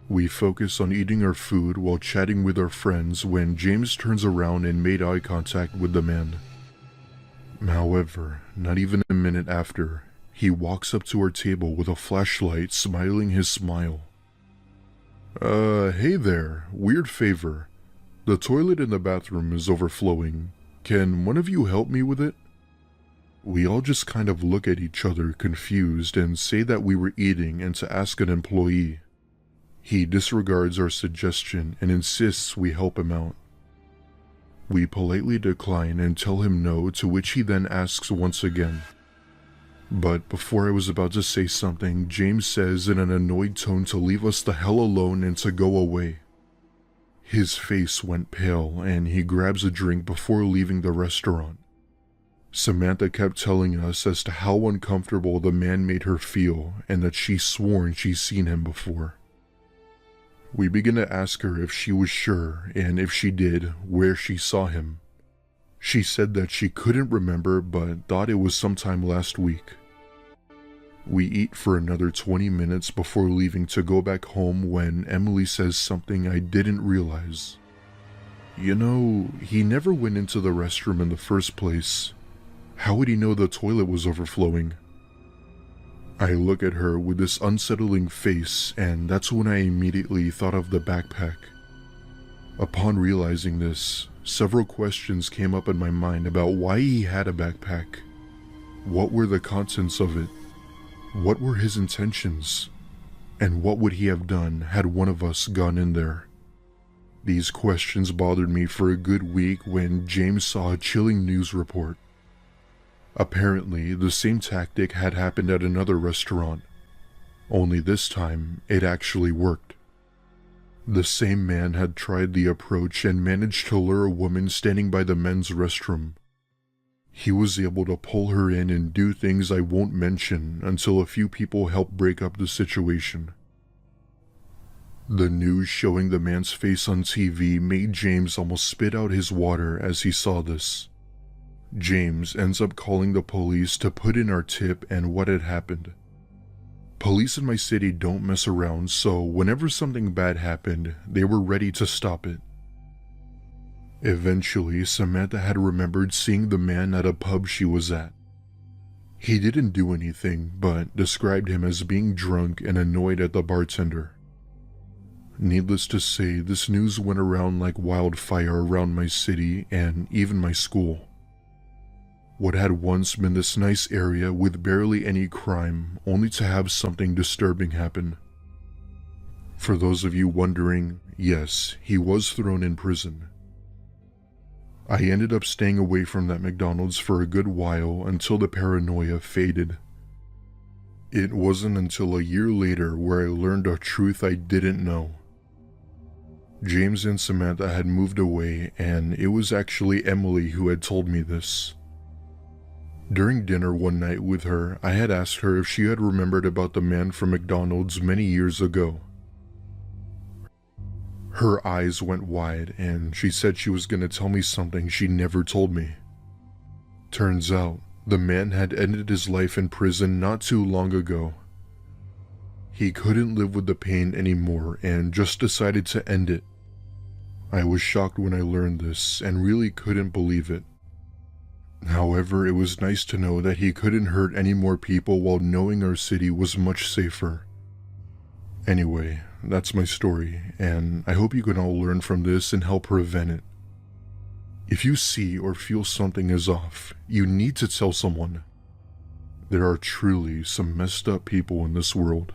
We focus on eating our food while chatting with our friends when James turns around and made eye contact with the man. However, not even a minute after, he walks up to our table with a flashlight, smiling his smile. Hey there, weird favor. The toilet in the bathroom is overflowing. Can one of you help me with it? We all just kind of look at each other confused and say that we were eating and to ask an employee. He disregards our suggestion and insists we help him out. We politely decline and tell him no, to which he then asks once again. But before I was about to say something, James says in an annoyed tone to leave us the hell alone and to go away. His face went pale and he grabs a drink before leaving the restaurant. Samantha kept telling us as to how uncomfortable the man made her feel and that she's sworn she's seen him before. We began to ask her if she was sure, and if she did, where she saw him. She said that she couldn't remember but thought it was sometime last week. We eat for another 20 minutes before leaving to go back home when Emily says something I didn't realize. You know, he never went into the restroom in the first place. How would he know the toilet was overflowing? I look at her with this unsettling face, and that's when I immediately thought of the backpack. Upon realizing this, several questions came up in my mind about why he had a backpack. What were the contents of it? What were his intentions? And what would he have done had one of us gone in there? These questions bothered me for a good week when James saw a chilling news report. Apparently, the same tactic had happened at another restaurant, only this time it actually worked. The same man had tried the approach and managed to lure a woman standing by the men's restroom. He was able to pull her in and do things I won't mention until a few people helped break up the situation. The news showing the man's face on TV made James almost spit out his water as he saw this. James ends up calling the police to put in our tip and what had happened. Police in my city don't mess around, so whenever something bad happened, they were ready to stop it. Eventually, Samantha had remembered seeing the man at a pub she was at. He didn't do anything, but described him as being drunk and annoyed at the bartender. Needless to say, this news went around like wildfire around my city and even my school. What had once been this nice area with barely any crime, only to have something disturbing happen. For those of you wondering, yes, he was thrown in prison. I ended up staying away from that McDonald's for a good while until the paranoia faded. It wasn't until a year later where I learned a truth I didn't know. James and Samantha had moved away, and it was actually Emily who had told me this. During dinner one night with her, I had asked her if she had remembered about the man from McDonald's many years ago. Her eyes went wide, and she said she was going to tell me something she never told me. Turns out, the man had ended his life in prison not too long ago. He couldn't live with the pain anymore and just decided to end it. I was shocked when I learned this and really couldn't believe it. However, it was nice to know that he couldn't hurt any more people while knowing our city was much safer. Anyway, that's my story, and I hope you can all learn from this and help prevent it. If you see or feel something is off, you need to tell someone. There are truly some messed up people in this world.